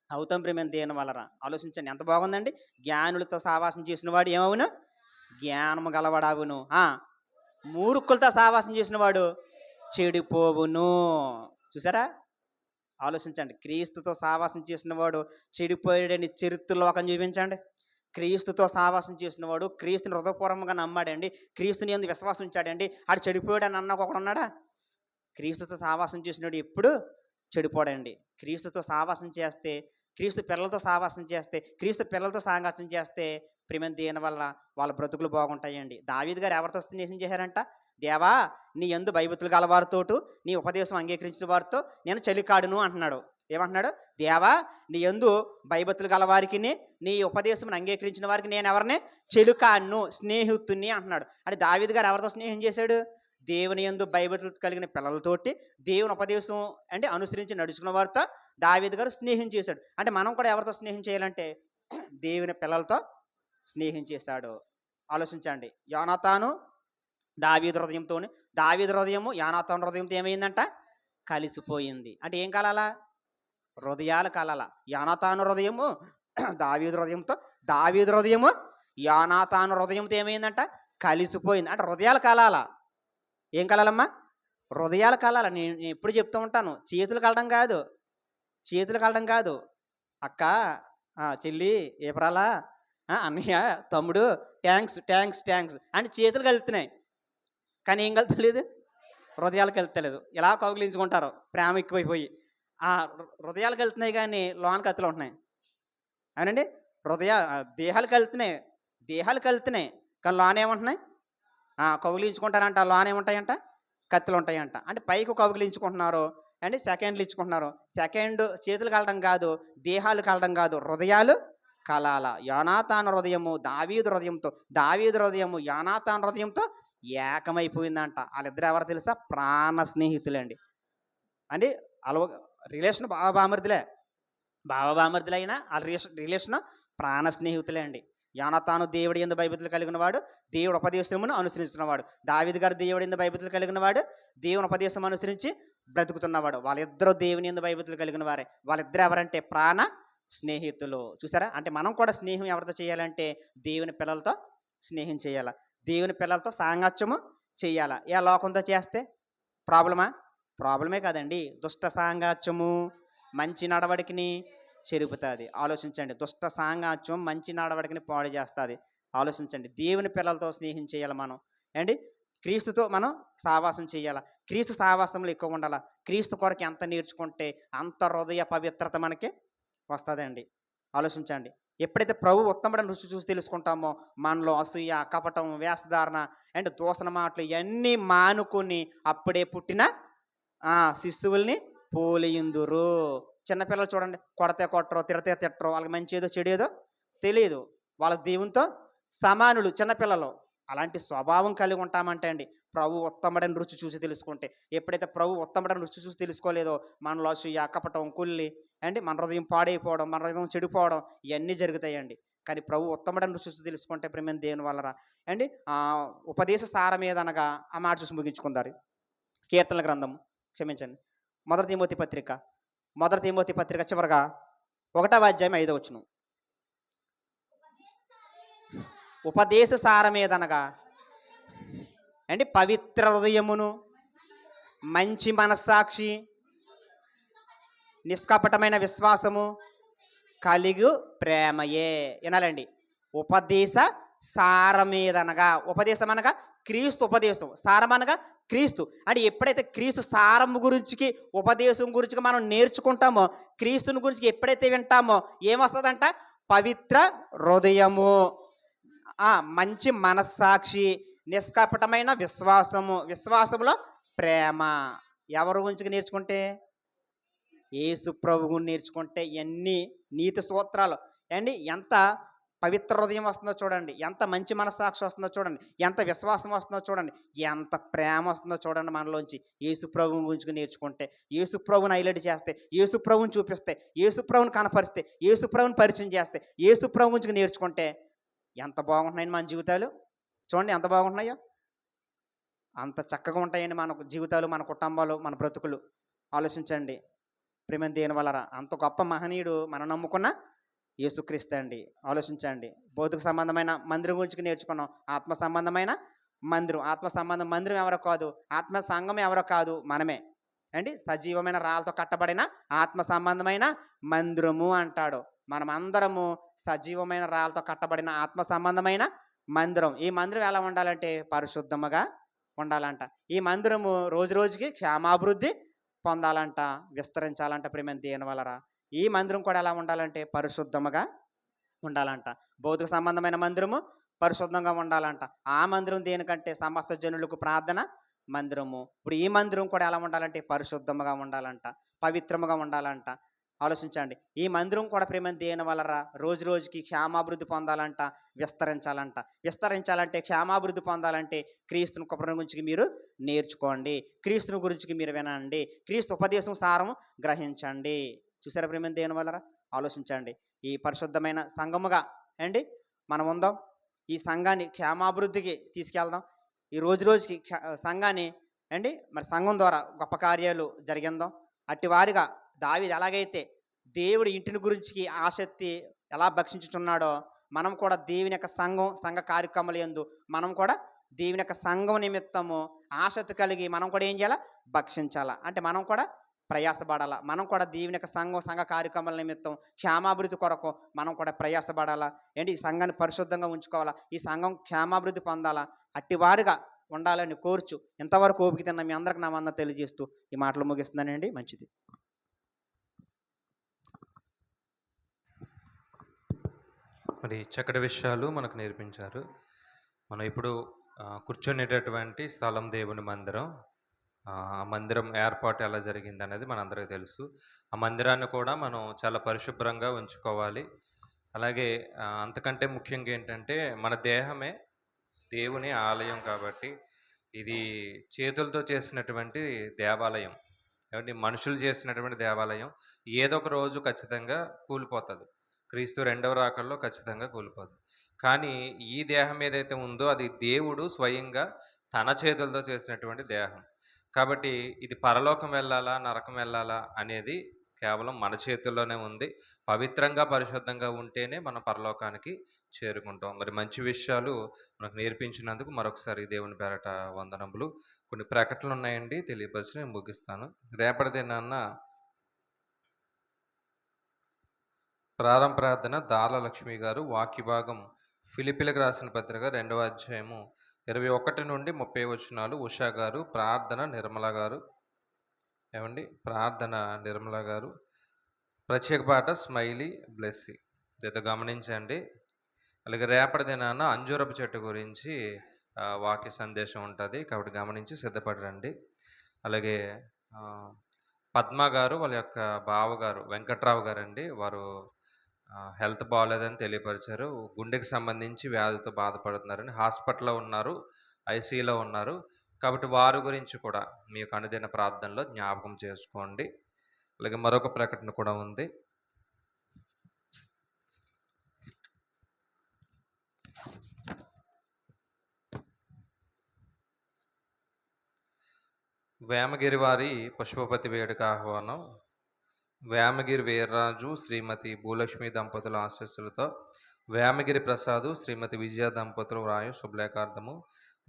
అవుతాం ప్రియమైన దేవుని వలన. ఆలోచించండి, ఎంత బాగుందండి. జ్ఞానులతో సావాసం చేసిన వాడు ఏమవును? జ్ఞానము గలవాడావును. మూర్ఖులతో సావాసం చేసిన వాడు చెడిపోవును. చూసారా? ఆలోచించండి. క్రీస్తుతో సావాసం చేసిన వాడు చెడిపోయాడని చరిత్రలో ఒక చూపించండి. క్రీస్తుతో సావాసం చేసిన వాడు క్రీస్తుని హృదయపూర్వకంగా నమ్మాడండి, క్రీస్తుని యందు విశ్వాసం ఉంచాడండి, ఆడు చెడిపోయాడని అన్న ఒకడు ఉన్నాడా? క్రీస్తుతో సావాసం చేసినాడు ఎప్పుడు చెడిపోడండి. క్రీస్తుతో సావాసం చేస్తే, క్రీస్తు పిల్లలతో సావాసం చేస్తే, క్రీస్తు పిల్లలతో సాంగత్యం చేస్తే ప్రియమైన దేవుని వల్ల వాళ్ళ బ్రతుకులు బాగుంటాయండి. దావీదు గారు ఎవరితో స్నేహం చేశారంట? దేవా, నీ యందు భయభక్తులు గలవారితోటు, నీ ఉపదేశం అంగీకరించిన వారితో నేను చెలికాడును అంటున్నాడు. ఏమంటున్నాడు? దేవా, నీ యందు భయభక్తులు గలవారికి, నీ ఉపదేశం అంగీకరించిన వారికి నేను ఎవరిని? చెలుకాడును, స్నేహితుని అంటున్నాడు. అంటే దావీదు గారు ఎవరితో స్నేహం చేశాడు? దేవుని యందు భయభక్తులు కలిగిన పిల్లలతోటి, దేవుని ఉపదేశం అంటే అనుసరించి నడుచుకున్న వారితో దావీదు గారు స్నేహం చేశాడు. అంటే మనం కూడా ఎవరితో స్నేహం చేయాలంటే దేవుని పిల్లలతో స్నేహం చేశాడు. ఆలోచించండి. యోనాతాను దావీదు హృదయంతో, దావీదు హృదయము యోనాతాను హృదయంతో ఏమైందంట? కలిసిపోయింది. అంటే ఏం కలాలా? హృదయాలు కలాల. యోనాతాను హృదయము దావీదు హృదయంతో, దావీదు హృదయము యోనాతాను హృదయంతో ఏమైందంట? కలిసిపోయింది. అంటే హృదయాలు కలాల. ఏం కలాలమ్మా? హృదయాలు కలాల. నేను ఎప్పుడు చెప్తూ ఉంటాను, చేతులు కలడం కాదు, చేతులు కలడం కాదు. అక్క, చెల్లి, ఏపరాలా, అన్నయ్య, తమ్ముడు, థ్యాంక్స్ థ్యాంక్స్ థ్యాంక్స్ అంటే చేతులు కలుగుతున్నాయి, కానీ ఏం కలుతలేదు? హృదయాలు కలుతలేదు. ఇలా కౌగిలించుకుంటారు ప్రేమ ఎక్కువైపోయి. హృదయాలు కలుతున్నాయి కానీ లోన కత్తులు ఉంటున్నాయి. అవునండి? దేహాలు కలుతున్నాయి కానీ లోన ఏముంటున్నాయి? కౌగిలించుకుంటారంట, లోన ఏముంటాయంట? కత్తులు ఉంటాయంట. అంటే పైకి కౌగిలించుకుంటున్నారు అండి, సెకండ్లు ఇచ్చుకుంటున్నారు. చేతులు కలడం కాదు, దేహాలు కలడం కాదు, హృదయాలు కలాల. యోనాతాను హృదయము దావీదు హృదయంతో, దావీదు హృదయము యోనాతాను హృదయంతో ఏకమైపోయిందంట. వాళ్ళిద్దరు ఎవరు తెలుసా? ప్రాణ స్నేహితులండి. అంటే రిలేషన్ బావబామర్దులే అయినా వాళ్ళ రిలేషన్ ప్రాణ స్నేహితులే అండి. యోనాతాను దేవుడి యందు భయభక్తులు కలిగిన వాడు, దేవుడు ఉపదేశమును అనుసరించినవాడు. దావీదు గారు దేవుడి యందు భయభక్తులు కలిగిన వాడు, దేవుని ఉపదేశం అనుసరించి బ్రతుకుతున్నవాడు. వాళ్ళిద్దరూ దేవుని యందు భయభక్తులు కలిగిన వారే. వాళ్ళిద్దరు ఎవరంటే ప్రాణ స్నేహితులు. చూసారా? అంటే మనం కూడా స్నేహం ఎవరితో చేయాలంటే దేవుని పిల్లలతో స్నేహం చేయాల, దేవుని పిల్లలతో సాంగత్యము చేయాల. ఏ లోకంతో చేస్తే ప్రాబ్లమే కాదండి. దుష్ట సాంగత్యము మంచి నడవడికిని చెరుపుతుంది. ఆలోచించండి. దుష్ట సాంగత్యం మంచి నడవడికిని పాడు చేస్తుంది. ఆలోచించండి. దేవుని పిల్లలతో స్నేహం చేయాలి మనం అండి. క్రీస్తుతో మనం సావాసం చేయాలి. క్రీస్తు సావాసంలో ఎక్కువ ఉండాలి. క్రీస్తు కొరకు ఎంత నేర్చుకుంటే అంత హృదయ పవిత్రత మనకి వస్తుందండి. ఆలోచించండి. ఎప్పుడైతే ప్రభు ఉత్తముడని రుచి చూసి తెలుసుకుంటామో మనలో అసూయ, కపటం, వేషధారణ అండ్ దూషణ మాటలు ఇవన్నీ మానుకొని అప్పుడే పుట్టిన శిశువుల్ని పోలియుందురు. చిన్నపిల్లలు చూడండి, కొడితే కొట్టరు, తిడితే తిట్టరు, వాళ్ళకి మంచి ఏదో చెడు ఏదో తెలియదు. వాళ్ళ దేవునితో సమానులు చిన్నపిల్లలు. అలాంటి స్వభావం కలిగి ఉంటామంటే అండి ప్రభు ఉత్తముడని రుచి చూసి తెలుసుకుంటే. ఎప్పుడైతే ప్రభు ఉత్తముడని రుచి చూసి తెలుసుకోలేదో మనలో అసూయ, కపటం, కుళ్ళి అండి మన హృదయం పాడైపోవడం, మన హృదయం చెడిపోవడం ఇవన్నీ జరుగుతాయండి. కానీ ప్రభు ఉత్తముడని రుచి చూసి తెలుసుకుంటే ప్రేమ దేవుని వలన అండి ఉపదేశ సారం ఏదనగా ఆ మాట చూసి ముగించుకుందారు. కీర్తనల గ్రంథము క్షమించండి, మొదటి తిమోతి పత్రిక చివరగా 1వ అధ్యాయం 5వ వచనం. ఉపదేశ సారమేదనగా అండి పవిత్ర హృదయమును, మంచి మనస్సాక్షి, నిష్కపటమైన విశ్వాసము కలిగు ప్రేమయే. వినాలండి, ఉపదేశ సారమేదనగా. ఉపదేశం అనగా క్రీస్తు ఉపదేశం, సారం అనగా క్రీస్తు. అంటే ఎప్పుడైతే క్రీస్తు సారం గురించి, ఉపదేశం గురించి మనం నేర్చుకుంటామో, క్రీస్తుని గురించి ఎప్పుడైతే వింటామో ఏమొస్తుందంట? పవిత్ర హృదయము, మంచి మనస్సాక్షి, నిష్కపటమైన విశ్వాసము, విశ్వాసములో ప్రేమ. ఎవరి గురించి నేర్చుకుంటే? యేసు ప్రభువు నేర్చుకుంటే ఎన్ని నీతి సూత్రాలు అండి. ఎంత పవిత్ర హృదయం వస్తుందో చూడండి, ఎంత మంచి మనస్సాక్షి వస్తుందో చూడండి, ఎంత విశ్వాసం వస్తుందో చూడండి, ఎంత ప్రేమ వస్తుందో చూడండి మనలోంచి. యేసు ప్రభువు గురించి నేర్చుకుంటే, యేసు ప్రభువుని హైలైట్ చేస్తే, యేసు ప్రభువుని చూపిస్తే, యేసు ప్రభువుని కనపరిస్తే, యేసు ప్రభువుని పరిచయం చేస్తే, యేసు ప్రభు గురించి నేర్చుకుంటే ఎంత బాగుంటున్నాయండి మన జీవితాలు. చూడండి ఎంత బాగుంటున్నాయో. అంత చక్కగా ఉంటాయండి మన జీవితాలు, మన కుటుంబాలు, మన బ్రతుకులు. ఆలోచించండి ప్రేమ దేవుని వలన. అంత గొప్ప మహనీయుడు మనం నమ్ముకున్న యేసుక్రీస్తు అండి. ఆలోచించండి. భౌతిక సంబంధమైన మందిరం గురించి నేర్చుకున్నాం, ఆత్మ సంబంధమైన మందిరం. ఆత్మ సంబంధం మందిరం ఎవరో కాదు, ఆత్మ సంఘం ఎవరో కాదు, మనమే అండి. సజీవమైన రాళ్ళతో కట్టబడిన ఆత్మ సంబంధమైన మందిరము అంటాడు. మనం అందరము సజీవమైన రాళ్ళతో కట్టబడిన ఆత్మ సంబంధమైన మందిరం. ఈ మందిరం ఎలా ఉండాలంటే పరిశుద్ధముగా ఉండాలంట. ఈ మందిరము రోజు రోజుకి క్షేమాభివృద్ధి పొందాలంట, విస్తరించాలంట ప్రేమ దేవుని వలన. ఈ మందిరం కూడా ఎలా ఉండాలంటే పరిశుద్ధముగా ఉండాలంట. భౌతిక సంబంధమైన మందిరము పరిశుద్ధంగా ఉండాలంట. ఆ మందిరం దేనికంటే సమస్త జనులకు ప్రార్థన మందిరము. ఇప్పుడు ఈ మందిరం కూడా ఎలా ఉండాలంటే పరిశుద్ధముగా ఉండాలంట, పవిత్రముగా ఉండాలంట. ఆలోచించండి. ఈ మందిరం కూడా ప్రేమ దేవుని వలన రోజు రోజుకి క్షేమాభివృద్ధి పొందాలంట, విస్తరించాలంట. విస్తరించాలంటే, క్షేమాభివృద్ధి పొందాలంటే క్రీస్తుని కృపణ గురించి మీరు నేర్చుకోండి, క్రీస్తుని గురించి మీరు వినండి, క్రీస్తు ఉపదేశం సారం గ్రహించండి. చూసారా ప్రేమ దేవుని వలన? ఆలోచించండి. ఈ పరిశుద్ధమైన సంఘముగా అండి మనం ఉందాం. ఈ సంఘాన్ని క్షేమాభివృద్ధికి తీసుకెళ్దాం. ఈ రోజు రోజుకి సంఘాన్ని అండి మరి సంఘం ద్వారా గొప్ప కార్యాలు జరిగిందాం. అట్టి వారిగా దావీదు ఎలాగైతే దేవుడి ఇంటిని గురించి ఆసక్తి ఎలా భక్షించుచున్నాడో, మనం కూడా దేవుని యొక్క సంఘ కార్యక్రమాల యందు మనం కూడా దేవుని యొక్క సంఘం నిమిత్తము ఆసక్తి కలిగి మనం కూడా ఏం చేయాలా? భక్షించాలా. అంటే మనం కూడా ప్రయాసపడాలా. మనం కూడా దేవుని యొక్క సంఘ కార్యక్రమాల నిమిత్తం క్షేమాభివృద్ధి కొరకు మనం కూడా ప్రయాసపడాలా. ఏంటి ఈ సంఘాన్ని పరిశుద్ధంగా ఉంచుకోవాలా, ఈ సంఘం క్షేమాభివృద్ధి పొందాలా. అట్టి వారిగా ఉండాలని కోర్చు. ఎంతవరకు ఓపిక తిన్నా మీ అందరికి నా వంద తెలియజేస్తూ ఈ మాటలు ముగిస్తున్నానండి. మంచిది. మరి చక్కటి విషయాలు మనకు నేర్పించారు. మనం ఇప్పుడు కూర్చునేటటువంటి స్థలం దేవుని మందిరం. ఆ మందిరం ఏర్పాటు ఎలా జరిగింది అనేది మనందరికీ తెలుసు. ఆ మందిరాన్ని కూడా మనం చాలా పరిశుభ్రంగా ఉంచుకోవాలి. అలాగే అంతకంటే ముఖ్యంగా ఏంటంటే మన దేహమే దేవుని ఆలయం కాబట్టి ఇది చేతులతో చేసినటువంటి దేవాలయం, ఏమంటే మనుషులు చేసినటువంటి దేవాలయం ఏదో ఒక రోజు ఖచ్చితంగా కూలిపోతుంది. క్రీస్తు రెండవ రాకల్లో ఖచ్చితంగా కూలిపోతుంది. కానీ ఈ దేహం ఏదైతే ఉందో అది దేవుడు స్వయంగా తన చేతులతో చేసినటువంటి దేహం కాబట్టి ఇది పరలోకం వెళ్ళాలా, నరకం వెళ్ళాలా అనేది కేవలం మన చేతుల్లోనే ఉంది. పవిత్రంగా, పరిశుద్ధంగా ఉంటేనే మనం పరలోకానికి చేరుకుంటాం. మరి మంచి విషయాలు మనకు నేర్పించినందుకు మరొకసారి దేవుని పేరట వందనములు. కొన్ని ప్రకటనలు ఉన్నాయండి, తెలియపరిచి నేను ముగిస్తాను. రేపటి దినాన్న ప్రారంభ ప్రార్థన దార్ల లక్ష్మి గారు, వాక్య భాగం ఫిలిప్పీలకు రాసిన పత్రిక 2వ అధ్యాయము 21 నుండి 30 వచనాలు ఉషా గారు, ప్రార్థన నిర్మల గారు. ఏమండి ప్రార్థన నిర్మల గారు, ప్రత్యేక పాట స్మైలీ బ్లెస్సీ. ఇదైతే గమనించండి. అలాగే రేపటి దినాన అంజూరపు చెట్టు గురించి వాక్య సందేశం ఉంటుంది, కాబట్టి గమనించి సిద్ధపడి రండి. అలాగే పద్మ గారు వాళ్ళ యొక్క బావగారు వెంకట్రావు గారండి, వారు హెల్త్ బాగాలేదని తెలియపరిచారు. గుండెకి సంబంధించి వ్యాధితో బాధపడుతున్నారని, హాస్పిటల్లో ఉన్నారు, ఐసీయూలో ఉన్నారు. కాబట్టి వారి గురించి కూడా మీ యొక్క అనుదిన ప్రార్థనలో జ్ఞాపకం చేసుకోండి. అలాగే మరొక ప్రకటన కూడా ఉంది. వేమగిరి వారి పుష్పపతి వేడుక ఆహ్వానం. వేమగిరి వీర్రాజు శ్రీమతి భూలక్ష్మి దంపతుల ఆశీస్సులతో వేమగిరి ప్రసాదు శ్రీమతి విజయ దంపతులు వ్రాయు శుభలేఖార్థము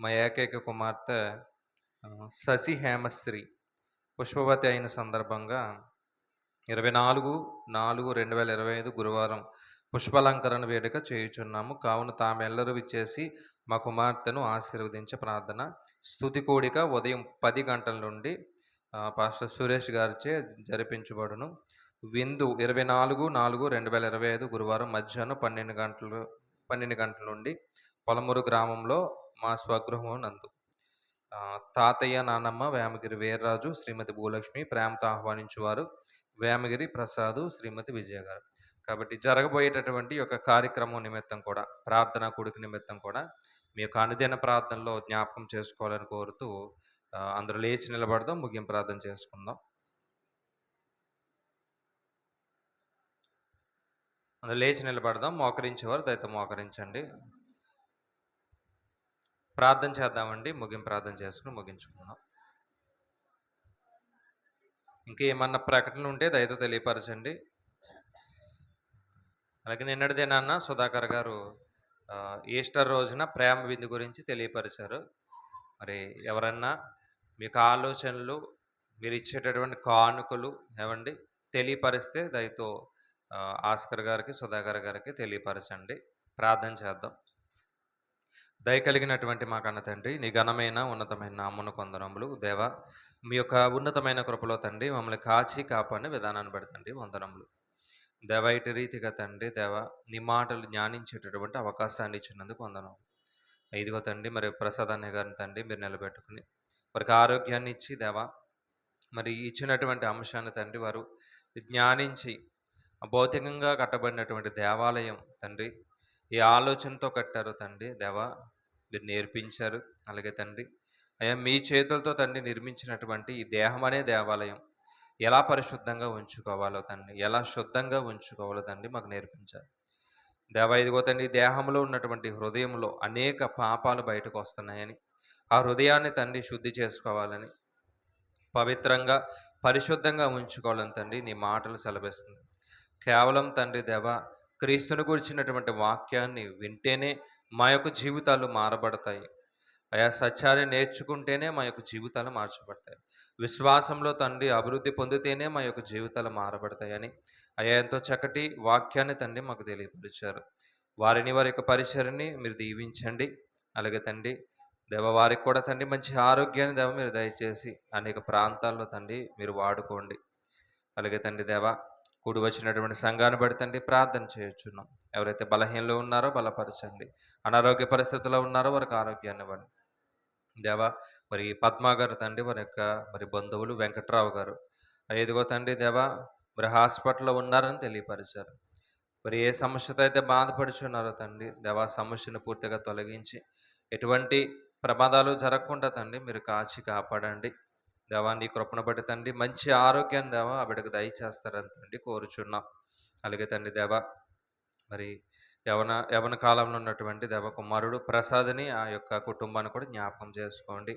మా ఏకైక కుమార్తె శశి హేమశ్రీ పుష్పవతి అయిన సందర్భంగా 24/4/2025 గురువారం పుష్పాలంకరణ వేడుక చేయుచున్నాము. కావున తామెల్లరూ విచ్చేసి మా కుమార్తెను ఆశీర్వదించే ప్రార్థన. స్తుతి కూడిక ఉదయం 10 గంటల నుండి పాస్టర్ సురేష్ గారిచే జరిపించబడును. విందు 24/4/2025 గురువారం మధ్యాహ్నం 12 గంటల నుండి పొలమూరు గ్రామంలో మా స్వగృహం నందు. తాతయ్య నానమ్మ వేమగిరి వీర్రాజు శ్రీమతి భూలక్ష్మి ప్రేమతో ఆహ్వానించువారు వేమగిరి ప్రసాదు శ్రీమతి విజయ గారు. కాబట్టి జరగబోయేటటువంటి యొక్క కార్యక్రమం నిమిత్తం కూడా, ప్రార్థనా కూడిక నిమిత్తం కూడా మీ యొక్క అనుదిన ప్రార్థనలో జ్ఞాపకం చేసుకోవాలని కోరుతూ అందరూ లేచి నిలబడదాం, ముగింపు ప్రార్థన చేసుకుందాం. అందరూ లేచి నిలబడదాం. మోకరించేవారు దయతో మోకరించండి. ప్రార్థన చేద్దామండి. ముగింపు ప్రార్థన చేసుకుని ముగించుకుందాం. ఇంకేమన్నా ప్రకటనలు ఉంటే దయతో తెలియపరచండి. అలాగే నిన్నటి దినాన్న సుధాకర్ గారు ఈస్టర్ రోజున ప్రేమ విందు గురించి తెలియపరిచారు. మరి ఎవరన్నా మీకు ఆలోచనలు, మీరు ఇచ్చేటటువంటి కానుకలు ఏమండి తెలియపరిస్తే దయతో ఆస్కర్ గారికి, సుధాకర్ గారికి తెలియపరచండి. ప్రార్థన చేద్దాం. దయ కలిగినటువంటి మా కన్న తండ్రి, నీ ఘనమైన ఉన్నతమైన నామమున వందనములు. దేవా, మీ యొక్క ఉన్నతమైన కృపలో తండ్రి మమ్మల్ని కాచి కాపాడిన విధానాన్ని పెడతండి వందనములు. దేవా, ఇటు రీతిగా తండ్రి దేవా నీ మాటలు జ్ఞానించేటటువంటి అవకాశాన్ని ఇచ్చినందుకు వందనం. ఇదిగో తండ్రి మరి ప్రసాద్ అన్నయ్య గారిని తండ్రి మీరు నిలబెట్టుకుని వారికి ఆరోగ్యాన్ని ఇచ్చి దేవా మరి ఇచ్చినటువంటి అంశాన్ని తండ్రి వారు జ్ఞానించి భౌతికంగా కట్టబడినటువంటి దేవాలయం తండ్రి ఈ ఆలోచనతో కట్టారు తండ్రి దేవా, మీరు నేర్పించారు. అలాగే తండ్రి అయ్యా మీ చేతులతో తండ్రి నిర్మించినటువంటి ఈ దేహం అనే దేవాలయం ఎలా పరిశుద్ధంగా ఉంచుకోవాలో తండ్రి, ఎలా శుద్ధంగా ఉంచుకోవాలో తండ్రి మాకు నేర్పించారు. దేవా, ఇదిగో తండ్రి దేహంలో ఉన్నటువంటి హృదయంలో అనేక పాపాలు బయటకు వస్తున్నాయని, ఆ హృదయాన్ని తండ్రి శుద్ధి చేసుకోవాలని, పవిత్రంగా పరిశుద్ధంగా ఉంచుకోవాలని తండ్రి నీ మాటలు సెలవిస్తుంది. కేవలం తండ్రి దేవా క్రీస్తుని గురించినటువంటి వాక్యాన్ని వింటేనే మా యొక్క జీవితాలు మారబడతాయి. అయా సత్యాన్ని నేర్చుకుంటేనే మా యొక్క జీవితాలు మార్చబడతాయి. విశ్వాసంలో తండ్రి అభివృద్ధి పొందితేనే మా యొక్క జీవితాలు మారబడతాయని అయ్యా ఎంతో చక్కటి వాక్యాన్ని తండ్రి మాకు తెలియపరిచారు. వారిని వారి యొక్క పరిచయాన్ని మీరు దీవించండి. అలాగే తండ్రి దేవ వారికి కూడా తండ్రి మంచి ఆరోగ్యాన్ని దేవ మీరు దయచేసి అనేక ప్రాంతాల్లో తండ్రి మీరు వాడుకోండి. అలాగే తండ్రి దేవ కూడి వచ్చినటువంటి సంఘాన్ని బట్టి తండ్రి ప్రార్థన చేయొచ్చున్నాం. ఎవరైతే బలహీనలో ఉన్నారో బలపరచండి, అనారోగ్య పరిస్థితుల్లో ఉన్నారో వారికి ఆరోగ్యాన్ని ఇవ్వండి. దేవా మరి పద్మా గారు తండ్రి వారి యొక్క మరి బంధువులు వెంకట్రావు గారు ఎదుగో తండ్రి దేవా మరి హాస్పిటల్లో ఉన్నారని తెలియపరిచారు. మరి ఏ సమస్యతో అయితే బాధపడుచున్నారో తండ్రి దేవా సమస్యను పూర్తిగా తొలగించి ఎటువంటి ప్రమాదాలు జరగకుండా తండ్రి మీరు కాచి కాపాడండి. దేవా నీ కృపను బట్టి తండ్రి మంచి ఆరోగ్యాన్ని దేవా ఆ బిడ్డకు దయచేస్తారని తండ్రి కోరుచున్నాం. అలాగే తండ్రి దేవా మరి యవన కాలంలో ఉన్నటువంటి దేవ కుమారుడు ప్రసాద్ని ఆ యొక్క కుటుంబాన్ని కూడా జ్ఞాపకం చేసుకోండి.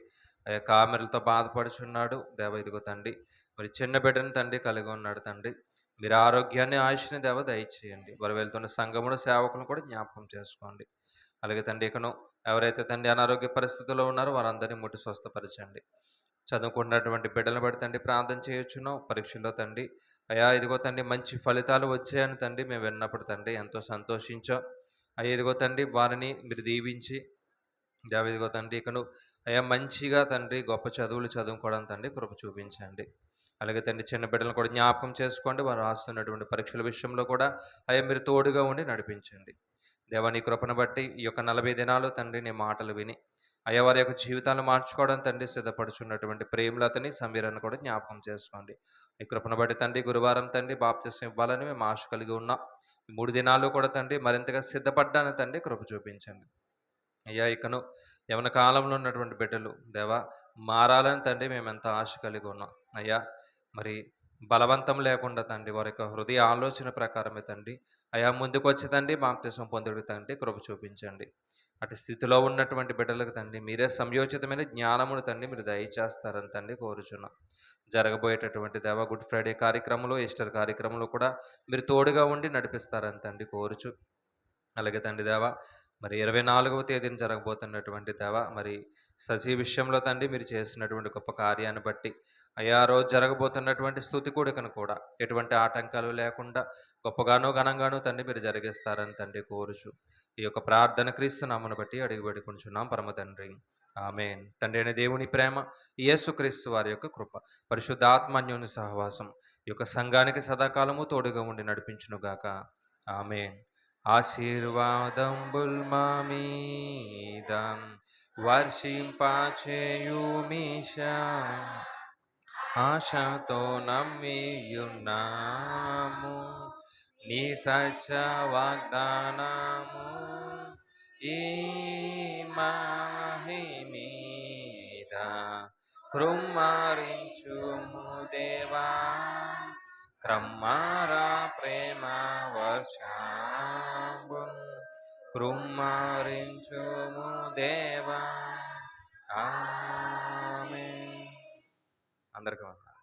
ఆ యొక్క ఆమెలతో బాధపడుచున్నాడు దేవ, ఇదిగో తండ్రి మరి చిన్న బిడ్డని తండ్రి కలిగి ఉన్నాడు తండ్రి, మీరు ఆరోగ్యాన్ని ఆయుష్ని దేవ దయచేయండి. వారు వెళ్తున్న సంఘముడు సేవకులను కూడా జ్ఞాపకం చేసుకోండి. అలాగే తండ్రి ఇకను ఎవరైతే తండ్రి అనారోగ్య పరిస్థితుల్లో ఉన్నారో వారందరినీ ముట్టి స్వస్థపరచండి. చదువుకున్నటువంటి బిడ్డలను బట్టి తండ్రి ప్రార్థన చేయొచ్చున్నాం. పరీక్షల్లో తండ్రి అయ్యా ఇదిగో తండ్రి మంచి ఫలితాలు వచ్చాయని తండ్రి మేము విన్నప్పుడు తండ్రి ఎంతో సంతోషించాం. అయ్యా ఇదిగో తండ్రి వారిని మీరు దీవించి దేవ ఇదిగో తండ్రి ఇకను అయ్యా మంచిగా తండ్రి గొప్ప చదువులు చదువుకోవడం తండ్రి కృప చూపించండి. అలాగే తండ్రి చిన్న బిడ్డలను కూడా జ్ఞాపకం చేసుకోండి. వారు రాస్తున్నటువంటి పరీక్షల విషయంలో కూడా అయ్యా మీరు తోడుగా ఉండి నడిపించండి. దేవా నీ కృపను బట్టి ఈ యొక్క 40 దినాలు తండ్రి నీ మాటలు విని అయ్యా వారి యొక్క జీవితాలను మార్చుకోవడం తండ్రి సిద్ధపడుచున్నటువంటి ప్రేమలతని సమీరను కూడా జ్ఞాపకం చేసుకోండి. ఈ కృపను బట్టి తండ్రి గురువారం తండ్రి బాప్తిసం ఇవ్వాలని మేము ఆశ కలిగి ఉన్నాం. ఈ 3 దినాలు కూడా తండ్రి మరింతగా సిద్ధపడ్డాను తండ్రి కృప చూపించండి. అయ్యా ఇకను యవన కాలంలో ఉన్నటువంటి బిడ్డలు దేవా మారాలని తండ్రి మేము ఎంత ఆశ కలిగి ఉన్నాం. అయ్యా మరి బలవంతం లేకుండా తండ్రి వారి యొక్క హృదయ ఆలోచన ప్రకారమే తండ్రి అయా ముందుకు వచ్చి తండ్రి బాప్తిసం పొందుడు తండ్రి కృప చూపించండి. అటు స్థితిలో ఉన్నటువంటి బిడ్డలకు తండ్రి మీరే సంయోచితమైన జ్ఞానమును తండ్రి మీరు దయచేస్తారని తండ్రి కోరుచున్నాం. జరగబోయేటటువంటి దేవ గుడ్ ఫ్రైడే కార్యక్రమంలో ఈస్టర్ కార్యక్రమంలో కూడా మీరు తోడుగా ఉండి నడిపిస్తారని తండ్రి కోరుచు. అలాగే తండ్రి దేవ మరి 24వ తేదీన జరగబోతున్నటువంటి దేవ మరి సజీ విషయంలో తండ్రి మీరు చేసినటువంటి గొప్ప కార్యాన్ని బట్టి అయ్యా రోజు జరగబోతున్నటువంటి స్తుతి కూడికను కూడా ఎటువంటి ఆటంకాలు లేకుండా గొప్పగానో ఘనంగానో తండ్రి మీరు జరిగిస్తారని తండ్రి కోరుచు. ఈ యొక్క ప్రార్థన క్రీస్తు నామను బట్టి అడిగి పెట్టుకుంటున్నాం పరమ తండ్రి. ఆమేన్. తండ్రి అయిన దేవుని ప్రేమ, యేసుక్రీస్తు వారి యొక్క కృప, పరిశుద్ధాత్మన్యోని సహవాసం ఈ యొక్క సంఘానికి సదాకాలము తోడుగా ఉండి నడిపించునుగాక. ఆమేన్. ఆశీర్వాదంబుల్ మా మీద వర్షింపచేయుమీశా, ఆశతో నమ్మియున్నాము నీ సత్య వాగ్దానము. ఈ మహిమీద కృమ్మరించుము దేవా, క్రమ్మారా ప్రేమ వర్షాంబున్ కృమ్మరించుము దేవా. ఆమేన్. అందరికీ వందనాలు.